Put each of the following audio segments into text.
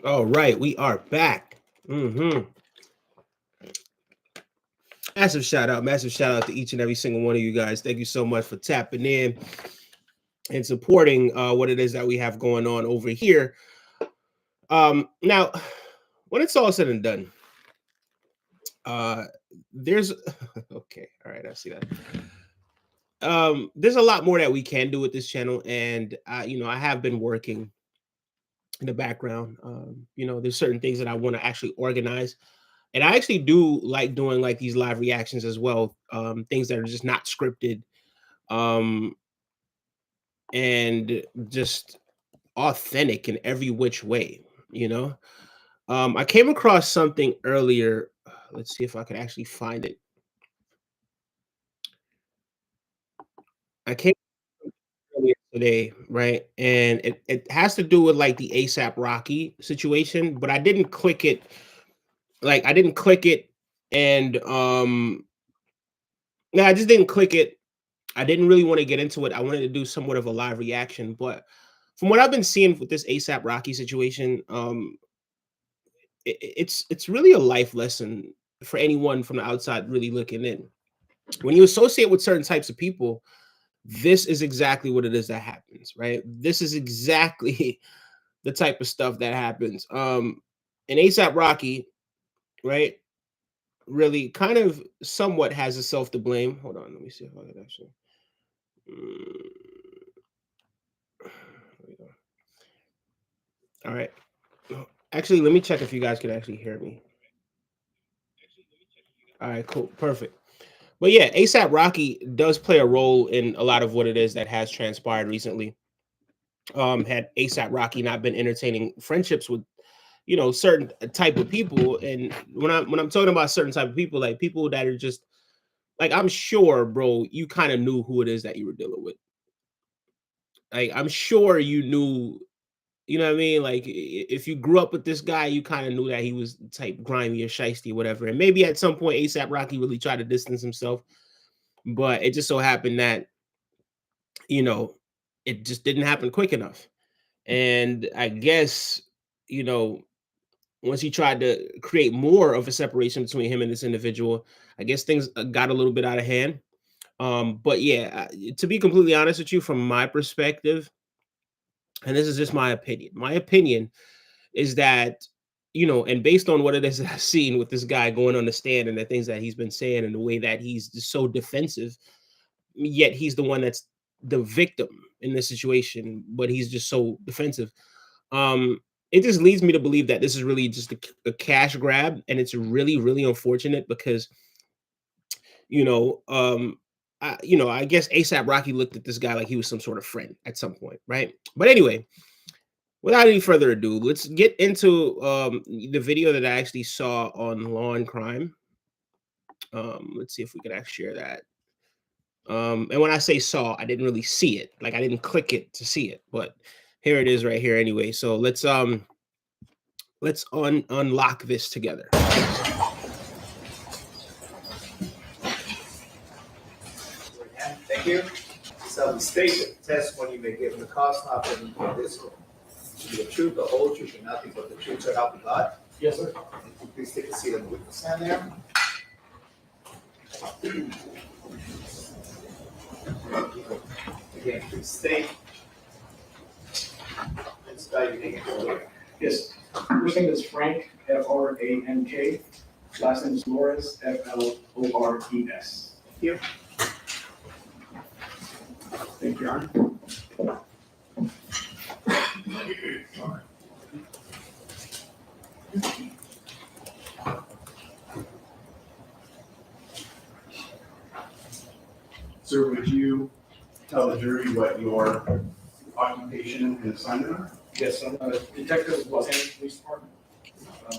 All right, we are back. Massive shout out to each and every single one of you guys. Thank you so much for tapping in and supporting what it is that we have going on over here. Now, when it's all said and done, there's okay, all right, I see that. There's a lot more that we can do with this channel, and I have been working in the background. There's certain things that I want to actually organize. And I actually do like doing like these live reactions as well. Things that are just not scripted, um, and just authentic in every which way, you know. I came across something earlier. Let's see if I could actually find it. I came earlier today, right? And it has to do with like the ASAP Rocky situation, but I didn't click it. Like I didn't click it and no, I just didn't click it. I didn't really want to get into it. I wanted to do somewhat of a live reaction, but from what I've been seeing with this ASAP Rocky situation, it's really a life lesson for anyone from the outside really looking in. When you associate with certain types of people, this is exactly what it is that happens, right? This is exactly the type of stuff that happens. And ASAP Rocky, right, really kind of somewhat has himself to blame. Hold on, let me see if I can actually. Mm, there we go. All right. Actually, let me check if you guys can actually hear me. All right, cool, perfect. But yeah, ASAP Rocky does play a role in a lot of what it is that has transpired recently. Had ASAP Rocky not been entertaining friendships with certain type of people, and when I'm talking about certain type of people, like people that are just like, I'm sure, bro, you kind of knew who it is that you were dealing with. Like I'm sure you knew. You know what I mean? Like if you grew up with this guy, you kind of knew that he was type grimy or shisty, whatever. And maybe at some point, ASAP Rocky really tried to distance himself, but it just so happened that you know it just didn't happen quick enough. And I guess you know once he tried to create more of a separation between him and this individual, I guess things got a little bit out of hand. But yeah, to be completely honest with you, from my perspective, and this is just my opinion. My opinion is that and based on what it is that I've seen with this guy going on the stand and the things that he's been saying and the way that he's just so defensive, yet he's the one that's the victim in this situation, but he's just so defensive. Um, it just leads me to believe that this is really just a cash grab, and it's really, really unfortunate because you know, um, I guess ASAP Rocky looked at this guy like he was some sort of friend at some point, right? But anyway, without any further ado, let's get into the video that I actually saw on Law and Crime. Let's see if we can actually share that. And when I say saw, I didn't really see it. Like I didn't click it to see it, but here it is right here anyway. So let's unlock this together. Thank you. So the state tests when you may give the cost not in this one. To be the truth, the whole truth, and nothing but the truth, so help you God. Yes, sir. Please take a seat and witness stand there. Again, please state. This guy you name it. Yes. First name is Frank, Frank. Last name is Flores, Flores. Thank you. Thank you, Your Honor. Sir, would you tell the jury what your occupation and assignment are? Yes, I'm a detective of Los Angeles Police Department,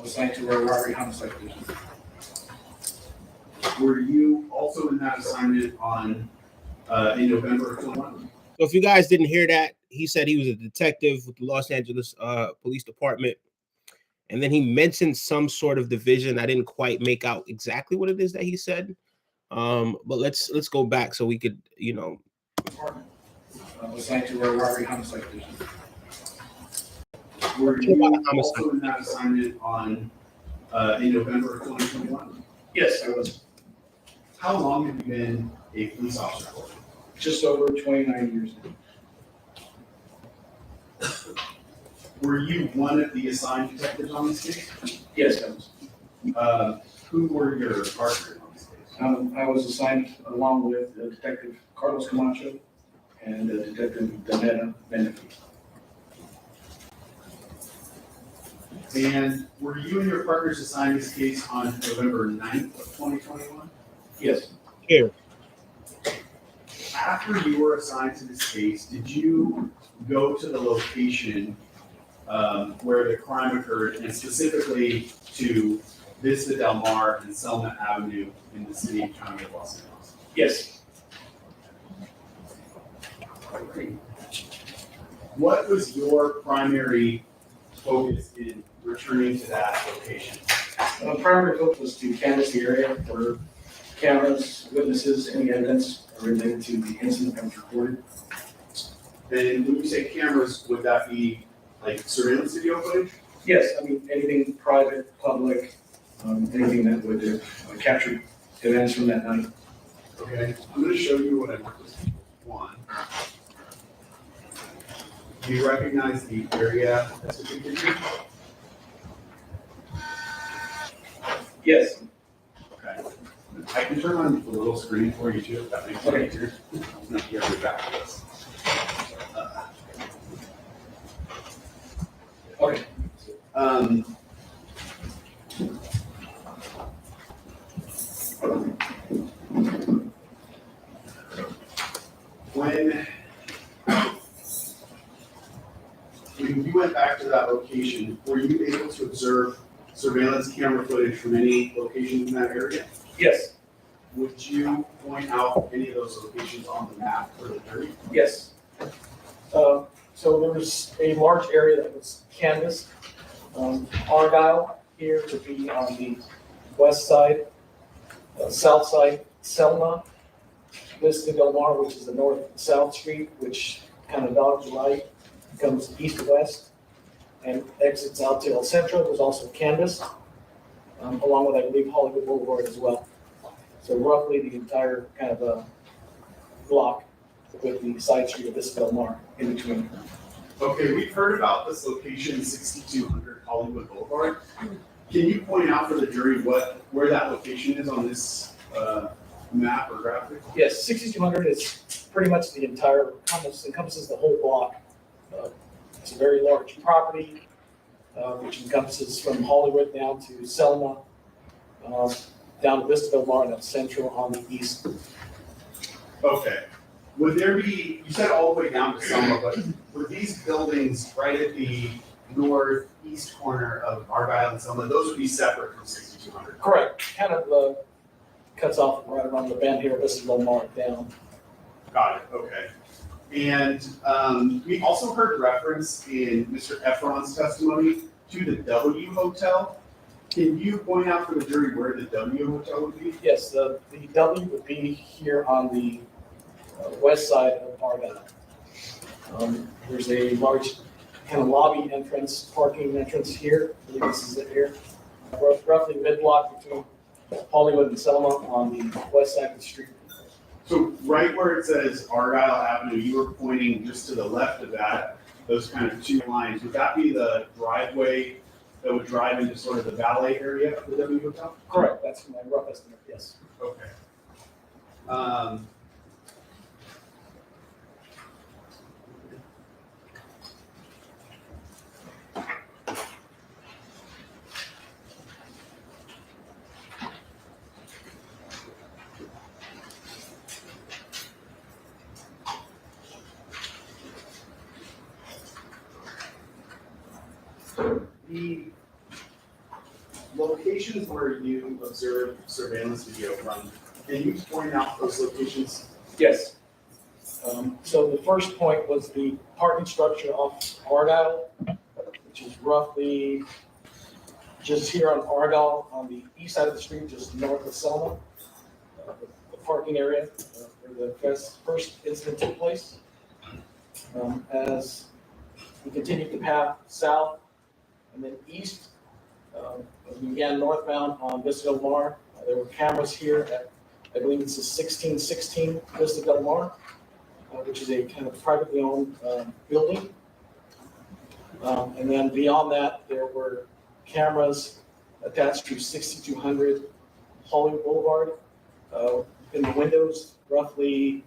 assigned to a robbery homicide division. Were you also in that assignment in November of 21? So if you guys didn't hear that, he said he was a detective with the Los Angeles Police Department. And then he mentioned some sort of division. I didn't quite make out exactly what it is that he said. But let's go back so we could, Department, assigned to a robbery homicide division. Were Talking about you a homicide. also in that assignment on, in November of 2021? Yes, I was How long have you been a police officer for? just over 29 years now. Were you one of the assigned detectives on this case? Yes, I was. Who were your partners on this case? I was assigned along with Detective Carlos Camacho and Detective Danetta Benefi. And were you and your partners assigned this case on November 9th of 2021? Yes, Here. After you were assigned to this case, did you go to the location where the crime occurred, and specifically to Vista Del Mar and Selma Avenue in the city and county of Los Angeles? yes. What was your primary focus in returning to that location? Primary focus was to canvass the area for cameras, witnesses, any evidence related to the incident that was reported. And when you say cameras, would that be like surveillance video footage? Yes, I mean, anything private, public, anything that would capture events from that night. Okay, I'm gonna show you what I marked as one. Do you recognize the area that's depicted here? Yes, Okay. I can turn on the little screen for you too, if that makes it easier. No, you have to go back to this. okay. Um, when you went back to that location, were you able to observe surveillance camera footage from any locations in that area? Yes, Would you point out any of those locations on the map for the jury? yes. So there was a large area that was canvassed. Argyle here would be on the west side, south side, Selma, Vista Del Mar, which is the north-south street, which kind of dogs right, comes east-west, and exits out to El Centro. Was also canvassed, along with, I believe, Hollywood Boulevard as well. So roughly the entire kind of block with the side street of Vista Del Mar in between. Okay, we've heard about this location, 6200 Hollywood Boulevard. Can you point out for the jury where that location is on this map or graphic? Yes, 6200 is pretty much the entire, encompasses the whole block. It's a very large property, which encompasses from Hollywood down to Selma, down to Vista Del Mar and up Central on the east. Okay. Would there be, you said all the way down to Selma, but were these buildings right at the northeast corner of Argyle and Selma, those would be separate from 6200? Correct, kind of cuts off right around the bend here, Vista Del Mar down. Got it, okay. And we also heard reference in Mr. Efron's testimony to the W Hotel. Can you point out for the jury where the W Hotel would be? Yes, the W would be here on the west side of Argyle. There's a large kind of lobby entrance, parking entrance here. I believe this is it here. Roughly mid-block between Hollywood and Selma on the west side of the street. So right where it says Argyle Avenue, you were pointing just to the left of that, those kind of two lines. Would that be the driveway that would drive into sort of the valet area of the W Hotel? Correct, that's my rough estimate, yes. Okay. The locations where you observed surveillance video from, can you point out those locations? Yes. So the first point was the parking structure off Argyle, which is roughly just here on Argyle on the east side of the street, just north of Selma. The parking area where the first incident took place. As we continued the path south, And then east, we began northbound on Vista Del Mar. There were cameras here at, I believe this is 1616 Vista Del Mar, which is a kind of privately owned building. And then beyond that, there were cameras attached to 6200 Hollywood Boulevard. In the windows, roughly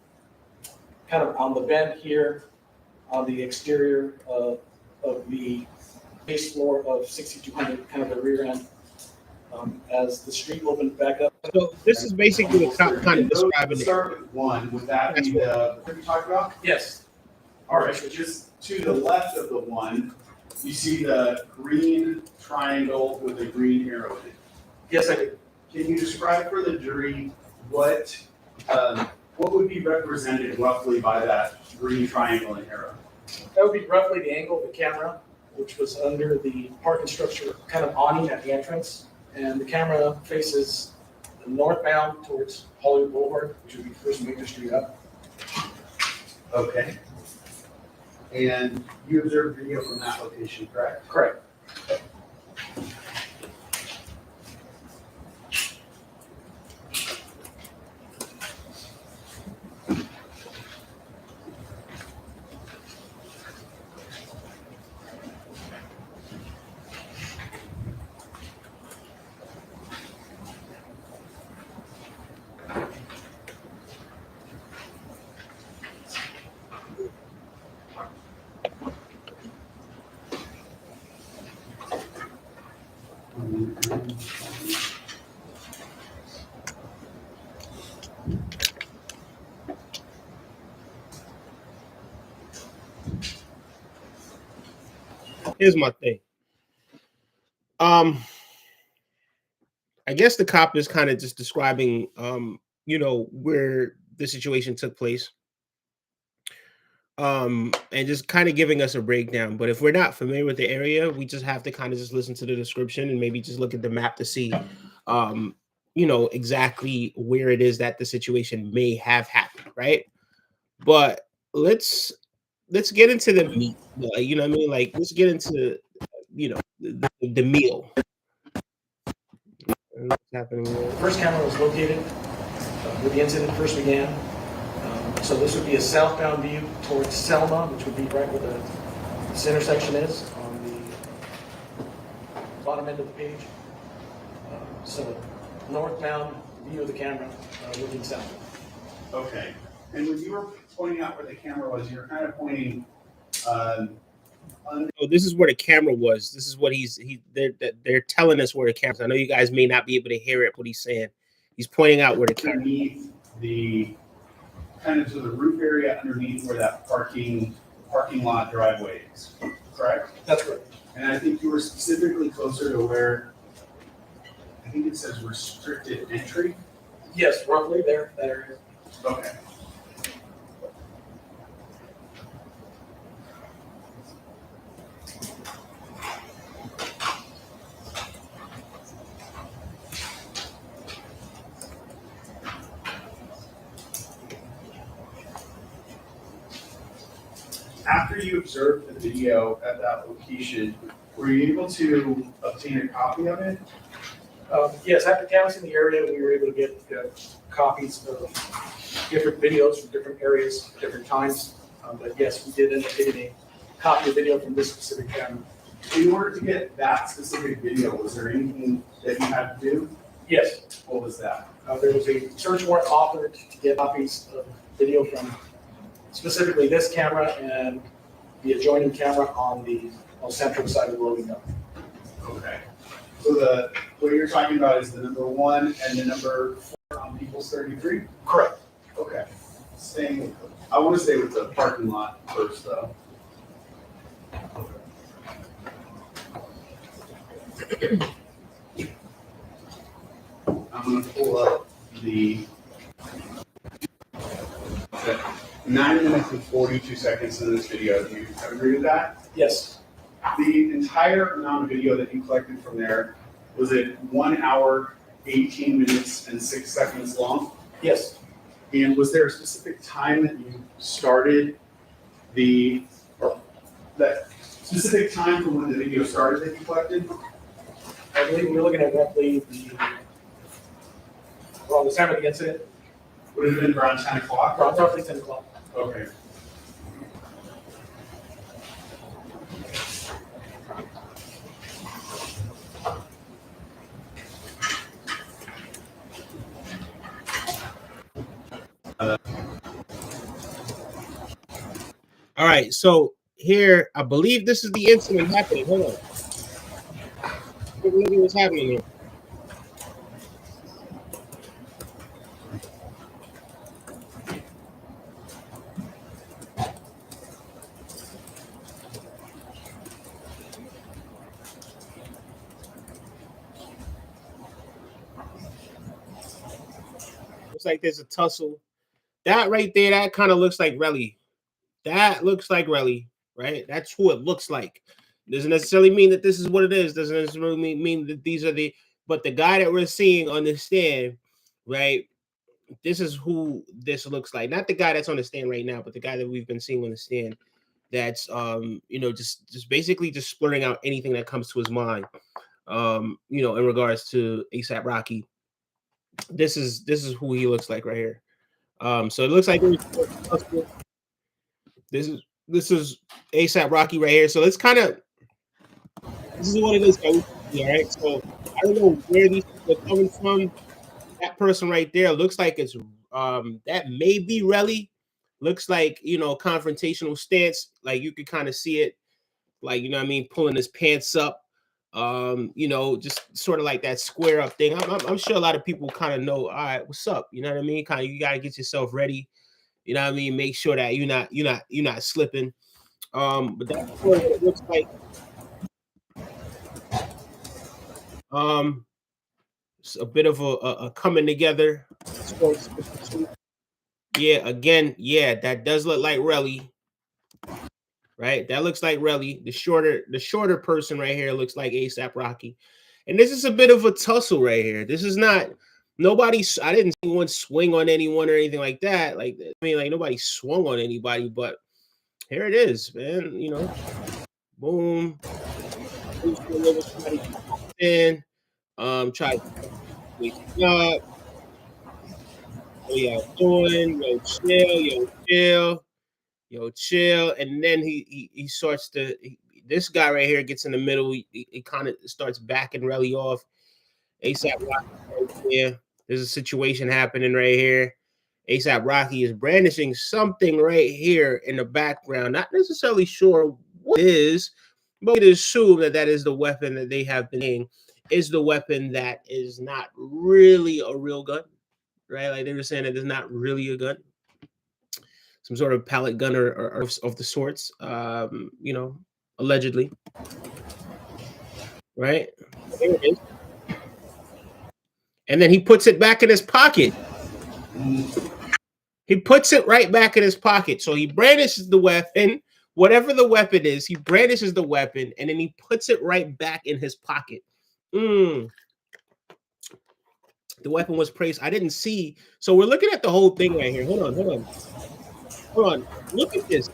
kind of on the bend here, on the exterior of the base floor of 6200, kind of the rear end, as the street opened back up. So this is basically the cop kind of describing it. Start with one. Would that be the what you talked about? Yes. All right. So just to the left of the one, you see the green triangle with a green arrow in it. Yes, I do. Can you describe for the jury what would be represented roughly by that green triangle and arrow? That would be roughly the angle of the camera, which was under the parking structure, kind of awning at the entrance. And the camera faces northbound towards Hollywood Boulevard, which would be First Major Street up. Okay. And you observed video from that location, correct? Correct. Here's my thing. I guess the cop is kind of just describing, where the situation took place. And just kind of giving us a breakdown. But if we're not familiar with the area, we just have to kind of just listen to the description and maybe just look at the map to see, exactly where it is that the situation may have happened, right? But let's get into the meat. You know what I mean? Like, let's get into the meal. What's happening The there? first camera was located where the incident first began. So this would be a southbound view towards Selma, which would be right where this intersection is on the bottom end of the page. So northbound view of the camera looking south. Okay. And when you were pointing out where the camera was, you're kind of pointing So this is where the camera was. This is what they're telling us where the camera. I know you guys may not be able to hear it, what he's saying. He's pointing out where the camera. underneath the kind of to the roof area underneath where that parking lot driveway is, correct? That's correct. And I think you were specifically closer to where I think it says restricted entry. Yes, roughly there, that area. Okay. After you observed the video at that location, were you able to obtain a copy of it? Yes, after canvassing the area, we were able to get copies of different videos from different areas, different times. But yes, we did end up getting a copy of video from this specific camera. In order to get that specific video, was there anything that you had to do? Yes, What was that? there was a search warrant offered to get copies of video from specifically this camera and the adjoining camera on the central side of the loading dock. Okay. So what you're talking about is the number 1 and the number 4 on People's 33? Correct. Okay. I want to stay with the parking lot first, though. I'm going to pull up the 9 minutes and 42 seconds in this video. Do you agree with that? Yes. The entire amount of video that you collected from there, was it 1 hour, 18 minutes, and 6 seconds long? Yes. And was there a specific time that you started specific time from when the video started that you collected? I believe we're looking at roughly around the time of the incident, Would it have been around 10 o'clock? around roughly 10 o'clock. Okay. All right, so here I believe this is the incident happening. Hold on, look at what's happening here. Looks like there's a tussle. That right there, that kind of looks like Relly. That looks like Relly, right? That's who it looks like. Doesn't necessarily mean that this is what it is. Doesn't necessarily mean that these are the. But the guy that we're seeing on the stand, right? This is who this looks like. Not the guy that's on the stand right now, but the guy that we've been seeing on the stand. That's just basically just splurting out anything that comes to his mind. In regards to ASAP Rocky. This is who he looks like right here. So it looks like this is ASAP Rocky right here. So let's kind of this is what it is. All right. So I don't know where these people are coming from. That person right there looks like it's that may be Relly. Looks like confrontational stance. Like you could kind of see it, like what I mean, pulling his pants up. Just sort of like that square up thing. I'm sure a lot of people kind of know. All right, what's up? You know what I mean? Kind of you gotta get yourself ready. You know what I mean? Make sure that you're not slipping. But that's what it looks like. It's a bit of a coming together. Yeah, again, yeah, that does look like Relly. Right, that looks like Relly. The shorter person right here looks like ASAP Rocky, and this is a bit of a tussle right here. This is not nobody. I didn't see one swing on anyone or anything like that. Like like nobody swung on anybody, but here it is, man. Boom. Somebody in, try to wake up. What y'all doing? Yo, chill. And then he starts to. This guy right here gets in the middle. He kind of starts backing Relly off. ASAP Rocky right there. There's a situation happening right here. ASAP Rocky is brandishing something right here in the background. Not necessarily sure what it is, but we assume that is the weapon that they have been saying is the weapon that is not really a real gun, right? Like they were saying that it's not really a gun, some sort of pellet gun or of the sorts, allegedly, right? There it is. And then he puts it back in his pocket. He puts it right back in his pocket. So he brandishes the weapon, whatever the weapon is, he brandishes the weapon and then he puts it right back in his pocket. The weapon was placed. I didn't see. So we're looking at the whole thing right here. Hold on. Look at this.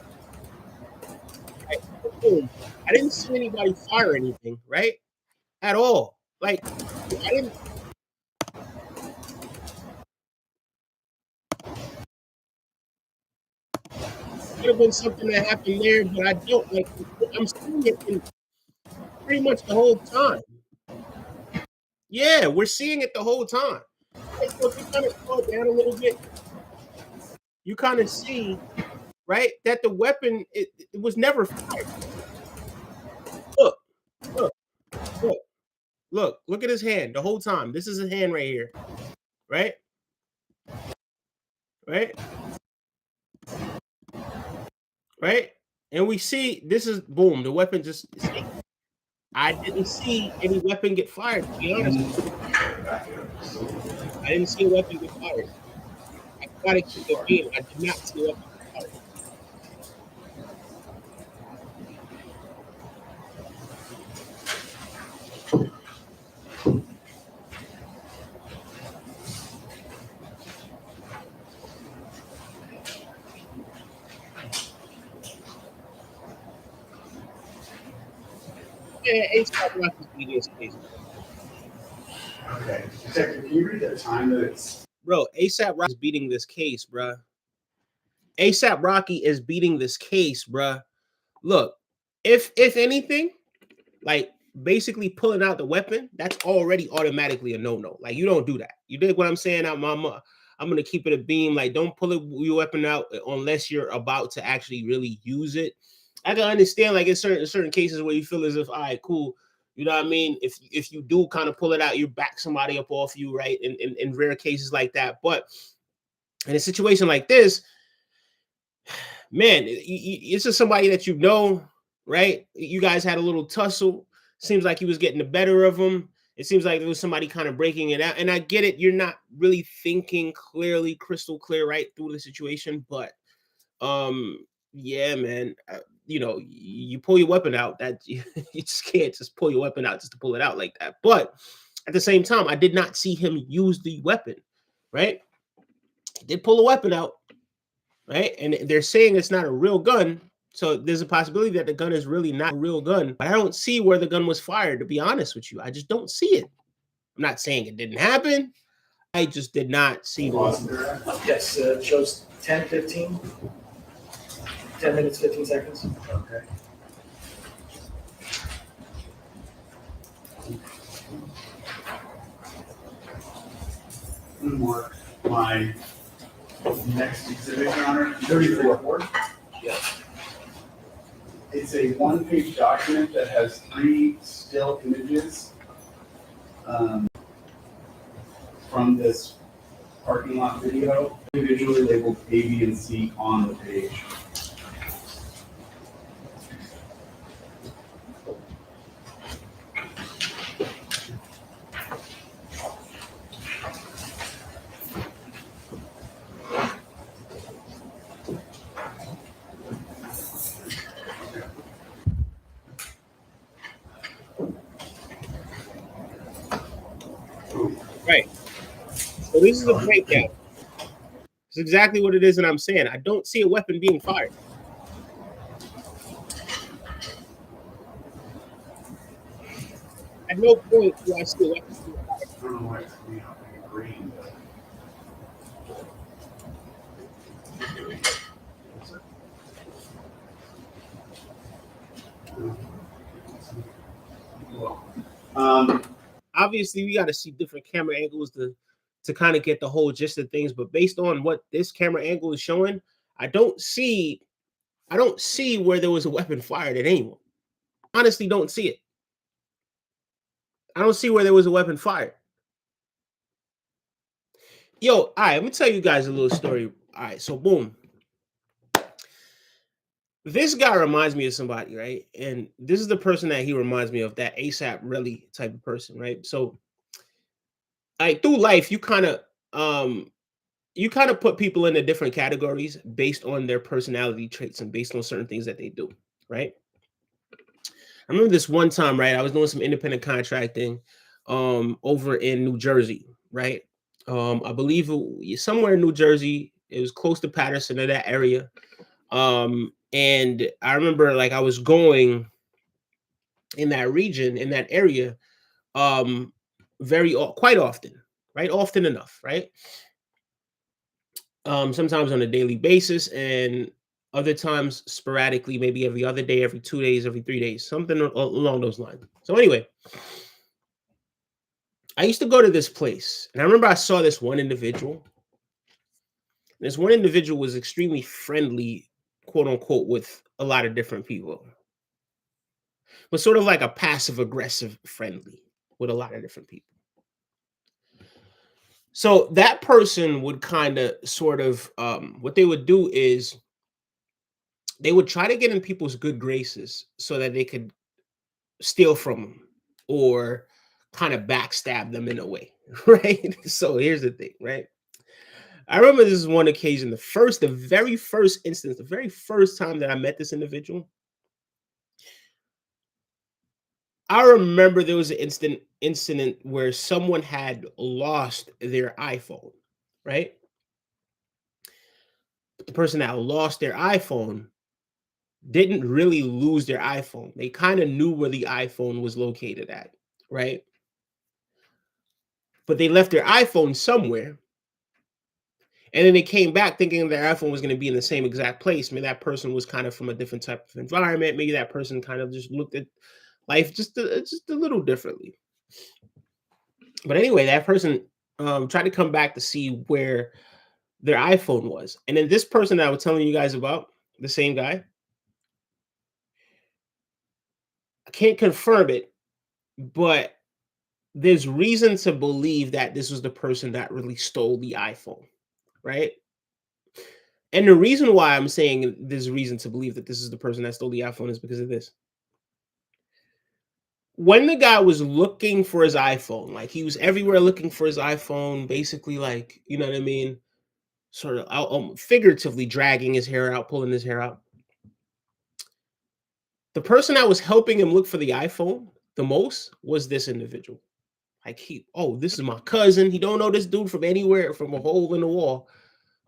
Right. Boom. I didn't see anybody fire anything, right? At all. Like, I didn't. Could have been something that happened there, but I don't like. I'm seeing it in pretty much the whole time. Yeah, we're seeing it the whole time. Right, so if you kind of slow it down a little bit, you kind of see, right, that the weapon it was never fired. Look, look, look at his hand the whole time. This is his hand right here, right, right, right, and we see this is boom. The weapon just. I didn't see any weapon get fired. To be honest, I didn't see a weapon get fired. I gotta keep it being. I did not see a weapon get fired. Yeah, ASAP Rocky's beating this case, Okay. Detective, can you read the time that it's bro. ASAP Rocky is beating this case, bro. ASAP Rocky is beating this case, bro. Look, if anything, like basically pulling out the weapon, that's already automatically a no-no. Like you don't do that. You dig what I'm saying? I'm gonna keep it a beam. Like don't pull your weapon out unless you're about to actually really use it. I can understand like in certain cases where you feel as if, all right, cool. You know what I mean? If you do kind of pull it out, you back somebody up off you, right? In rare cases like that. But in a situation like this, man, it's just somebody that you know, right? You guys had a little tussle. Seems like he was getting the better of him. It seems like there was somebody kind of breaking it out. And I get it. You're not really thinking clearly, crystal clear, right through the situation. But yeah, man, you know, you pull your weapon out. That you just can't just pull your weapon out just to pull it out like that. But at the same time, I did not see him use the weapon, right? He did pull a weapon out, right? And they're saying it's not a real gun. So there's a possibility that the gun is really not a real gun. But I don't see where the gun was fired, to be honest with you. I just don't see it. I'm not saying it didn't happen. I just did not see the Pause weapon. there? Yes, it shows 10:15, 10 minutes, 15 seconds. Okay. I'm gonna mark my next exhibit, Your Honor. 34. Yeah. It's a one-page document that has 3 still images from this parking lot video, individually labeled A, B, and C on the page. Right. So this is a breakdown. It's exactly what it is that I'm saying. I don't see a weapon being fired. At no point do I see a weapon being fired. I don't know why it's coming out like green, but. Obviously, we got to see different camera angles to kind of get the whole gist of things. But based on what this camera angle is showing, I don't see where there was a weapon fired at anyone. Honestly, don't see it. I don't see where there was a weapon fired. Yo, all right, let me tell you guys a little story. All right, so boom. This guy reminds me of somebody, right? And this is the person that he reminds me of, that ASAP really type of person, right? So, like through life, you kind of put people into different categories based on their personality traits and based on certain things that they do, right? I remember this one time, right? I was doing some independent contracting over in New Jersey, right? I believe somewhere in New Jersey. It was close to Patterson, in that area. And I remember like I was going in that region, in that area, quite often, right? Often enough, right? Sometimes on a daily basis, and other times sporadically, maybe every other day, every 2 days, every 3 days, something along those lines. So anyway, I used to go to this place, and I remember I saw this one individual. This one individual was extremely friendly, quote unquote, with a lot of different people, but sort of like a passive aggressive friendly with a lot of different people. So that person would kind of sort of what they would do is they would try to get in people's good graces so that they could steal from them or kind of backstab them in a way, right? So here's the thing, right? I remember this is one occasion, the very first instance, the very first time that I met this individual. I remember there was an incident where someone had lost their iPhone, right? The person that lost their iPhone didn't really lose their iPhone. They kind of knew where the iPhone was located at, right? But they left their iPhone somewhere. And then they came back thinking their iPhone was going to be in the same exact place. Maybe that person was kind of from a different type of environment. Maybe that person kind of just looked at life just a little differently. But anyway, that person tried to come back to see where their iPhone was. And then this person that I was telling you guys about, the same guy, I can't confirm it, but there's reason to believe that this was the person that really stole the iPhone, right? And the reason why I'm saying there's reason to believe that this is the person that stole the iPhone is because of this. When the guy was looking for his iPhone, like he was everywhere looking for his iPhone, basically, like, you know what I mean? Sort of figuratively dragging his hair out, pulling his hair out. The person that was helping him look for the iPhone the most was this individual. Like this is my cousin. He don't know this dude from anywhere, from a hole in the wall.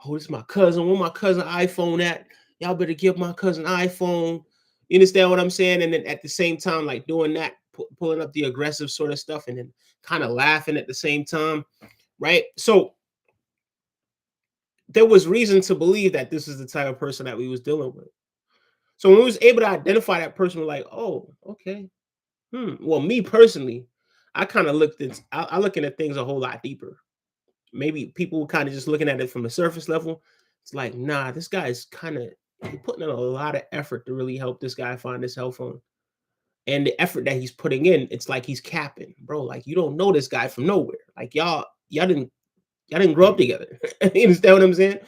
Oh, this is my cousin. Where my cousin iPhone at? Y'all better give my cousin iPhone. You understand what I'm saying? And then at the same time, like doing that, pulling up the aggressive sort of stuff, and then kind of laughing at the same time, right? So there was reason to believe that this is the type of person that we was dealing with. So when we was able to identify that person, we're like, oh, okay. Well, me personally, I kind of looked at, I looking at things a whole lot deeper. Maybe people kind of just looking at it from a surface level. It's like, nah, this guy's kind of putting in a lot of effort to really help this guy find his cell phone. And the effort that he's putting in, it's like he's capping, bro. Like, you don't know this guy from nowhere. Like y'all didn't grow up together. You understand what I'm saying?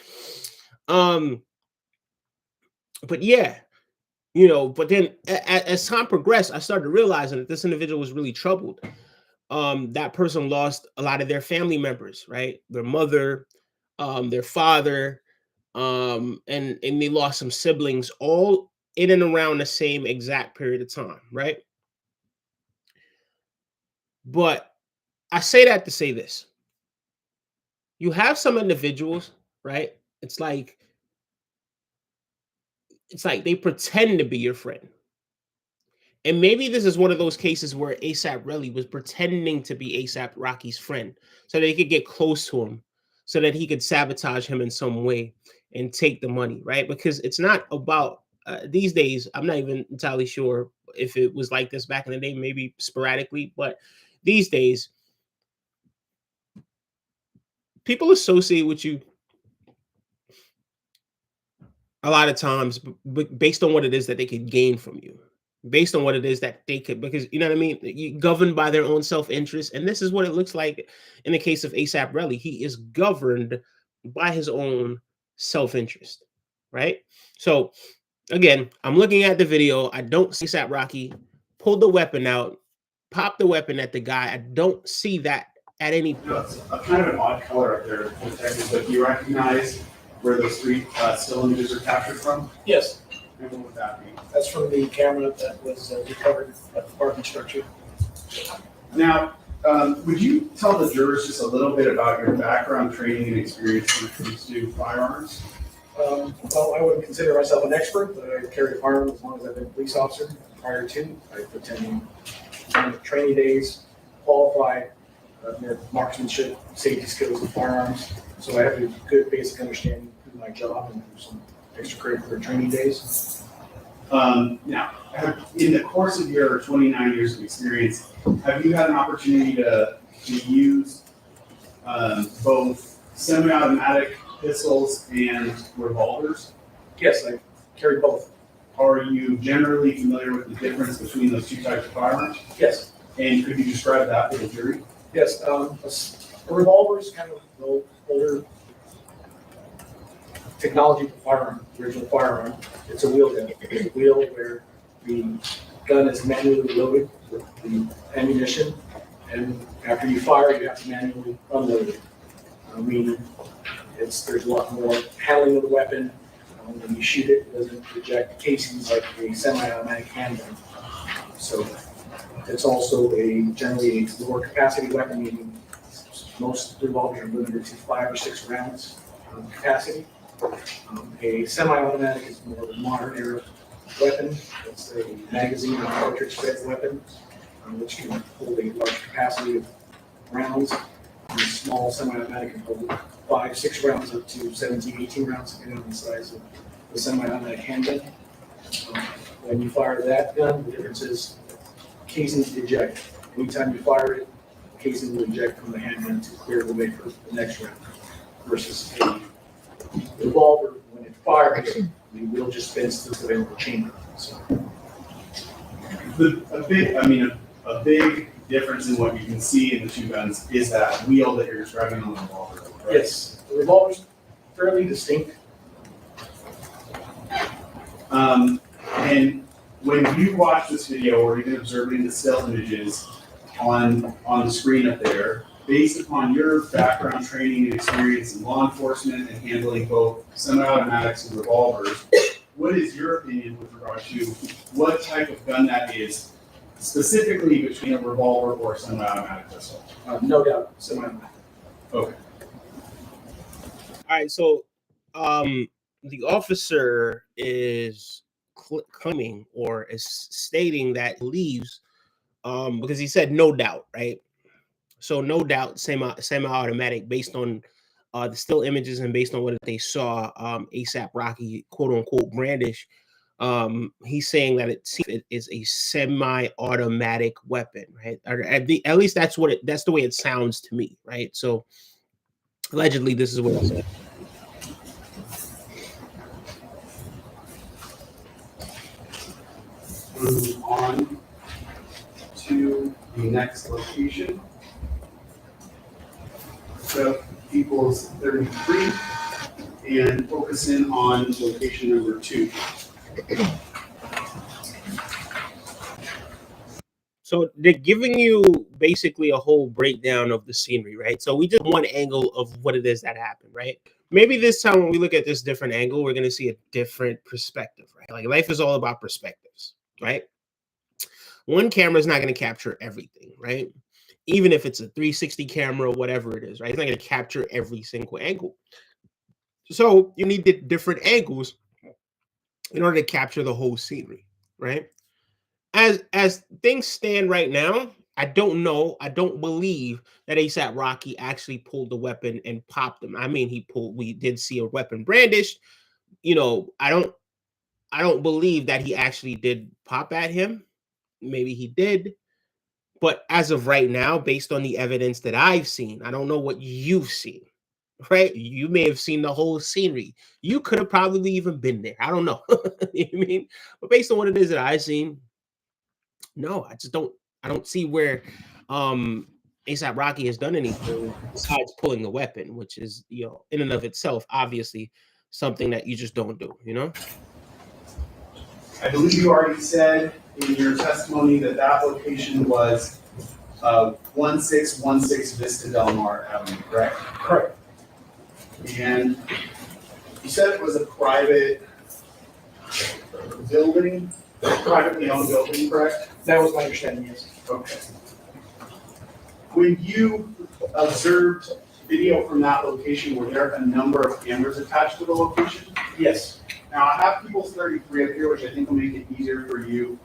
But yeah, but then as time progressed, I started realizing that this individual was really troubled. That person lost a lot of their family members, right? Their mother, their father, and they lost some siblings, all in and around the same exact period of time, right? But I say that to say this. You have some individuals, right? It's like they pretend to be your friend. And maybe this is one of those cases where ASAP really was pretending to be ASAP Rocky's friend so that he could get close to him, so that he could sabotage him in some way and take the money, right? Because it's not about these days. I'm not even entirely sure if it was like this back in the day, maybe sporadically, but these days, people associate with you a lot of times based on what it is that they could gain from you, based on what it is that they could, because you know what I mean, you governed by their own self-interest. And this is what it looks like in the case of ASAP Relly. He is governed by his own self-interest, right? So again, I'm looking at the video. I don't see ASAP Rocky pull the weapon out, pop the weapon at the guy. I don't see that at any point. It's a kind of an odd color up there, but do you recognize where those three still images are captured from? Yes. And what would that be? That's from the camera that was recovered at the parking structure. Now, would you tell the jurors just a little bit about your background, training, and experience when it comes to firearms? Well, I wouldn't consider myself an expert, but I carried a firearm as long as I've been a police officer. Prior to, I've attended training days, qualified, marksmanship, safety skills of firearms. So I have a good basic understanding of my job and some extracurricular training days. Now, in the course of your 29 years of experience, have you had an opportunity to use both semi-automatic pistols and revolvers? Yes, I carry both. Are you generally familiar with the difference between those two types of firearms? Yes. And could you describe that to the jury? Yes. A revolver is kind of the older technology firearm, original firearm. It's a wheel gun. It's a wheel where the gun is manually loaded with the ammunition, and after you fire, you have to manually unload it. Meaning, there's a lot more handling of the weapon. When you shoot it, it doesn't eject casings like a semi-automatic handgun. So it's also generally a lower capacity weapon, meaning most revolvers are limited to 5 or 6 rounds capacity. A semi-automatic is more of a modern era weapon. It's a magazine and cartridge fed weapon, which can hold a large capacity of rounds. And a small semi-automatic can hold 5, 6 rounds up to 17, 18 rounds, depending on the size of the semi-automatic handgun. When you fire that gun, the difference is casings eject. Anytime you fire it, the casing will eject from the handgun to clear the way for the next round. Versus a revolver, when it fires, the wheel just spins through the available chamber. So, a big difference in what you can see in the two guns is that wheel that you're describing on the revolver. Right? yes, the revolver's fairly distinct. And when you watch this video or even observing the still images on the screen up there, based upon your background, training, and experience in law enforcement and handling both semi-automatics and revolvers, what is your opinion with regard to what type of gun that is, specifically between a revolver or a semi-automatic pistol? No doubt, semi-automatic. Okay. All right, so the officer is claiming or is stating that he believes, because he said no doubt, right? So no doubt, semi-automatic, based on the still images and based on what they saw, ASAP Rocky, quote unquote, brandish. He's saying that it is a semi-automatic weapon, right? Or at least that's the way it sounds to me, right? So allegedly, this is what it said. Move on to the next location. So equals 33, and focus in on location number 2. So they're giving you basically a whole breakdown of the scenery, right? So we just one angle of what it is that happened, right? Maybe this time when we look at this different angle, we're going to see a different perspective, right? Like life is all about perspectives, right? One camera is not going to capture everything, right? Even if it's a 360 camera or whatever it is, right? It's not going to capture every single angle. So you need the different angles in order to capture the whole scenery, right? As things stand right now, I don't know. I don't believe that ASAP Rocky actually pulled the weapon and popped him. I mean, we did see a weapon brandished. I don't believe that he actually did pop at him. Maybe he did. But as of right now, based on the evidence that I've seen, I don't know what you've seen, right? You may have seen the whole scenery. You could have probably even been there. I don't know. You know what I mean? But based on what it is that I've seen, no, I don't see where ASAP Rocky has done anything besides pulling the weapon, which is, in and of itself, obviously something that you just don't do. I believe you already said in your testimony that location was 1616 Vista Del Mar Avenue, correct? Correct. And you said it was a private building, privately owned building, correct? That was my understanding, yes. Okay. When you observed video from that location, were there a number of cameras attached to the location? Yes. Now, I have People's 33 up here, which I think will make it easier for you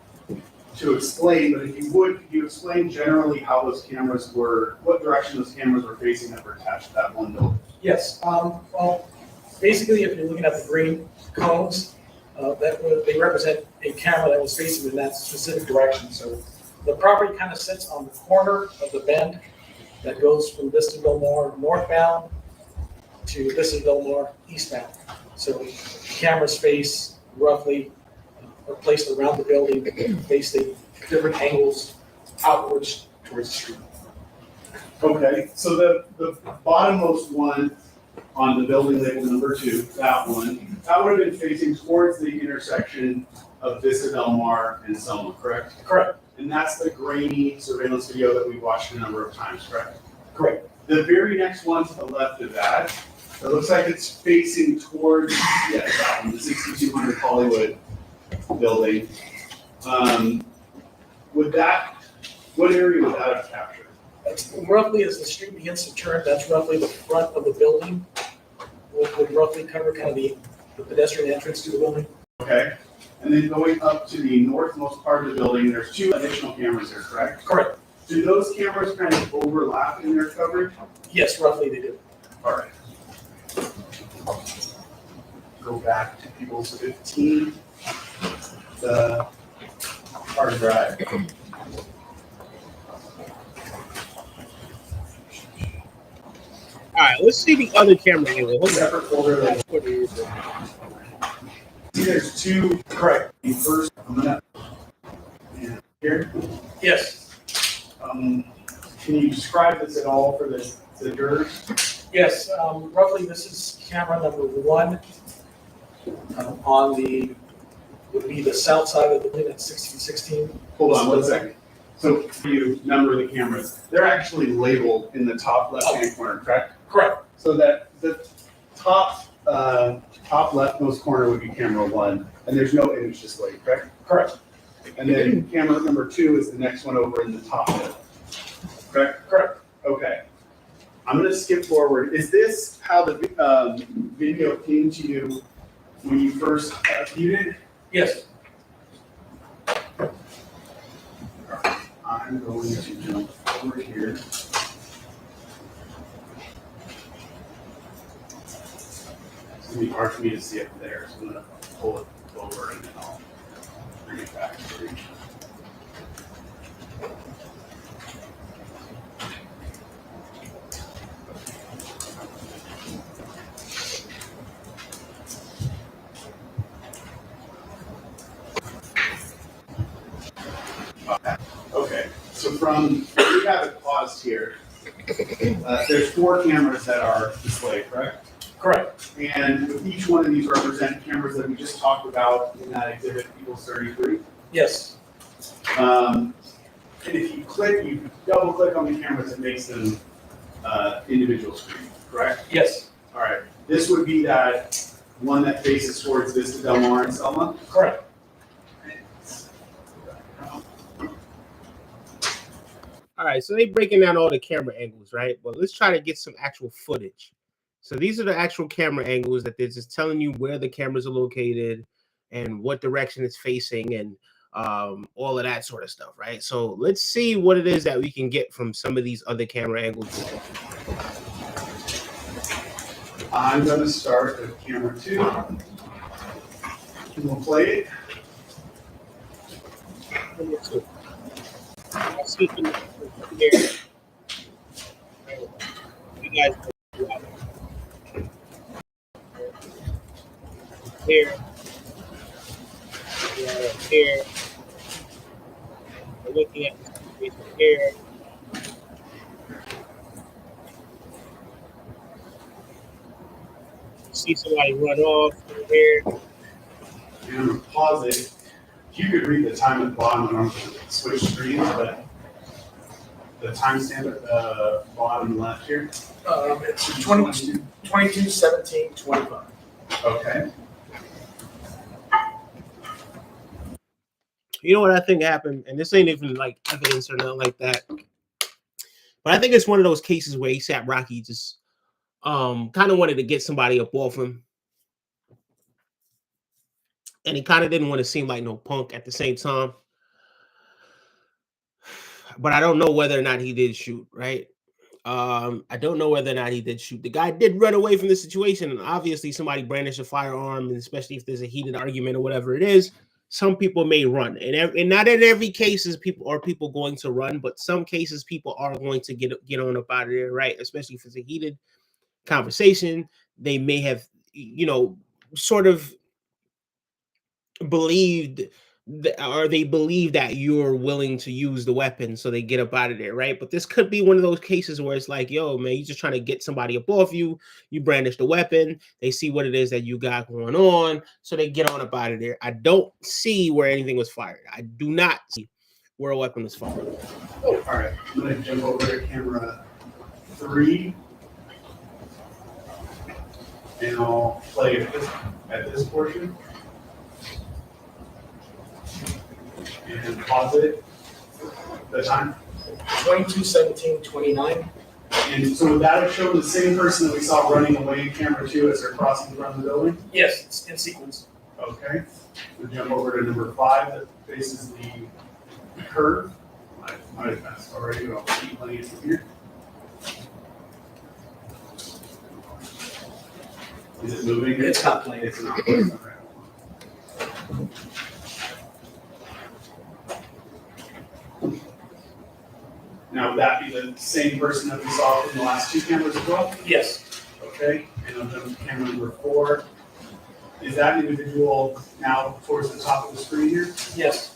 to explain, but if you would, could you explain generally how those cameras were, what direction those cameras were facing that were attached to that one building? Yes. Well, basically, if you're looking at the green cones, they represent a camera that was facing in that specific direction. So the property kind of sits on the corner of the bend that goes from Vista Del Mar northbound to Vista Del Mar eastbound. So the cameras face roughly, are placed around the building, facing different angles outwards towards the street. Okay, so the bottommost one on the building label number 2, that one, that would have been facing towards the intersection of Vista Del Mar and Selma, correct? Correct. And that's the grainy surveillance video that we watched a number of times, correct? Correct. The very next one to the left of that, it looks like it's facing towards, that one, the 6200 Hollywood building. What area would that have captured? That's roughly, as the street begins to turn, that's roughly the front of the building. Would roughly cover kind of the pedestrian entrance to the building. Okay. And then going up to the northmost part of the building, there's 2 additional cameras there, correct? Correct. Do those cameras kind of overlap in their coverage? Yes, roughly they do. All right. Go back to People's 15, the hard drive. All right, let's see the other camera angle. Hold on. Separate folder. See, there's 2, correct. The first, I'm gonna, and here. Yes. Can you describe this at all for the jurors? Yes, roughly this is camera number 1 on the, would be the south side of the building at 1616. Hold on 1 second. So you number the cameras. They're actually labeled in the top left-hand corner, correct? Correct. So that the top leftmost corner would be camera 1, and there's no image display, correct? Correct. And then camera number 2 is the next one over in the top middle. Correct? Correct. Okay. I'm going to skip forward. Is this how the video came to you when you first viewed it? Yes. I'm going to jump over here. It's going to be hard for me to see up there, so I'm going to pull it over and then I'll bring it back to you. Okay, so from, we have it paused here. There's 4 cameras that are displayed, correct? Correct. And with each one of these represent cameras that we just talked about in that exhibit, People's 33. Yes. And if you double click on the cameras, it makes them individual screens, correct? Yes. All right, this would be that one that faces towards Vista Del Mar and Selma? Correct. All right, so they're breaking down all the camera angles, right? But let's try to get some actual footage. So these are the actual camera angles that they're just telling you where the cameras are located and what direction it's facing and all of that sort of stuff, right? So let's see what it is that we can get from some of these other camera angles. I'm going to start with camera 2. We'll play it. Let's see from here. You guys here. Here. We're looking at the situation here. See somebody run off here. And I'm going to pause it. You could read the time at the bottom and I'm going to switch screens, but the timestamp at the bottom left here. It's 22, 17, 25. Okay. You know what I think happened, and this ain't even like evidence or nothing like that, but I think it's one of those cases where ASAP Rocky just kind of wanted to get somebody up off him, and he kind of didn't want to seem like no punk at the same time. But I don't know whether or not he did shoot, right? I don't know whether or not he did shoot. The guy did run away from the situation, and obviously somebody brandished a firearm, and especially if there's a heated argument or whatever it is, some people may run. And not in every case is people going to run, but some cases people are going to get on up out of there, right? Especially if it's a heated conversation. They may have, sort of believed or they believe that you're willing to use the weapon, so they get up out of there, right? But this could be one of those cases where it's like, yo, man, you're just trying to get somebody up off you. You brandish the weapon. They see what it is that you got going on, so they get on up out of there. I don't see where anything was fired. I do not see where a weapon was fired. Oh, all right. I'm going to jump over to camera 3. And I'll play at this portion. And pause it. The time. 22, 17, 29. And so would that have shown the same person that we saw running away in camera 2 as they're crossing around the building? Yes, it's in sequence. Okay, we'll jump over to number 5 that faces the curve. Might have passed already, but I'll keep playing it from here. Is it moving? It's not playing. It's not. Okay. Now, would that be the same person that we saw from the last 2 cameras as well? Yes. Okay, and I'll jump to camera number 4. Is that individual now towards the top of the screen here? Yes.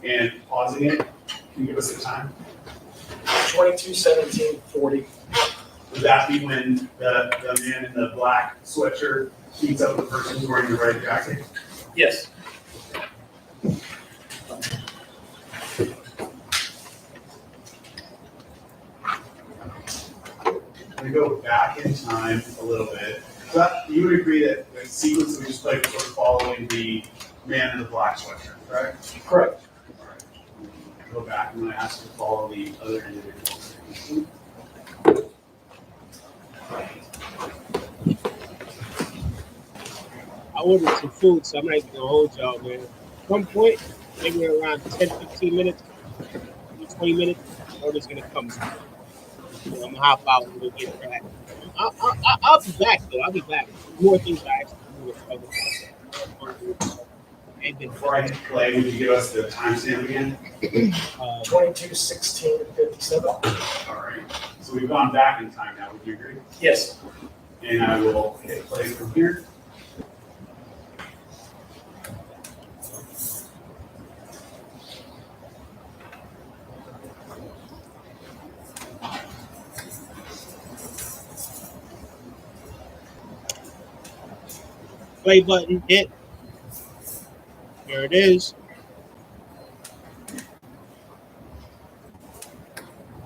And pausing it, can you give us a time? 22:17:40. Would that be when the man in the black sweatshirt beats up the person who's wearing the red jacket? Yes. I'm gonna go back in time a little bit. But you would agree that the sequence we just played was sort of following the man in the black sweatshirt, correct? Correct. All right. Go back, I'm gonna ask you to follow the other individuals. I ordered some food, so I'm not even gonna hold y'all, man. At some point, maybe around 10, 15 minutes, maybe 20 minutes, order's gonna come. So I'm gonna hop out and go get back. I'll be back though. I'll be back. More things I actually do with other podcasts. And then Before I hit play, would you give us the timestamp again? 22:16:57. All right. So we've gone back in time now, would you agree? Yes. And I will hit play from here. play button hit. There it is.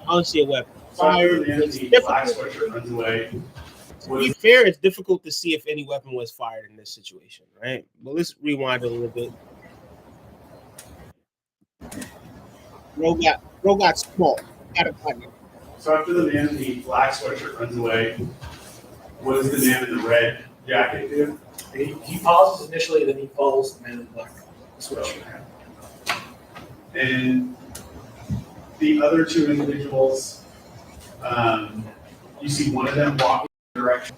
I don't see a weapon. Fired. It's difficult. To be fair, it's difficult to see if any weapon was fired in this situation, right? But let's rewind a little bit. Bro got small. Got a button. So after the man in the black sweatshirt runs away, what does the man in the red jacket do? He pauses initially, then he follows the man in the black sweatshirt. And the other 2 individuals, you see one of them walking in the direction.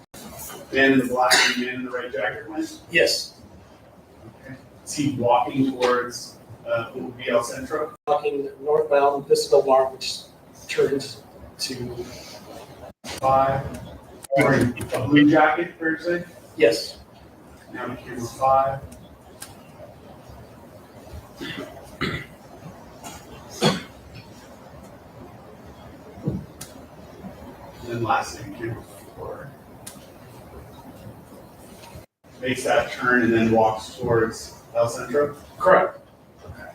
Man in the black and the man in the red jacket went? Yes. Okay. Is he walking towards what would be El Centro? Walking northbound, this is the Lamar, which turns to 5. Wearing a blue jacket, fair to say? yes. Now to camera 5. And then lastly, camera 4. Makes that turn and then walks towards El Centro? Correct. Okay.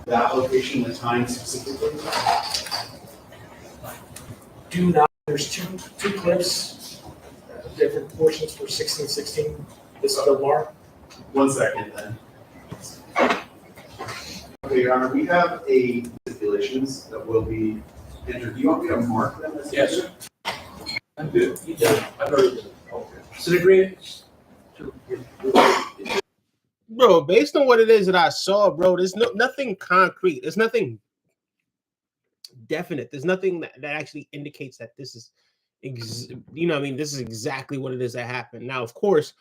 That location, the time specifically? Do not. There's two clips, different portions for 16:16. This is the Lamar. 1 second then. Okay, Your Honor, we have a stipulations that will be entered. Do you want me to mark them as? Yes. I'm good. You done. I've already done. Okay. So the agreement. Bro, based on what it is that I saw, bro, there's nothing concrete. There's nothing definite. There's nothing that actually indicates that this is, this is exactly what it is that happened. Now, of course,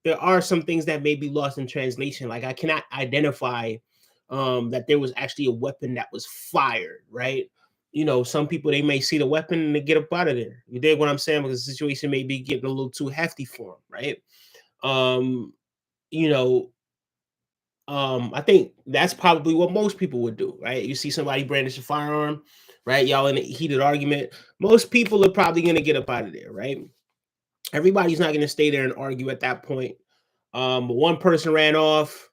there are some things that may be lost in translation. Like I cannot identify that there was actually a weapon that was fired, right? Some people, they may see the weapon and they get up out of there. You dig what I'm saying? Because the situation may be getting a little too hefty for them, right? I think that's probably what most people would do, right? You see somebody brandish a firearm, right? Y'all in a heated argument. Most people are probably going to get up out of there, right? Everybody's not going to stay there and argue at that point. One person ran off,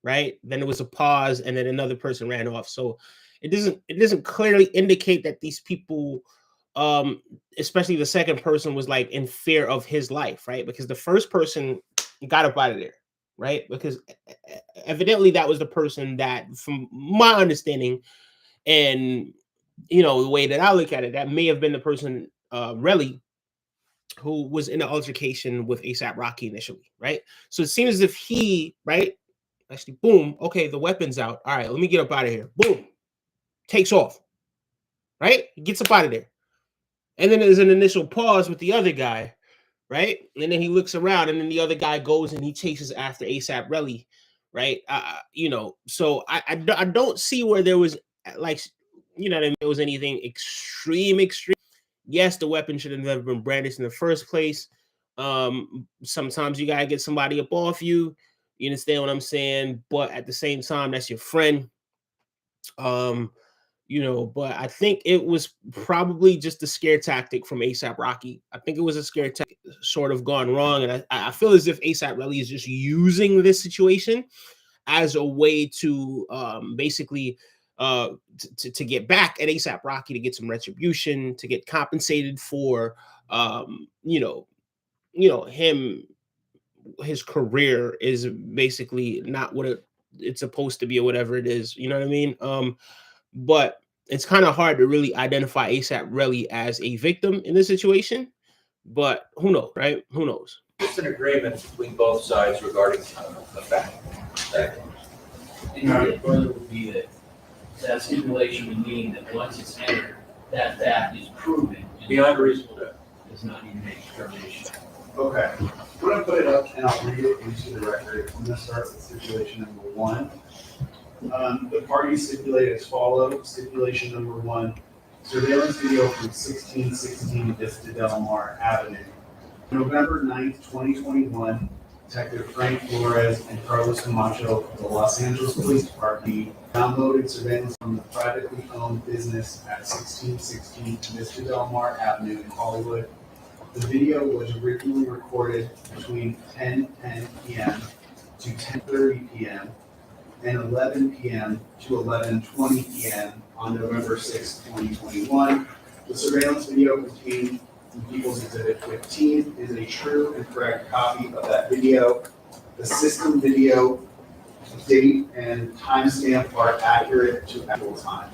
right? Then there was a pause, and then another person ran off. So it doesn't clearly indicate that these people, especially the second person, was like in fear of his life, right? Because the first person got up out of there. right? Because evidently that was the person that, from my understanding, and the way that I look at it, that may have been the person, Relly, who was in the altercation with ASAP Rocky initially, right? So it seems as if he, right, actually, boom, okay, the weapon's out. All right, let me get up out of here. Boom, takes off, right? He gets up out of there. And then there's an initial pause with the other guy, right? And then he looks around, and then the other guy goes and he chases after ASAP Relly, right? So I don't see where there was, like, what I mean, there was anything extreme. Yes, the weapon should have never been brandished in the first place. Sometimes you gotta get somebody up off you. You understand what I'm saying? But at the same time, that's your friend. But I think it was probably just a scare tactic from ASAP Rocky. I think it was a scare tactic sort of gone wrong. And I feel as if ASAP Rocky is just using this situation as a way to basically to get back at ASAP Rocky, to get some retribution, to get compensated for him. His career is basically not what it's supposed to be, or whatever it is. You know what I mean? But it's kind of hard to really identify ASAP Relly as a victim in this situation. But who knows, right? Who knows? It's an agreement between both sides regarding the fact that And the further would be that stipulation would mean that once it's entered, that fact is proven. and beyond a reasonable doubt. Does not need to make a determination. Okay, I'm gonna put it up and I'll read it into the record. I'm gonna start with stipulation number 1. The parties stipulate as follows. Stipulation number 1, surveillance video from 1616 Vista Del Mar Avenue. November 9th, 2021, Detective Frank Flores and Carlos Camacho of the Los Angeles Police Department downloaded surveillance from the privately owned business at 1616 Vista Del Mar Avenue in Hollywood. The video was originally recorded between 10:10 p.m. to 10:30 p.m. and 11 p.m. to 11:20 p.m. on November 6, 2021. The surveillance video contained in People's Exhibit 15 is a true and correct copy of that video. The system video date and timestamp are accurate to actual time.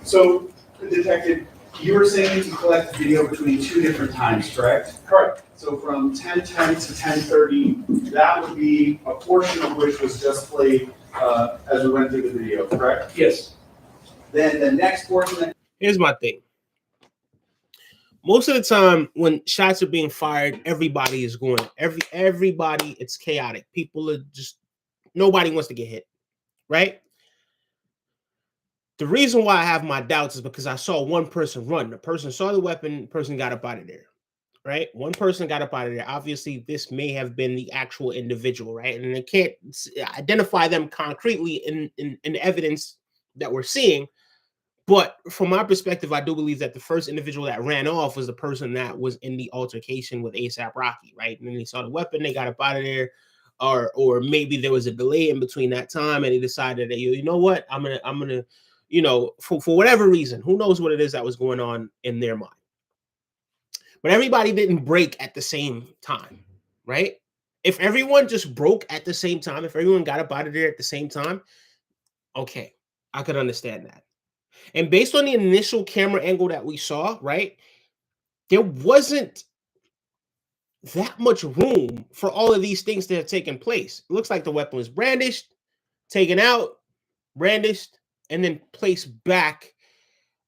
So, Detective, you were saying you collect video between 2 different times, correct? Correct. So from 10:10 to 10:30, that would be a portion of which was just played as we went through the video, correct? Yes. Then the next portion. Here's my thing. Most of the time when shots are being fired, everybody is going. Everybody, it's chaotic. People are just, nobody wants to get hit, right? The reason why I have my doubts is because I saw one person run. The person saw the weapon, person got up out of there, right? One person got up out of there. Obviously, this may have been the actual individual, right? And I can't identify them concretely in the evidence that we're seeing. But from my perspective, I do believe that the first individual that ran off was the person that was in the altercation with ASAP Rocky, right? And then they saw the weapon, they got up out of there, or maybe there was a delay in between that time, and they decided that, you know what, I'm gonna, for whatever reason, who knows what it is that was going on in their mind. But everybody didn't break at the same time, right? If everyone just broke at the same time, if everyone got up out of there at the same time, okay, I could understand that. And based on the initial camera angle that we saw, right, there wasn't that much room for all of these things to have taken place. It looks like the weapon was brandished, taken out, brandished, and then placed back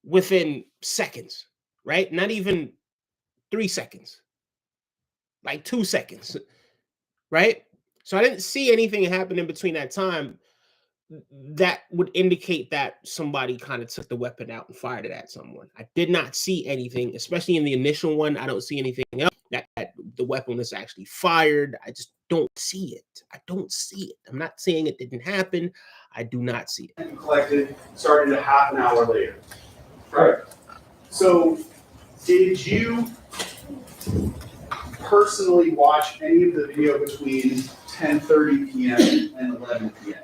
within seconds, right? Not even 3 seconds, like 2 seconds, right? So I didn't see anything happen in between that time that would indicate that somebody kind of took the weapon out and fired it at someone. I did not see anything, especially in the initial one. I don't see anything else that the weapon was actually fired. I just don't see it. I don't see it. I'm not saying it didn't happen. I do not see it. Collected started a half an hour later. Correct. So did you personally watch any of the video between 10:30 p.m. and 11 p.m.?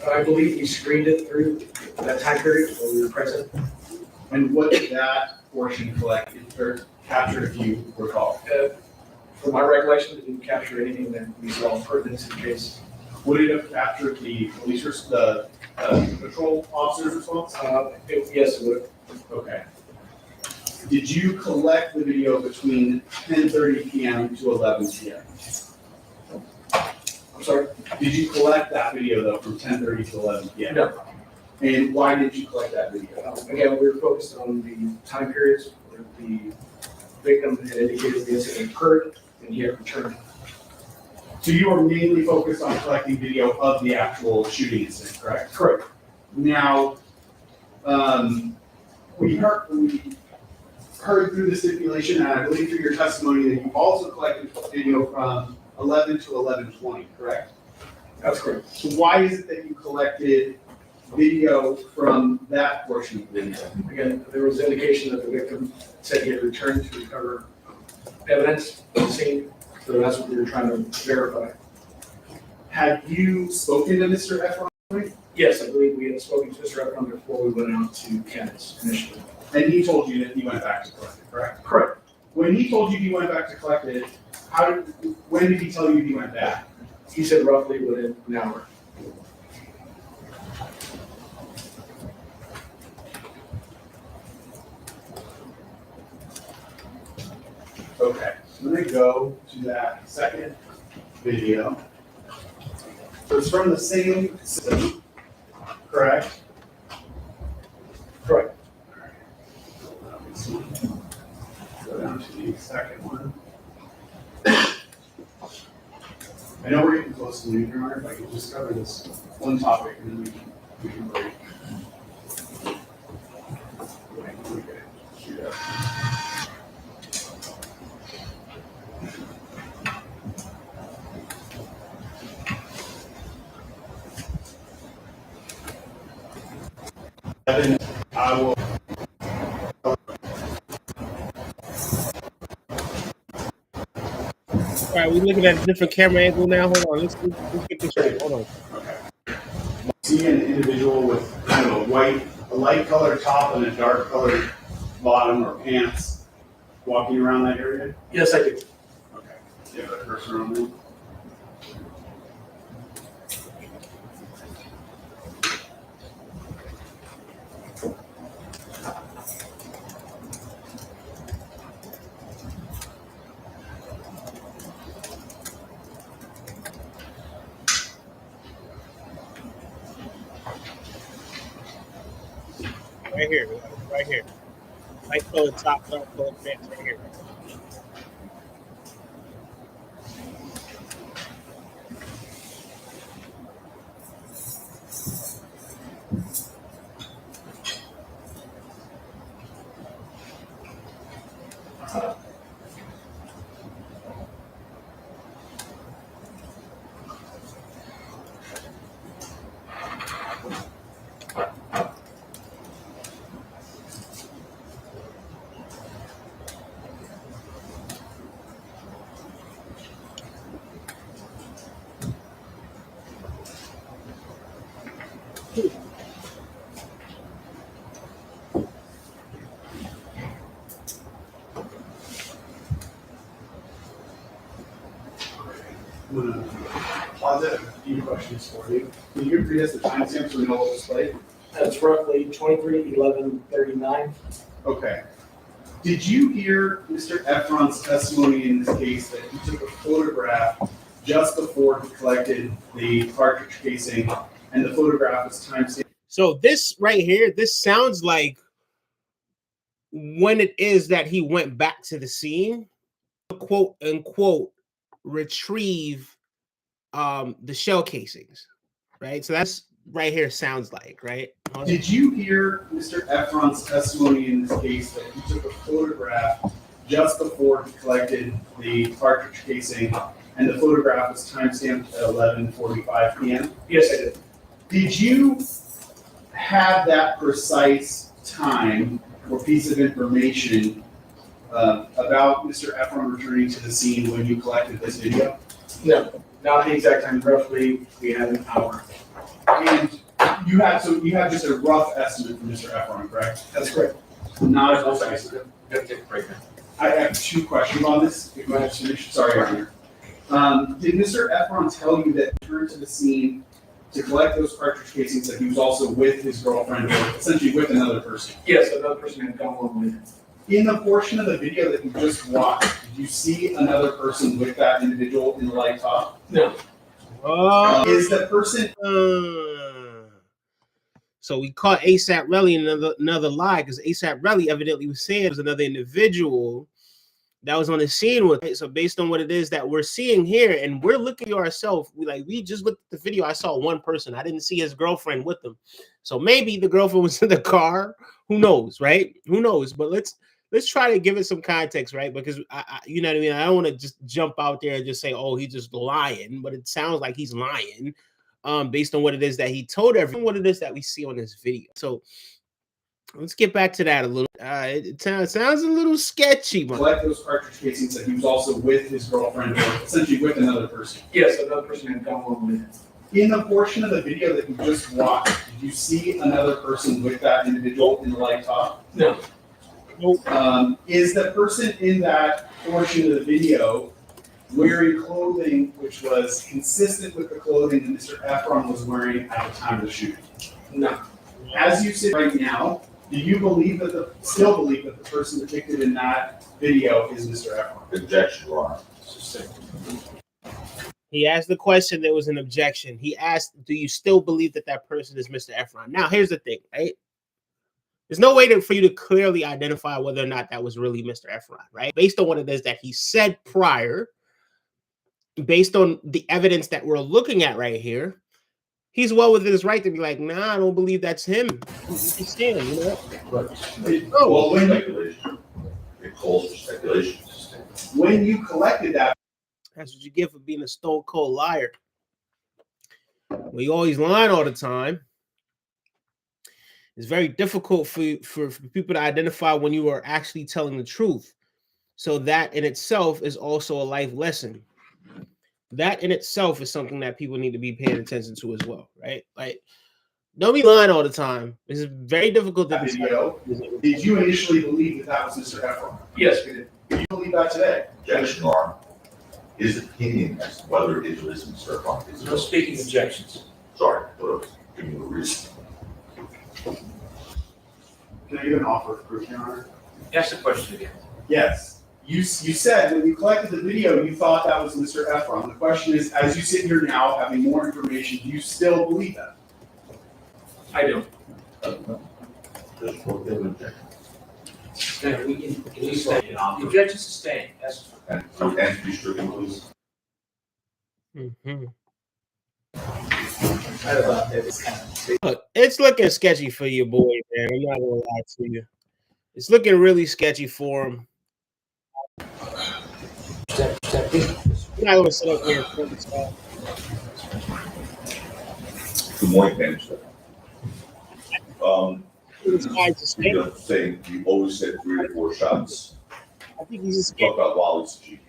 I believe we screened it through that time period when we were present. And what did that portion collect or capture, if you recall? From my recollection, it didn't capture anything that we saw pertinent to the case. Would it have captured the police, the patrol officer's response? Yes, it would. Okay. Did you collect the video between 10:30 p.m. to 11 p.m.? I'm sorry? Did you collect that video though from 10:30 to 11 p.m.? No. And why did you collect that video? Again, we were focused on the time periods where the victim had indicated the incident occurred and he had returned. So you were mainly focused on collecting video of the actual shooting incident, correct? Correct. Now, we heard through the stipulation, and I believe through your testimony, that you also collected video from 11 to 11:20, correct? That's correct. So why is it that you collected video from that portion of the video? Again, there was indication that the victim said he had returned to recover evidence of the scene, so that's what we were trying to verify. Had you spoken to Mr. Efron? Yes, I believe we had spoken to Mr. Efron before we went out to Candace initially. And he told you that he went back to collect it, correct? Correct. When he told you he went back to collect it, when did he tell you he went back? He said roughly within an hour. Okay, so I'm gonna go to that second video. So it's from the same system, correct? Correct. Go down to the second one. I know we're getting close to the New York, if I could just cover this one topic and then we can break. Shoot up. Evan, I will. All right, we're looking at a different camera angle now. Hold on, let's get this straight. Hold on. Okay. See an individual with kind of a light colored top and a dark colored bottom or pants walking around that area? Yes, I do. Okay. Do you have a cursor on there? Right here, right here. Light colored top, dark colored pants, right here. I'm going to pause it. I have a few questions for you. Can you read us the timestamp so we know what was played? That's roughly 23/11/39. Okay. Did you hear Mr. Efron's testimony in this case that he took a photograph just before he collected the cartridge casing, and the photograph was timestamped? So this right here, this sounds like when it is that he went back to the scene, quote unquote, retrieve the shell casings, right? So that's right here sounds like, right? Did you hear Mr. Efron's testimony in this case that he took a photograph just before he collected the cartridge casing, and the photograph was timestamped at 11:45 p.m.? Yes, I did. Did you have that precise time or piece of information about Mr. Efron returning to the scene when you collected this video? No, not the exact time. Roughly, we had an hour. And you have just a rough estimate from Mr. Efron, correct? That's correct. Not a precise. Gotta take a break now. I have two questions on this. If I finish, sorry, Your Honor. Did Mr. Efron tell you that he returned to the scene to collect those cartridge casings, that he was also with his girlfriend, or essentially with another person? Yes, another person had gone along with it. In the portion of the video that you just watched, did you see another person with that individual in the light top? No. Is the person? So we caught ASAP Relly in another lie, because ASAP Relly evidently was saying it was another individual that was on the scene with it. So based on what it is that we're seeing here, and we're looking at ourselves, we just looked at the video. I saw one person. I didn't see his girlfriend with him. So maybe the girlfriend was in the car. Who knows, right? Who knows? But let's try to give it some context, right? Because I you know what I mean? I don't want to just jump out there and just say, oh, he's just lying, but it sounds like he's lying. Based on what it is that he told everyone, what it is that we see on this video. So let's get back to that a little. It sounds a little sketchy. Collect those cartridge casings, that he was also with his girlfriend, or essentially with another person. Yes, another person had gone along with it. In the portion of the video that you just watched, did you see another person with that individual in the light top? No. Is the person in that portion of the video wearing clothing which was consistent with the clothing that Mr. Efron was wearing at the time of the shooting? No. As you sit right now, do you still believe that the person depicted in that video is Mr. Efron? Objection, Your Honor. He asked the question. There was an objection. He asked, do you still believe that that person is Mr. Efron? Now, here's the thing, right? There's no way for you to clearly identify whether or not that was really Mr. Efron, right? Based on what it is that he said prior, based on the evidence that we're looking at right here, he's well within his right to be like, nah, I don't believe that's him. He's saying, you know? Well, when Speculation. It calls for speculation. when you collected that, That's what you get for being a stone cold liar. Well, you always lying all the time. It's very difficult for people to identify when you are actually telling the truth. So that in itself is also a life lesson. That in itself is something that people need to be paying attention to as well, right? Like, don't be lying all the time. It's very difficult to video, did you initially believe that was Mr. Efron? Yes, we did. Do you believe that today? Objection, Your Honor. His opinion as to whether it is or isn't Mr. Efron is No speaking objections. Sorry, but I was giving you a reason. Can I give an offer of proof, Your Honor? Ask the question again. Yes. You said when you collected the video, you thought that was Mr. Efron. The question is, as you sit here now, having more information, do you still believe that? I don't. Just for the objection. Then we can at least say it on. The objection sustained. That's And so, and to be stricken, please. Mhm. Right about that, it's kind of. Look, it's looking sketchy for you, boy, man. I'm not gonna lie to you. It's looking really sketchy for him. I'm not gonna sit up here and print this out. Good morning, Manager. This guy's a You snake. know, saying you always said 3 to 4 shots. I think he's a snake. Talk about Wally's G.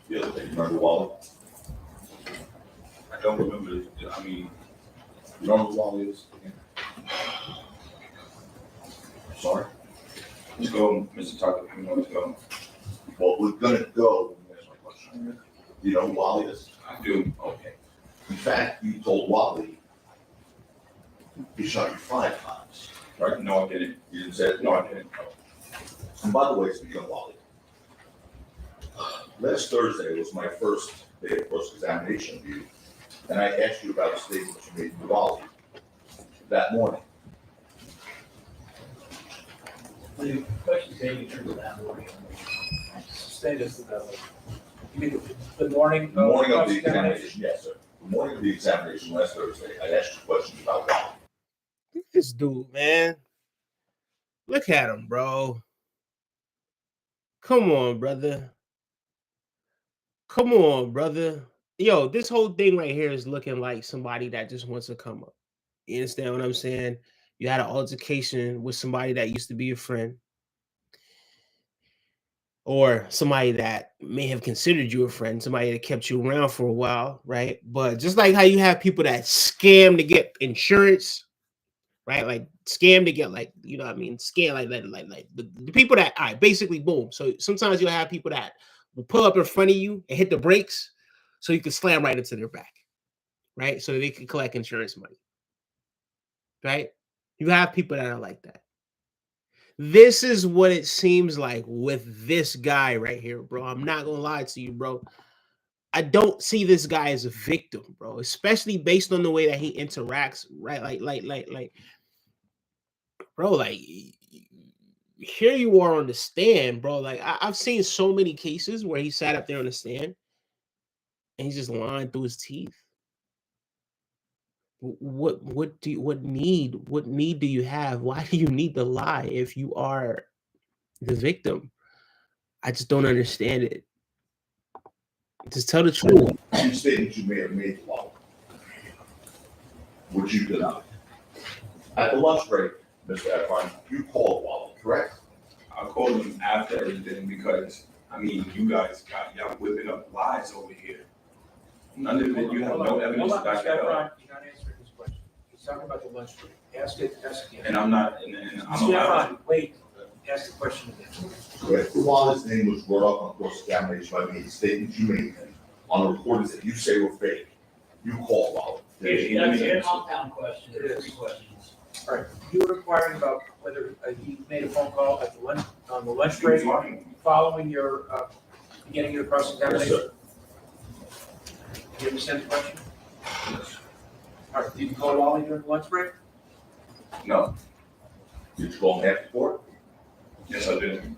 The other day, you remember Wally? I don't remember, I mean, You don't know who Wally is? Sorry? let's go, Mr. Tucker, you know, let's go. Well, we're gonna go, when you ask my question. You know who Wally is? I do. Okay. In fact, you told Wally he shot you 5 times. Right, no, I didn't. You didn't say it? No, I didn't. And by the way, speaking of Wally, last Thursday was my first day of cross-examination of you, and I asked you about a statement you made to Wally that morning. The question came in terms of that morning. Status of that. You mean the morning? The morning of the examination, yes, sir. The morning of the examination last Thursday, I asked you questions about Wally. Look at this dude, man. Look at him, bro. Come on, brother. Come on, brother. Yo, this whole thing right here is looking like somebody that just wants to come up. You understand what I'm saying? You had an altercation with somebody that used to be your friend, or somebody that may have considered you a friend, somebody that kept you around for a while, right? But just like how you have people that scam to get insurance, right? Like scam to get like, you know what I mean? Scam like the people that, all right, basically boom. So sometimes you'll have people that will pull up in front of you and hit the brakes so you can slam right into their back, right? So they can collect insurance money, right? You have people that are like that. This is what it seems like with this guy right here, bro. I'm not gonna lie to you, bro. I don't see this guy as a victim, bro, especially based on the way that he interacts, right? Like, bro, like here you are on the stand, bro. Like I've seen so many cases where he sat up there on the stand and he's just lying through his teeth. What need do you have? Why do you need to lie if you are the victim? I just don't understand it. Just tell the truth. You stated you may have made the law. Would you deny? At the lunch break, Mr. Efron, you called Wally, correct? I called him after everything because, I mean, you guys y'all whipping up lies over here. None of it, you have no evidence to back that up. You're not answering his question. He's talking about the lunch break. Ask again. And I'm not, and I'm Mr. allowed. Efron, wait, ask the question again. Correct. Wally's name was brought up on cross-examination by me. The statements you made on the recordings that you say were fake. You called Wally. That's a compound question. There are three questions. All right, you were inquiring about whether he made a phone call at the lunch, on the lunch break following your, beginning of the Yes, cross-examination. sir. Do you understand the question? All right, did you call Wally during the lunch break? No, Did you call him after court? yes, I did.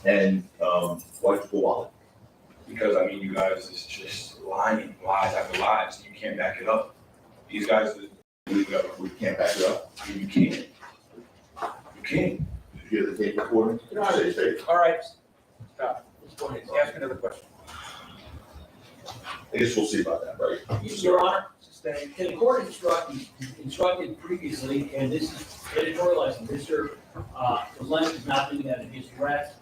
And why did you call Wally? Because, I mean, you guys is just lying, lies after lies. You can't back it up. These guys, We can't back it up. I mean, you can't. You can't. Did you hear the tape recording? Did you say fake? All right, stop. Let's go ahead, ask another question. I guess we'll see about that, right? Your Honor, Sustain. the court instructed previously, and this is editorializing, Mr. Lennon is not doing that in his arrest.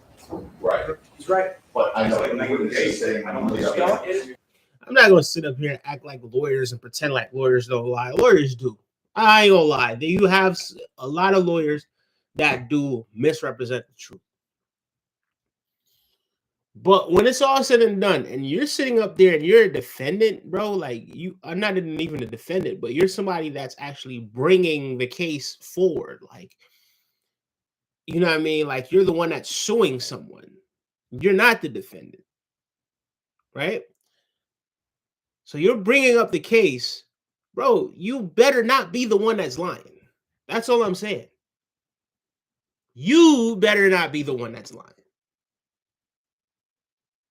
Right. He's right. But I know, It's like the witness is saying, I don't only understand. up. I'm not gonna sit up here and act like lawyers and pretend like lawyers don't lie. Lawyers do. I ain't gonna lie. You have a lot of lawyers that do misrepresent the truth. But when it's all said and done, and you're sitting up there and you're a defendant, bro, like you are not even a defendant, but you're somebody that's actually bringing the case forward. Like, you know what I mean? Like you're the one that's suing someone. You're not the defendant, right? So you're bringing up the case, bro. You better not be the one that's lying. That's all I'm saying. You better not be the one that's lying.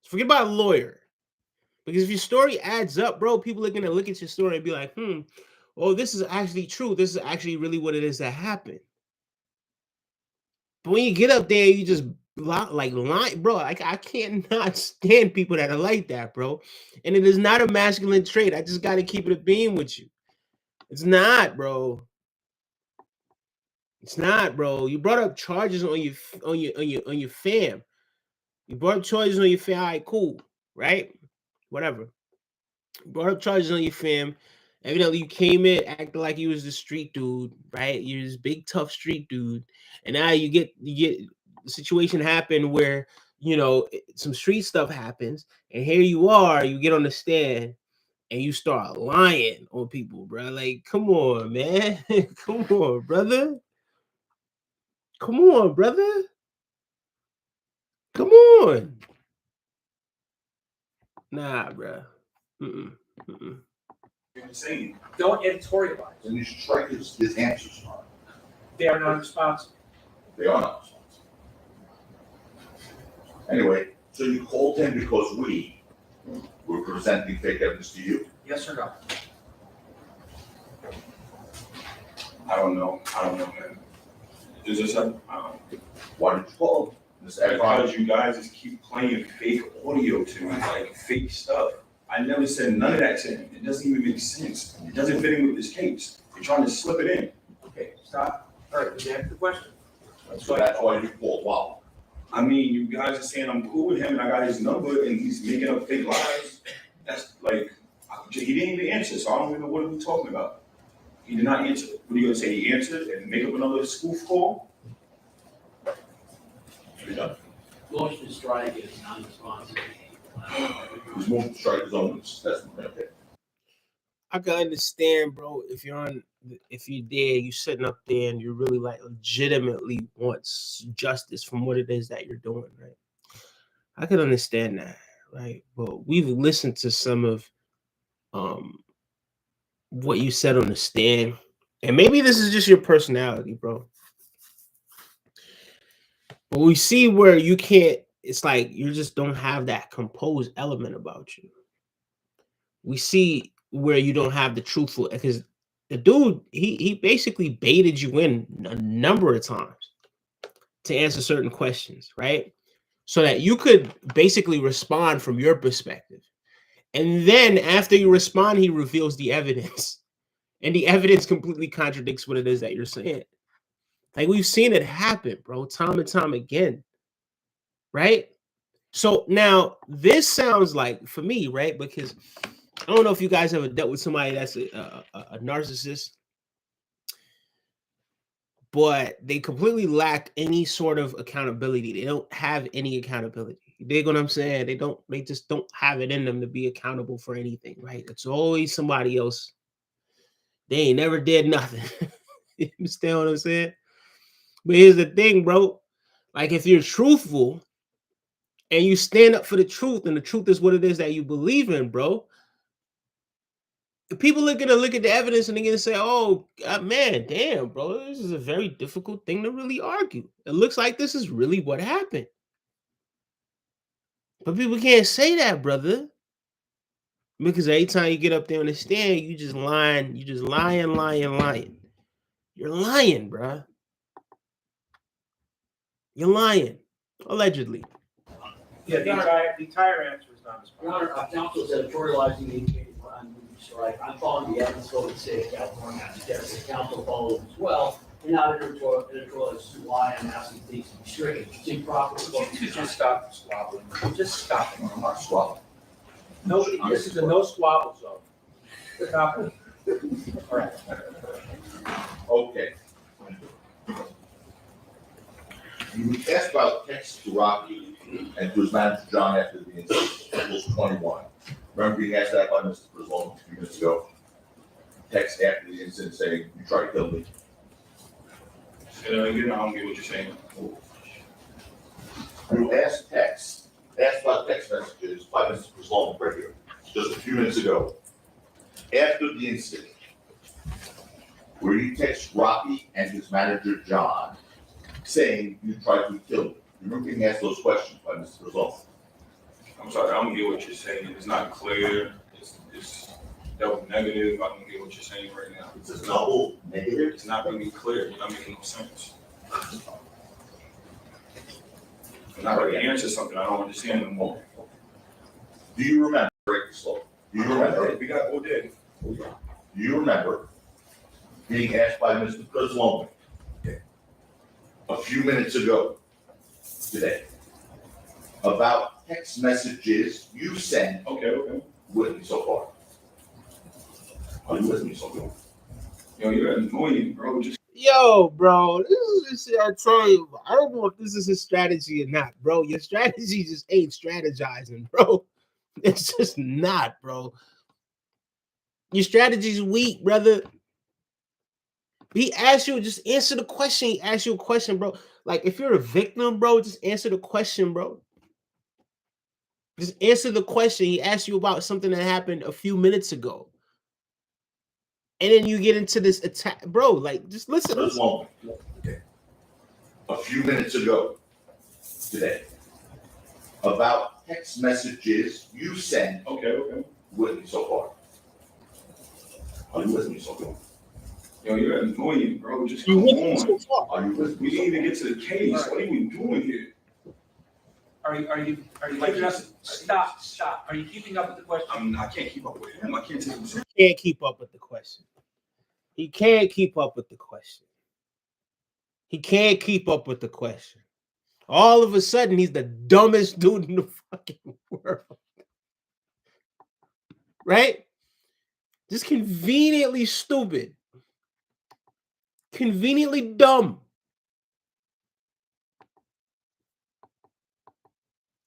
Forget about a lawyer. Because if your story adds up, bro, people are going to look at your story and be like, oh, this is actually true. This is actually really what it is that happened. But when you get up there, you just like lie, bro. Like I can't not stand people that are like that, bro. And it is not a masculine trait. I just got to keep it a beam with you. It's not, bro. It's not, bro. You brought up charges on your fam. You brought up charges on your fam. All right, cool, right? Whatever. You brought up charges on your fam. Evidently, you came in acting like you was the street dude, right? You're this big tough street dude, and now you get the situation happen where some street stuff happens, and here you are. You get on the stand and you start lying on people, bro. Like, come on, man. Come on, brother. Come on, brother. Come on. Nah, bro. Mm-mm. Mm-mm. You're insane. Don't editorialize. And you should strike his answers on. They are not responsive. They are not responsible. Anyway, so you called him because we were presenting fake evidence to you? Yes or no? I don't know, man. Is this a, Why did you call him? Mr. Efron? because you guys just keep playing fake audio to me, like fake stuff. I never said none of that to him. It doesn't even make sense. It doesn't fit in with this case. You're trying to slip it in. Okay, stop. All right, did you answer the question? So that's why you called Wally. I mean, you guys are saying I'm cool with him and I got his number and he's making up fake lies. That's like, he didn't even answer, so I don't even know what are we talking about. He did not answer. What are you gonna say? He answered and make up another spoof call? You're done. Motion to strike is non-responsive. He's moved to strike his own testimony. Okay. I can understand, bro, if you're there, you sitting up there and you really like legitimately wants justice from what it is that you're doing, right? I can understand that, right? But we've listened to some of what you said on the stand, and maybe this is just your personality, bro. But we see where you can't, it's like you just don't have that composed element about you. We see where you don't have the truthful, because the dude, he basically baited you in a number of times to answer certain questions, right? So that you could basically respond from your perspective. And then after you respond, he reveals the evidence. And the evidence completely contradicts what it is that you're saying. Like we've seen it happen, bro, time and time again. Right? So now this sounds like, for me, right? Because I don't know if you guys ever dealt with somebody that's a narcissist, but they completely lack any sort of accountability. They don't have any accountability. You dig what I'm saying? They just don't have it in them to be accountable for anything, right? It's always somebody else. They ain't never did nothing. You understand what I'm saying? But here's the thing, bro. Like if you're truthful and you stand up for the truth, and the truth is what it is that you believe in, bro, people are gonna look at the evidence and they're gonna say, "Oh, man, damn, bro, this is a very difficult thing to really argue. It looks like this is really what happened." But people can't say that, brother, because every time you get up there on the stand, you just lying, lying. You're lying, bro. You're lying, allegedly. Yeah, the entire answer is not Your responsive. Honor, counsel is editorializing the indicated on moving strike. I'm following the evidence code of the state of California. I suggest that counsel follows as well, and not editorialize as to why I'm asking things to be stricken. It's improper. You could just stop squabbling. Just stop it. I'm not squabbling. Nobody, this is a no squabble zone. Stop it. All right. Okay. You asked about text to Rocky and to his manager John after the incident, April 21. Remember being asked that by Mr. Preslone a few minutes ago? Text after the incident saying, "You tried to kill me." I don't get what you're saying. You asked about text messages by Mr. Preslone right here, just a few minutes ago. After the incident, where you text Rocky and his manager John saying you tried to kill me. You remember being asked those questions by Mr. Preslone? I'm sorry, I don't get what you're saying. It's not clear. It's double negative. I don't get what you're saying right now. It's a double negative. It's not really clear. You're not making no sense. I'm not ready to answer something I don't understand no more. Do you remember, break the slow? Do you remember? We got all day. Do you remember being asked by Mr. Preslone a few minutes ago today about text messages you sent Okay. with me so far? Are you with me so far? Yo, you're annoying, bro. Just Yo, bro, this is just, I tell you, I don't know if this is his strategy or not, bro. Your strategy just ain't strategizing, bro. It's just not, bro. Your strategy's weak, brother. He asked you, just answer the question. He asked you a question, bro. Like, if you're a victim, bro, just answer the question, bro. Just answer the question. He asked you about something that happened a few minutes ago. And then you get into this attack, bro. Like, just listen. Preslone, a few minutes ago today about text messages you sent okay. with me so far. Are you with me so far? Yo, you're annoying, bro. Just You come with me on. so far. Are you with We me? didn't even get to the case. What are we doing here? Are you keeping up? Stop. Are you keeping up with the question? I can't keep up with him. I can't take him serious. Can't keep up with the question. He can't keep up with the question. He can't keep up with the question. All of a sudden, he's the dumbest dude in the fucking world. Right? Just conveniently stupid. Conveniently dumb.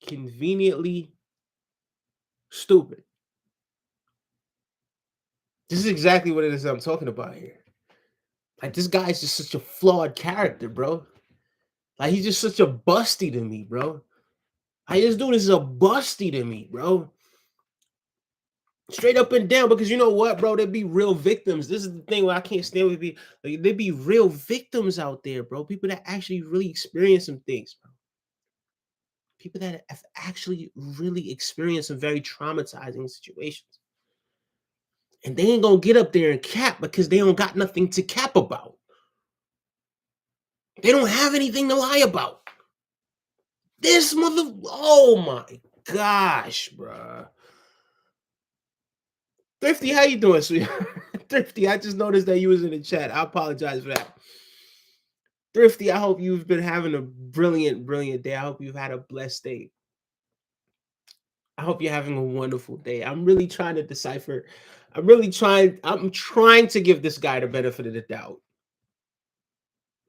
Conveniently stupid. This is exactly what it is I'm talking about here. Like, this guy is just such a flawed character, bro. Like, he's just such a busty to me, bro. Like, this dude is a busty to me, bro. Straight up and down, because you know what, bro? There'd be real victims. This is the thing where I can't stand with be like, there'd be real victims out there, bro. People that actually really experience some things, bro. People that have actually really experienced some very traumatizing situations. And they ain't gonna get up there and cap because they don't got nothing to cap about. They don't have anything to lie about. This oh my gosh, bro. Thrifty, how you doing, sweetheart? Thrifty, I just noticed that you was in the chat. I apologize for that. Thrifty, I hope you've been having a brilliant, brilliant day. I hope you've had a blessed day. I hope you're having a wonderful day. I'm really trying to decipher. I'm trying to give this guy the benefit of the doubt.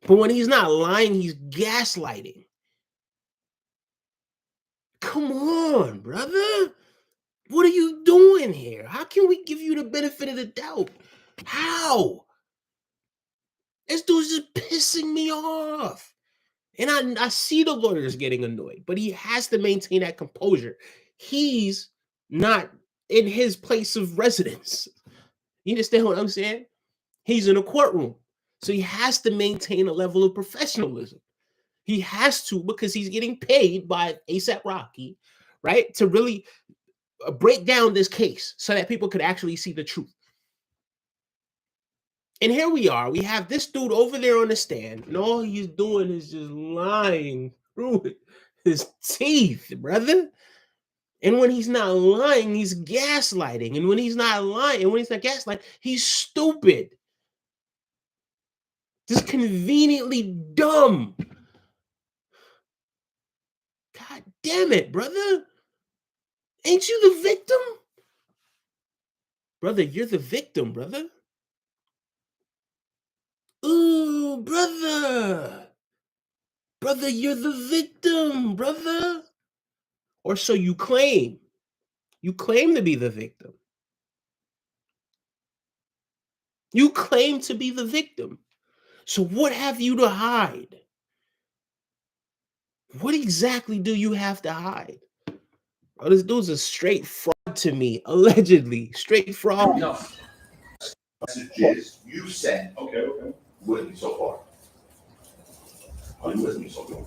But when he's not lying, he's gaslighting. Come on, brother. What are you doing here? How can we give you the benefit of the doubt? How? This dude's just pissing me off. And I see the lawyers getting annoyed, but he has to maintain that composure. He's not in his place of residence. You understand what I'm saying? He's in a courtroom. So he has to maintain a level of professionalism. He has to, because he's getting paid by ASAP Rocky, right? To really break down this case so that people could actually see the truth. And here we are. We have this dude over there on the stand, and all he's doing is just lying through his teeth, brother. And when he's not lying, he's gaslighting. And when he's not lying, and when he's not gaslighting, he's stupid. Just conveniently dumb. God damn it, brother. Ain't you the victim? Brother, you're the victim, brother. Ooh, brother. Brother, you're the victim, brother. Or so you claim. You claim to be the victim. You claim to be the victim. So what have you to hide? What exactly do you have to hide? Oh, this dude's a straight fraud to me, allegedly. Straight fraud. No, Messages you sent Okay. with me so far. Are you with me so far?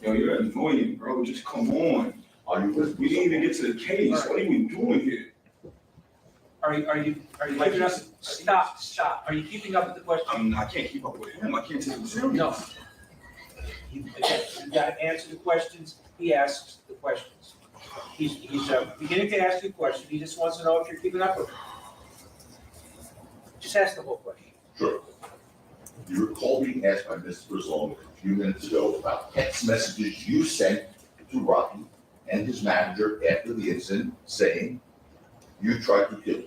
Yo, you're annoying, bro. Just come on. Are you with We me? didn't even get to the case. What are you doing here? are you keeping up? Stop. Are you keeping up with the question? I can't keep up with him. I can't take him serious. No. You got to answer the questions. He asks the questions. He's beginning to ask you a question. He just wants to know if you're keeping up with him. Just ask the whole question. Sure. You recall being asked by Mr. Brazone a few minutes ago about text messages you sent to Rocky and his manager after the incident saying you tried to kill him.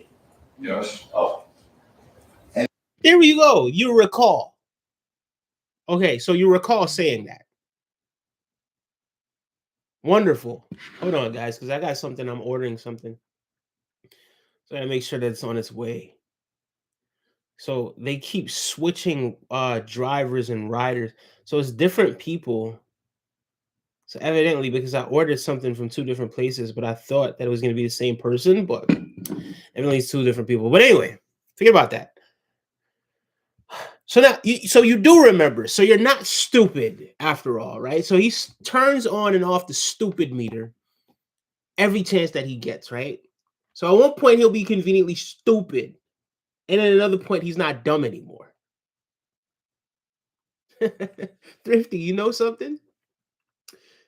Yes. Oh, There you go. You recall. Okay, so you recall saying that. Wonderful. Hold on, guys, because I got something. I'm ordering something. So I gotta make sure that it's on its way. So they keep switching drivers and riders. So it's different people. So evidently, because I ordered something from two different places, but I thought that it was going to be the same person, but evidently it's two different people. But anyway, forget about that. So now, you do remember. So you're not stupid after all, right? So he turns on and off the stupid meter every chance that he gets, right? So at one point he'll be conveniently stupid, and at another point he's not dumb anymore. Thrifty, you know something?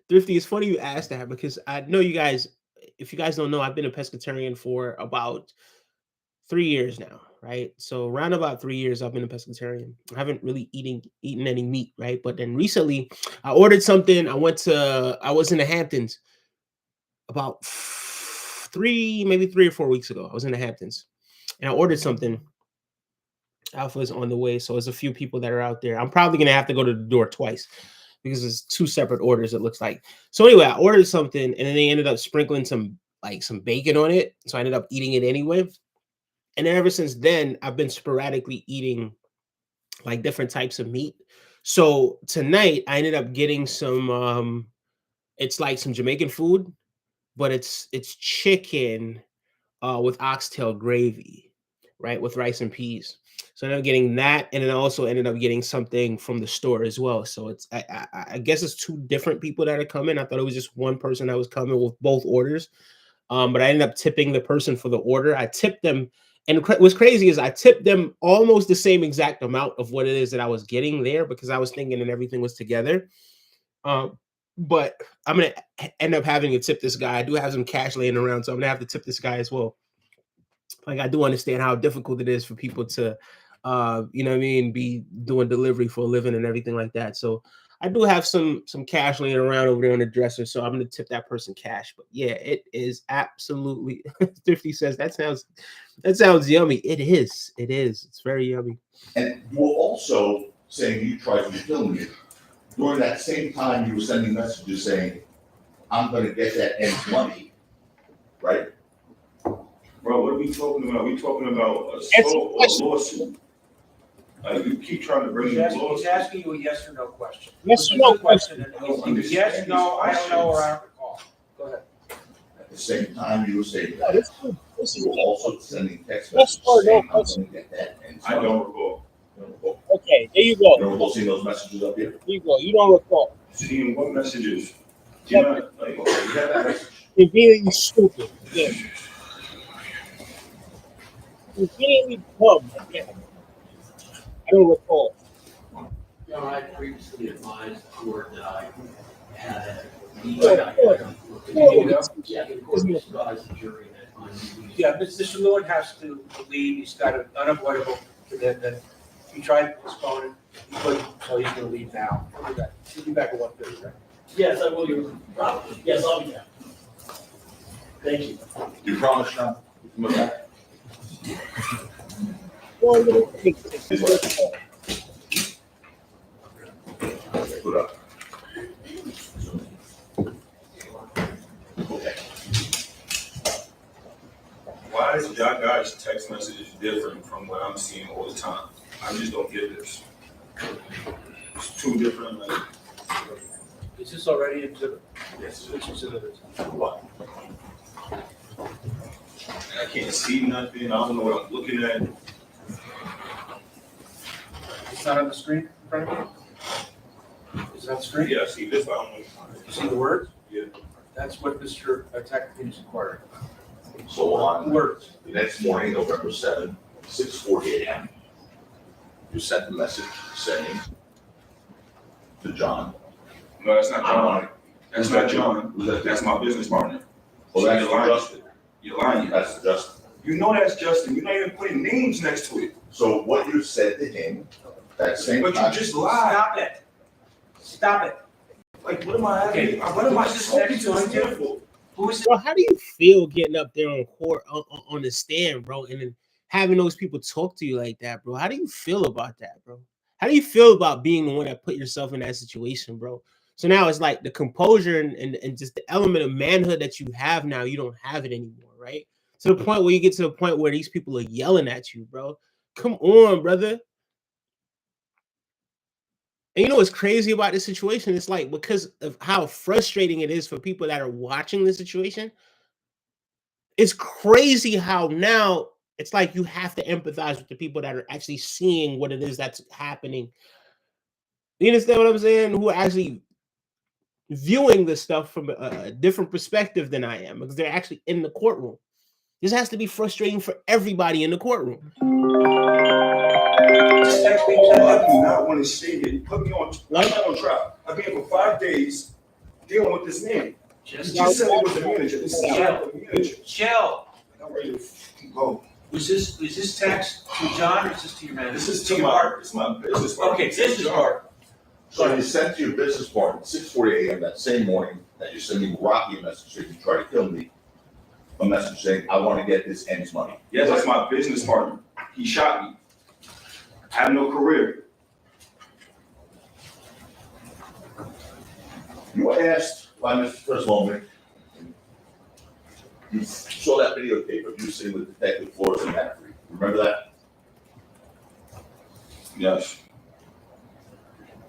Thrifty, it's funny you asked that because I know you guys, if you guys don't know, I've been a pescatarian for about 3 years now, right? So around about 3 years, I've been a pescatarian. I haven't really eaten any meat, right? But then recently I ordered something. I was in the Hamptons about maybe 3 or 4 weeks ago. I was in the Hamptons and I ordered something. Alpha is on the way, so there's a few people that are out there. I'm probably gonna have to go to the door twice because it's 2 separate orders. It looks like. So anyway, I ordered something, and then they ended up sprinkling some bacon on it, so I ended up eating it anyway. And then ever since then, I've been sporadically eating like different types of meat. So tonight, I ended up getting some. It's like some Jamaican food, but it's chicken with oxtail gravy, right, with rice and peas. So I ended up getting that, and then I also ended up getting something from the store as well. So it's I guess it's 2 different people that are coming. I thought it was just one person that was coming with both orders, but I ended up tipping the person for the order. I tipped them, and what's crazy is I tipped them almost the same exact amount of what it is that I was getting there because I was thinking that everything was together. Um, but I'm gonna end up having to tip this guy. I do have some cash laying around, so I'm gonna have to tip this guy as well. Like I do understand how difficult it is for people to you know what I mean, be doing delivery for a living and everything like that. So I do have some cash laying around over there on the dresser, so I'm gonna tip that person cash. But yeah, it is absolutely. Thrifty says that sounds yummy. It is. It's very yummy. And you were also saying you tried to kill me. During that same time, you were sending messages saying, I'm gonna get that end money, right? Bro, what are we talking about? We talking about a lawsuit. You keep trying to bring He's in asking, lawsuit. he's asking you a yes or no question. Yes or no question. And I don't it's understand yes, no, I don't know, or I these don't recall. Go ahead. At the same time, you were saying Oh, that. this is You were also sending text Yes messages or no saying, I'm question. gonna get that end I money. don't recall. Okay. There you You go. don't recall seeing those messages up here? There you go. You don't recall. Seeing what messages? You know, like, Okay, you have that message. Conveniently stupid. Yeah. Conveniently dumb. Yeah. I don't recall. You know, I previously advised the court that I had a. Yeah, The court advised the jury that I. Yeah, Mr. Lewin has to leave, he's got an unavoidable, that he tried to postpone it, he couldn't, so he's gonna leave now. He'll be back at 1:30, right? Yes, I will, you're probably, yes, I'll be back. Thank you. You promise, Sean? You come back? Put up. Okay. why is y'all guys' text messages different from what I'm seeing all the time? I just don't get this. It's 2 different, like, Is this already exhibit? yes, Which exhibit is it? What? I can't see nothing, I don't know what I'm looking at. It's not on the screen in front of you? Is it on the screen? Yeah, I see this, but I don't know. You see the words? Yeah. That's what Mr. Tech is requiring. So on Words. the next morning, November 7th, 6:40 a.m., you sent a message saying to John. No, that's not I John. want That's not John. That's my business partner. Well, that's You're lying. Justin. You're lying. That's Justin. You know that's Justin. You're not even putting names next to it. So what you said to him, that same But time. you just lied. Stop it. Stop it. Like, what am I? Okay. What am I Who's this talking next to one, this man for? Who is it? Bro, how do you feel getting up there on court on the stand, bro, and then having those people talk to you like that, bro? How do you feel about that, bro? How do you feel about being the one that put yourself in that situation, bro? So now it's like the composure and just the element of manhood that you have now, you don't have it anymore, right? To the point where you get to the point where these people are yelling at you, bro. Come on, brother. And you know what's crazy about this situation? It's like because of how frustrating it is for people that are watching the situation. It's crazy how now it's like you have to empathize with the people that are actually seeing what it is that's happening. You understand what I'm saying? Who are actually viewing this stuff from a different perspective than I am because they're actually in the courtroom. This has to be frustrating for everybody in the courtroom. I do not want to stay here. Put me on. I'm not on trial. I've been here for 5 days dealing with this man. You just said it was a manager. This is not a manager. Chill. I'm ready to go. Was this text to John or is this to your man? This is to my, it's my business. partner. Okay, this is hard. So you sent to your business partner at 6:40 a.m. that same morning that you're sending Rocky a message saying you try to kill me. A message saying, I want to get this ends money. Yes, that's my business partner. He shot me. I have no career. You were asked by Mr. Presloming, you saw that videotape of you sitting with Detective Flores and Manfrey. Remember that? Yes.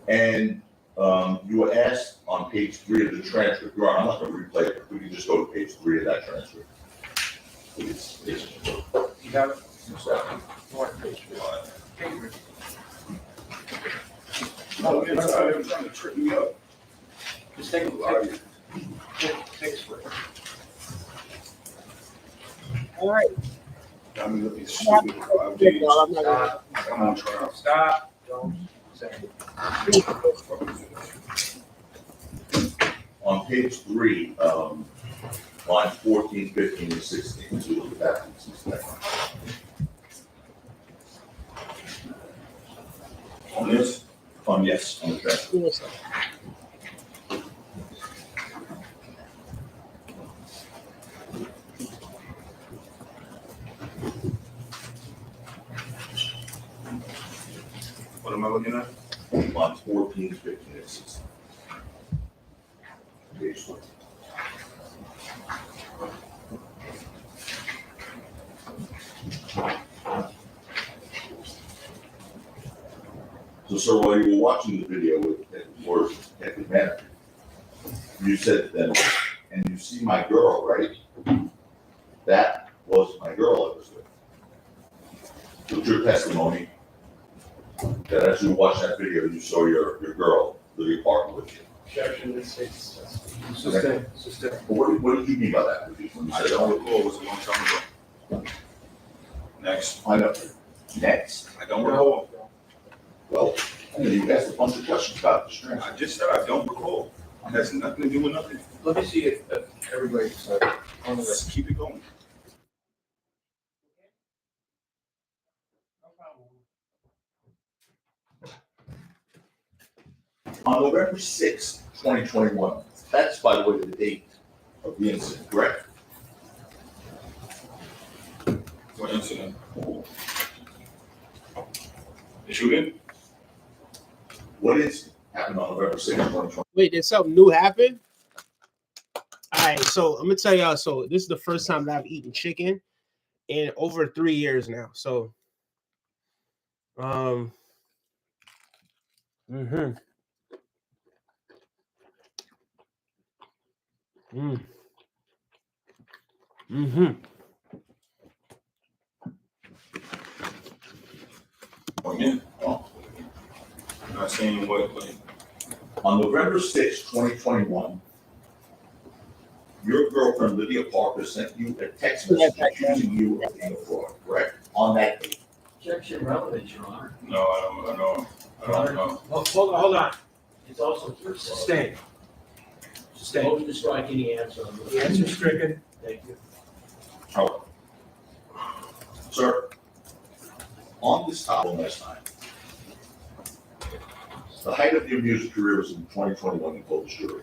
And you were asked on page 3 of the transcript, Your Honor, I'm not going to replay it, we can just go to page 3 of that transcript. Please. You have it? No, you're trying to trip me up. Just take a swig. All right. I mean, look, it's stupid for 5 days. Stop, I'm on trial. stop, don't say it. On page 3, lines 14, 15, and 16, so you look at that. and see that. On this, Yes, on the transcript. what am I looking at? Lines 14, 15, and 16. Page 4. So, sir, while you were watching the video with Detective Manfrey, you said to them, and you see my girl, right? That was my girl I was with. With your testimony, that as you watched that video, you saw your girl, the partner with you. Objection, this is. Sustain. But what did you mean by that? When you I said don't that? recall, it was a long time ago. Next, I know. Next, I don't recall. well, you asked a bunch of questions about the strength. I just said I don't recall. It has nothing to do with nothing. Let me see if everybody's, Let's keep it going. On November 6, 2021, that's, by the way, the date of the incident, correct? What incident? The shooting? What incident happened on November 6, 2021? Wait, did something new happen? All right, so I'm gonna tell y'all. So this is the first time that I've eaten chicken in over 3 years now. So, mm-hmm. Mm-hmm. Yeah. I'm not saying what, On November 6, 2021, your girlfriend Lydia Parker sent you a text message accusing you of being a fraud, correct? On that date. Objection relevant, Your Honor. no, I don't know. hold on. It's also. Sustain. Sustain. Motion to strike any answer. The answer's stricken. Thank you. Oh. Sir, on this topic last time, the height of your music career was in 2021, you told the jury.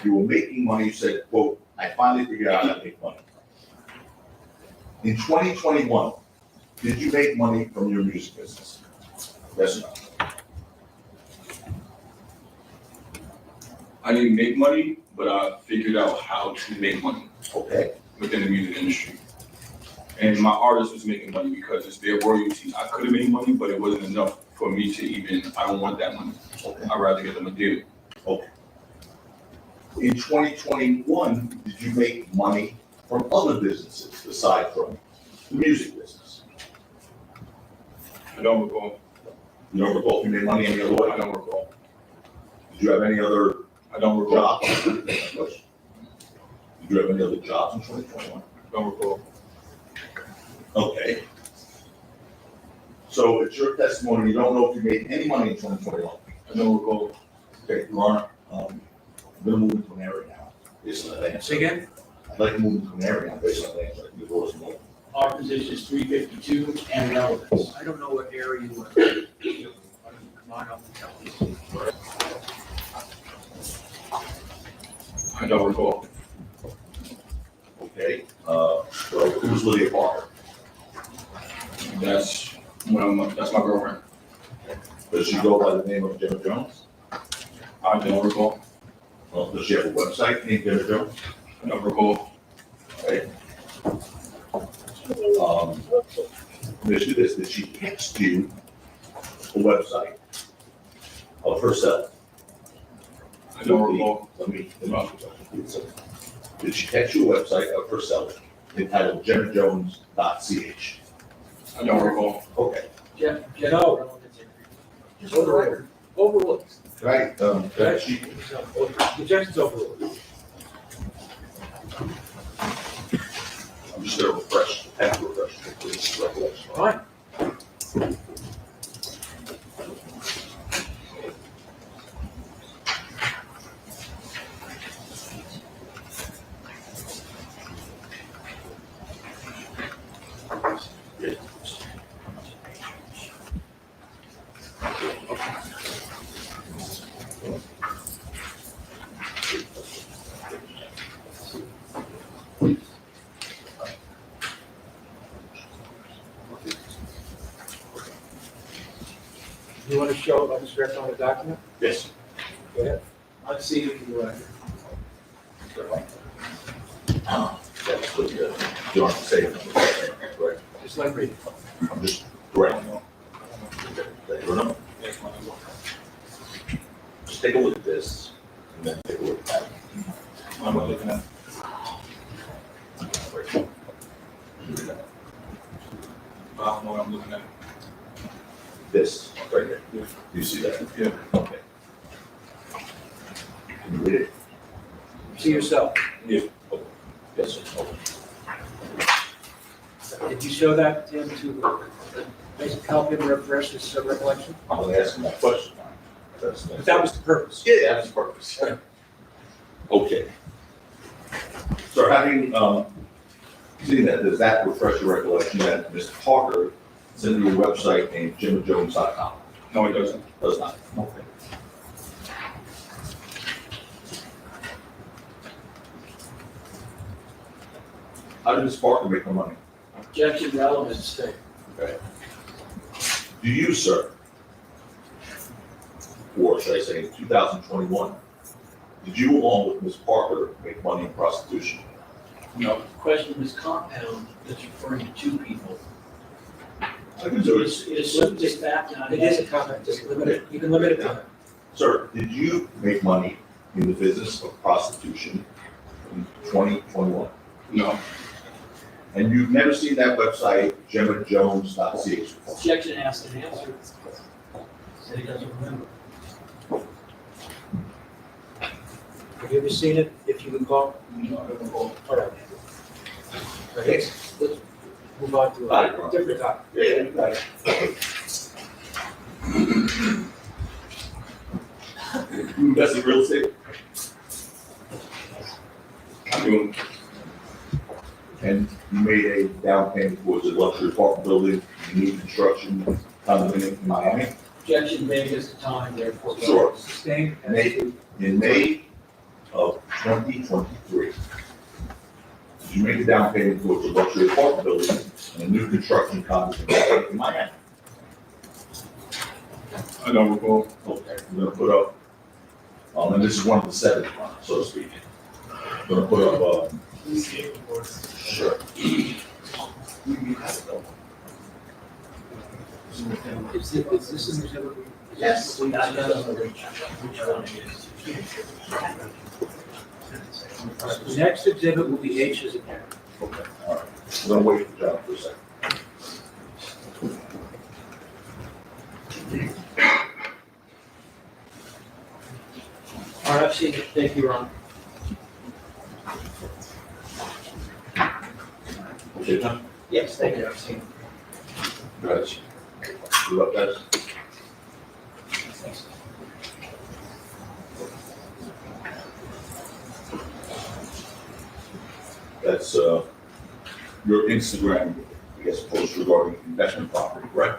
You were making money, you said, quote, I finally figured out how to make money. In 2021, did you make money from your music business? Yes or no? I didn't make money, but I figured out how to make money Okay. within the music industry. And my artist was making money because it's their royalties. I could have made money, but it wasn't enough for me to even, I don't want that money. Okay. I'd rather get them a deal. Okay. In 2021, did you make money from other businesses aside from the music business? I don't recall. You don't recall if you made money any other way? I don't recall. Did you have any other I don't recall. jobs? Did you have any other jobs in 2021? Don't recall. Okay. So it's your testimony, you don't know if you made any money in 2021? I don't recall. Okay, Your Honor, I'm gonna move into an area now, based on that answer. Say again? I'd like to move into an area now, based on that answer, the floor is open. Our position is 352 and relevance. I don't know what area you were. Come on up and tell us. I don't recall. Okay, so who's Lydia Parker? That's my girlfriend. Does she go by the name of Gemma Jones? I don't recall. Well, does she have a website named Gemma Jones? I don't recall. Right. Let's do this. Did she text you a website of herself? I don't recall. Let me. Did she text you a website of herself entitled gemmajones.ch? I don't recall. Okay. No. Just for the record, overlooked. Right, she, Objection's overruled. I'm just gonna refresh, have to refresh, this recollection. Fine. You want to show about the stretch on the document? Yes. Go ahead. Let's see if you want. That's what you don't have to say, right? Just let me read. I'm just correcting you. Okay, remember? Just take a look at this, and then take a look at that. I'm not looking at. I don't know what I'm looking at. This, right here. Yeah. You see that? Yeah. Okay. Can you read it? See yourself. Yes, sir. Okay. Did you show that to him to basically help him refresh his recollection? I'm gonna ask him that question. But that was the purpose. Yeah, that's purpose. Okay. So having, seen that, does that refresh your recollection that Mr. Parker sent you a website named jimjones.com? No, it doesn't. Does not. Okay. How did Mr. Parker make the money? Objection relevant state. Do you, sir, or should I say in 2021, did you along with Ms. Parker make money in prostitution? No. The question is compound, that's referring to two people. I can do it. It's simply fact, not. It is a comment, just limit it, you can limit it to. Sir, did you make money in the business of prostitution in 2021? No. And you've never seen that website, gemmajones.ch before? Objection asked and answered. Said he doesn't remember. Have you ever seen it, if you recall? No, I don't recall. All right. Okay, let's move on to a different topic. Yeah, got it. You invest in real estate? I'm doing. And you made a down payment towards a luxury apartment building, new construction, condominium in Miami? Objection made at the time, therefore. Sure. Sustained. In May of 2023, did you make a down payment towards a luxury apartment building and a new construction condominium in Miami? I don't recall. Okay, I'm gonna put up, and this is one of the seven, so to speak. I'm gonna put up, sure. Is this an exhibit? Yes. We got which one it is. The next exhibit will be H as a parent. Okay, all right. I'm gonna wait for John for a second. All right, I've seen it, thank you, Ron. Okay, John? Yes, thank you, I've seen it. Guys, you up, guys? That's, your Instagram, I guess, post regarding investment property, right?